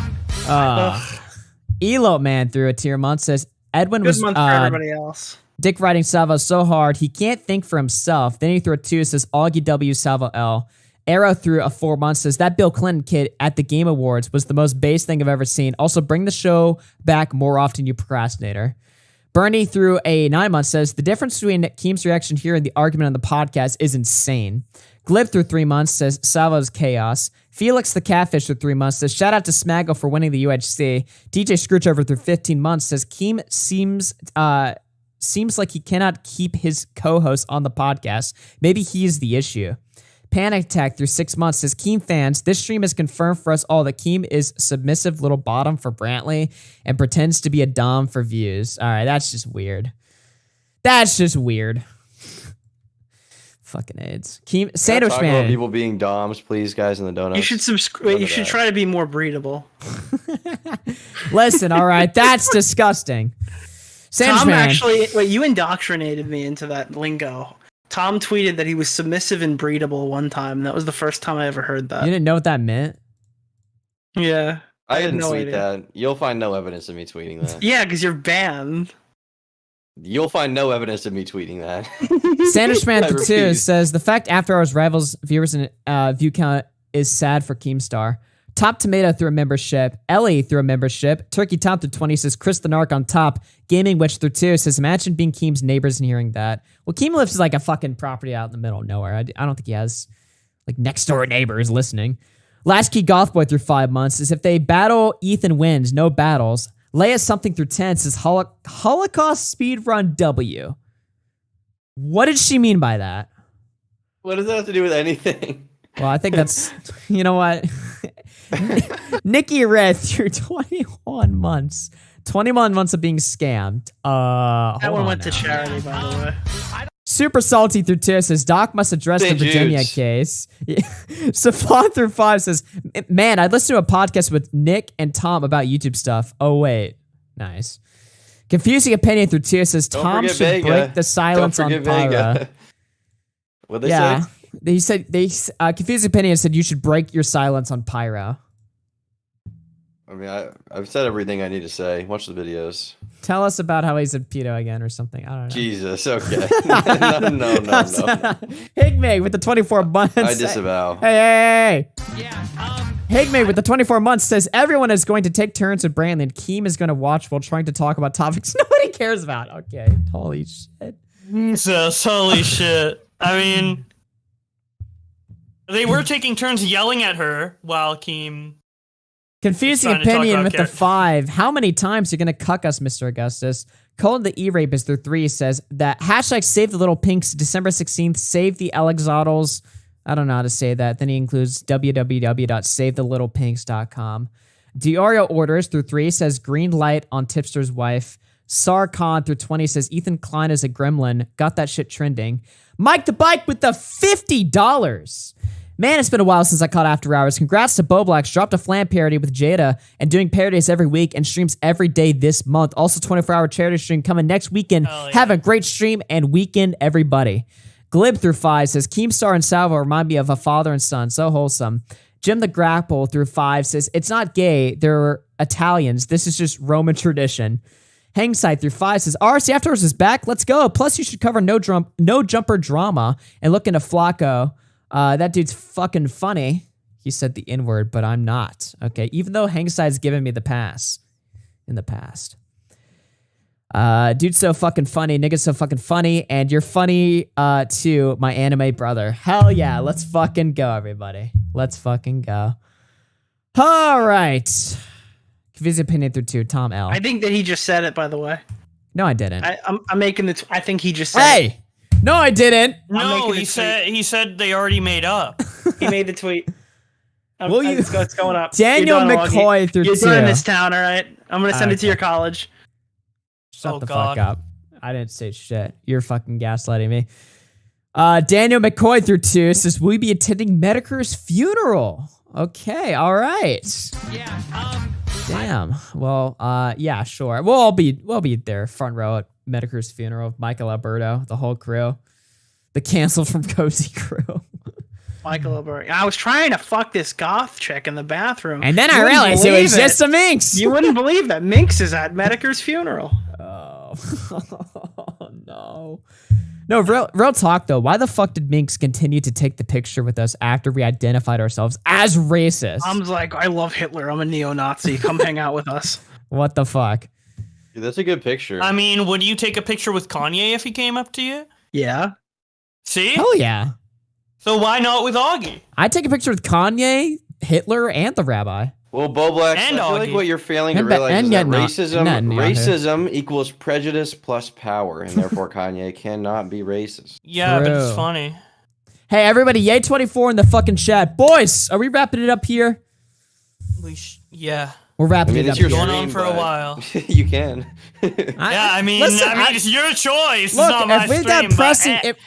Elope Man through a tier month says, Edwin Good was month for everybody else. Dick riding Salvo so hard he can't think for himself. Then he threw a 2 says Augie W Salvo L. Arrow through a 4 months says that Bill Clinton kid at the Game Awards was the most base thing I've ever seen. Also bring the show back more often, you procrastinator. Bernie through a 9 months says the difference between Keem's reaction here and the argument on the podcast is insane. Glib through 3 months says Salvo's chaos. Felix the Catfish through 3 months says shout out to Smaggle for winning the UHC. DJ Screwdriver through 15 months says Keem seems like he cannot keep his co-host on the podcast. Maybe he's the issue. Panic Attack through 6 months says Keem fans, this stream has confirmed for us all that Keem is submissive little bottom for Brantley and pretends to be a dom for views. All right, that's just weird. That's just weird. Fucking AIDS. Keem Sandwich Talk Man. about people being doms, please, guys, in the donuts. You should subscribe. You should try to be more breedable. Listen, all right, that's disgusting. Sandwich Tom Man. actually, wait, you indoctrinated me into that lingo. Tom tweeted that he was submissive and breedable one time. That was the first time I ever heard that. You didn't know what that meant? Yeah. I had didn't no tweet idea. that. You'll find no evidence of me tweeting that. Yeah, because you're banned. You'll find no evidence of me tweeting that. Sandwich Man I for 2 refuse. says the fact After Hours rivals viewers and view count is sad for Keemstar. Top Tomato through a membership. Ellie through a membership. Turkey Tom through 20 says Chris the Narc on top. Gaming Witch through 2 says imagine being Keem's neighbors and hearing that. Well, Keem lives like a fucking property out in the middle of nowhere. I don't think he has like next door neighbors listening. Last Key Goth Boy through 5 months is if they battle, Ethan wins. No battles. Leia something through 10 says Holocaust speedrun W. What did she mean by that? What does that have to do with anything? Well, I think that's, you know what? Nikki Red through 21 months. 21 months of being scammed. That one went to charity, by the way. Super Salty through 2 says Doc must address the Virginia case. Safon through 5 says, man, I'd listen to a podcast with Nick and Tom about YouTube stuff. Oh, wait. Nice. Confusing Opinion through 2 says Tom should break the silence on Pyra. What'd they say? He said, Confusing Opinion said you should break your silence on Pyro. I mean, I've said everything I need to say. Watch the videos. Tell us about how he's a pedo again or something. I don't know. Jesus, okay. no. Higmeg with the 24 months. I disavow. Hey. Higmeg with the 24 months says everyone is going to take turns with Brandon. Keem is going to watch while trying to talk about topics nobody cares about. Okay, holy shit. Jesus, holy shit. I mean, they were taking turns yelling at her while Keem... Confusing Opinion with the 5. How many times are you going to cuck us, Mr. Augustus? Colin the E-Rapist through 3 says that hashtag save the little pinks December 16th, save the Alexoddles. I don't know how to say that. Then he includes www.savethelittlepinks.com. DeOrio orders through 3 says green light on Tipster's wife. Sar Khan through 20 says Ethan Klein is a gremlin. Got that shit trending. Mike the Bike with the $50. Man, it's been a while since I caught After Hours. Congrats to Bowblax. Dropped a flan parody with Jada and doing parodies every week and streams every day this month. Also, 24-hour charity stream coming next weekend. Have a great stream and weekend, everybody. Glib through 5 says Keemstar and Salvo remind me of a father and son. So wholesome. Jim the Grapple through 5 says it's not gay. They're Italians. This is just Roman tradition. Hangside through 5 says RC After Hours is back. Let's go. Plus, you should cover no jumper drama and look into Flacco. That dude's fucking funny. He said the N-word, but I'm not. Okay, even though Hangside's given me the pass in the past. Dude's so fucking funny. Nigga's so fucking funny. And you're funny, too, my anime brother. Hell yeah. Let's fucking go, everybody. Let's fucking go. All right. Confusing Opinion through 2. Tom L. I think that he just said it, by the way. No, I didn't. I'm making the... I think he just said Hey! No, I didn't. No, he said they already made up. He made the tweet. It's going up. Daniel McCoy through 2. You're done in this town, all right? I'm going to send it to your college. Shut the fuck up. I didn't say shit. You're fucking gaslighting me. Daniel McCoy through 2 says, will we be attending Medicare's funeral? Okay, all right. Yeah. Damn. Well, yeah, sure. We'll be there, front row at Medicare's funeral. Michael Alberto, the whole crew, the canceled from Cozy crew. Michael Alberto. I was trying to fuck this goth chick in the bathroom, and then I realized it was just a Minx. You wouldn't believe that Minx is at Medicare's funeral. Oh no. No, real talk though. Why the fuck did Minx continue to take the picture with us after we identified ourselves as racist? I'm like, I love Hitler. I'm a neo-Nazi. Come hang out with us. What the fuck? Dude, that's a good picture. I mean, would you take a picture with Kanye if he came up to you? Yeah. See? Hell yeah. So why not with Augie? I'd take a picture with Kanye, Hitler, and the rabbi. Well, Bowblax, I feel like what you're failing to realize is that racism equals prejudice plus power, and therefore Kanye cannot be racist. Yeah, but it's funny. Hey, everybody, yay 24 in the fucking chat. Boys, are we wrapping it up here? Yeah. We're wrapping it up. It's going on for a while. You can. I mean, it's your choice. Look, it's not my if we stream, got pressing, if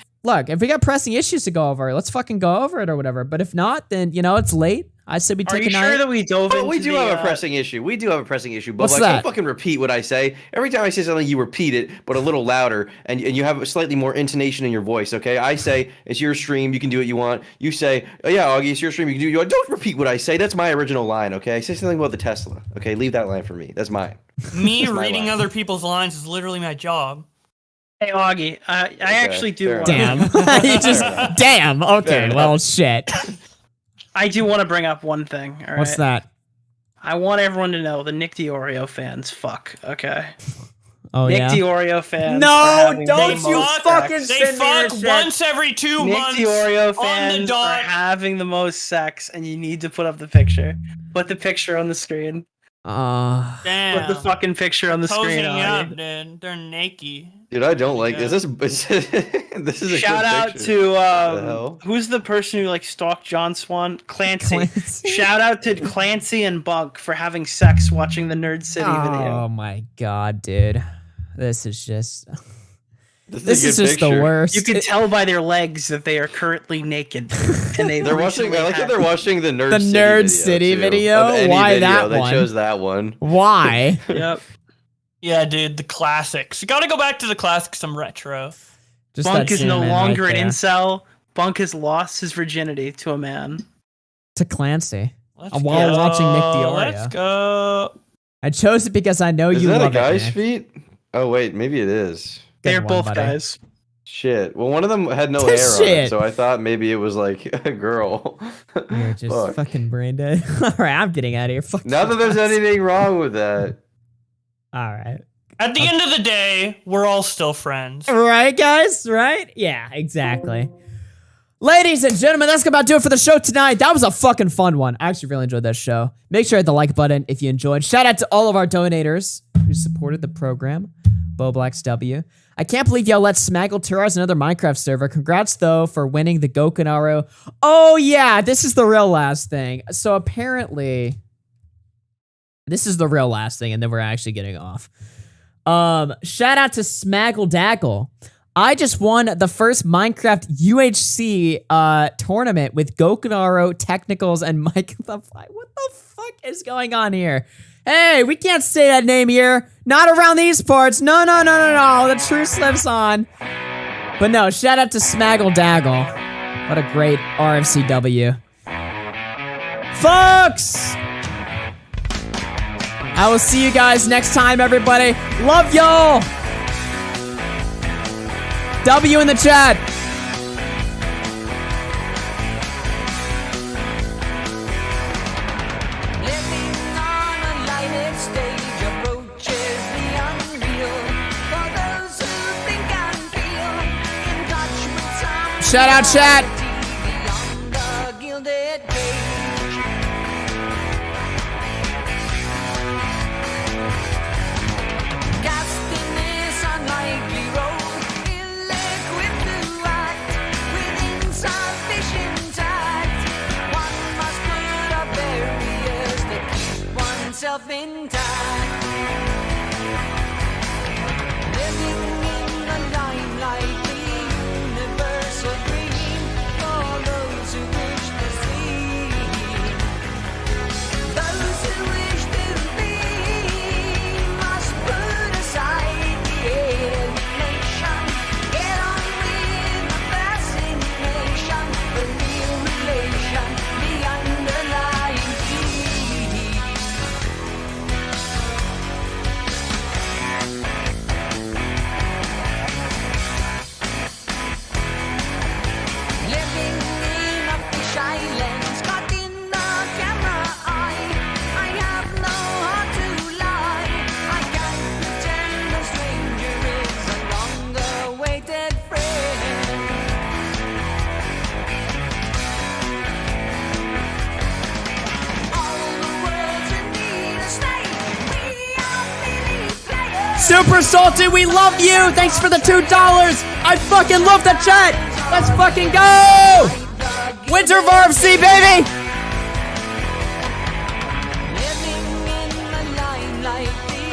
we got pressing issues to go over, let's fucking go over it or whatever. But if not, then it's late. I said we take a night. Are you sure that we dove into we do have a pressing issue. We do have a pressing issue. But What's that? Don't fucking repeat what I say. Every time I say something, you repeat it, but a little louder, and you have a slightly more intonation in your voice, okay? I say, it's your stream, you can do what you want. You say, oh yeah, Augie, it's your stream, you can do what you want. Don't repeat what I say. That's my original line, okay? I say something about the Tesla, okay? Leave that line for me. That's mine. Me reading other people's lines is literally my job. Hey, Augie, I actually do want Damn. You just, damn. Okay, well, shit. I do want to bring up one thing. All right? What's that? I want everyone to know the Nick DeOrio fans fuck, okay? Oh, Nick yeah? DeOrio fans. No, don't you fucking They send me fuck your shit. once every 2 Nick months. DeOrio on the fans are dot. having the most sex, and you need to put up the picture. Put the picture on the screen. Damn. Put the fucking picture on the screen. Posing Augie. up, dude. They're naked. Dude, I don't like this. This is a Shout good out picture. to What the hell? who's the person who like stalked John Swan? Clancy. Shout out to Clancy and Bunk for having sex watching the Nerd City video. Oh my god, dude. This is just This is just the worst. You can tell by their legs that they are currently naked, and They're watching. I like that they're watching the Nerd The City Nerd video, City too. video? Of any Why video, that they one? chose that one. Why? Yep. Yeah, dude, the classics. You gotta go back to the classics, some retro. Just Bunk that is no zoom in longer right an there. incel. Bunk has lost his virginity to a man. To Clancy. Let's While go. watching Nick DeOrio. Let's go. I chose it because I know Is you that love a guy's it. Nick. feet? Oh wait, maybe it is. They're one, both buddy. guys. Shit. Well, one of them had no hair on Shit. it, so I thought maybe it was like a girl. You're just Fuck. fucking brain dead. All right, I'm getting out of here. Fuck Not that there's anything wrong with that. All right. At the end of the day, we're all still friends. Right, guys? Right? Yeah, exactly. Ladies and gentlemen, that's about to do it for the show tonight. That was a fucking fun one. I actually really enjoyed that show. Make sure to hit the like button if you enjoyed. Shout out to all of our donators who supported the program. Bowblax W. I can't believe y'all let Smaggle tour us another Minecraft server. Congrats, though, for winning the Gokunaro. Oh, yeah, this is the real last thing. So apparently, this is the real last thing, and then we're actually getting off. Shout out to Smaggle Daggle. I just won the first Minecraft UHC tournament with Gokunaro, Technicals, and Mike. What the fuck is going on here? Hey, we can't say that name here. Not around these parts. No. The truth lives on. But no, shout out to Smaggle Daggle. What a great RFCW. Folks! I will see you guys next time, everybody. Love y'all! W in the chat. Shout out, chat. Intact. Living in the limelight, the universal dream for those who wish to see. Those who wish to be must put aside the alienation. Get on with the fascination, the real relation, the underlying key. Living in a fish island, caught in the camera eye. I have no heart to lie. I can't pretend a stranger is a long-awaited friend. All the world's in need of stay. We are Billy players. Super Salty, we love you. Thanks for the $2. I fucking love the chat. Let's fucking go. Winter of RFC, baby. Living in the limelight, the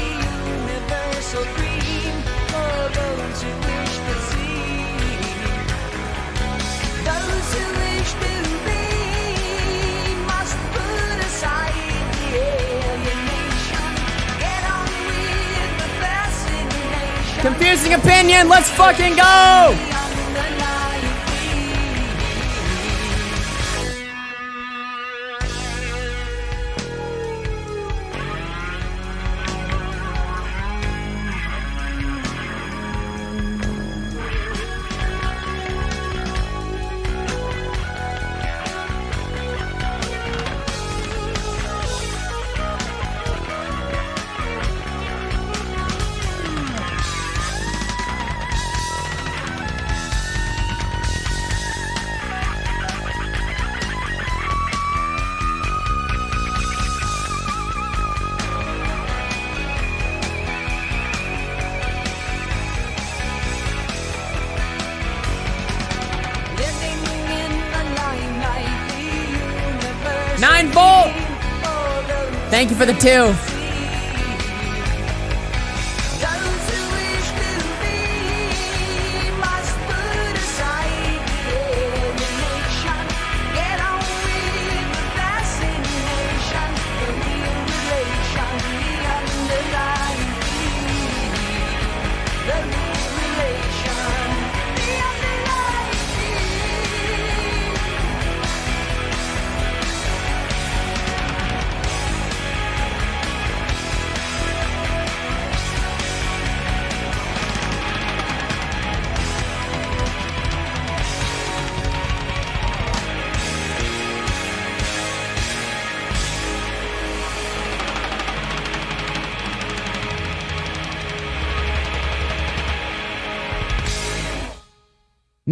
universal dream for those who wish to see. Those who wish to be must put aside the alienation. Get on with the fascination. Confusing opinion. Let's fucking go. Thank you for the 2.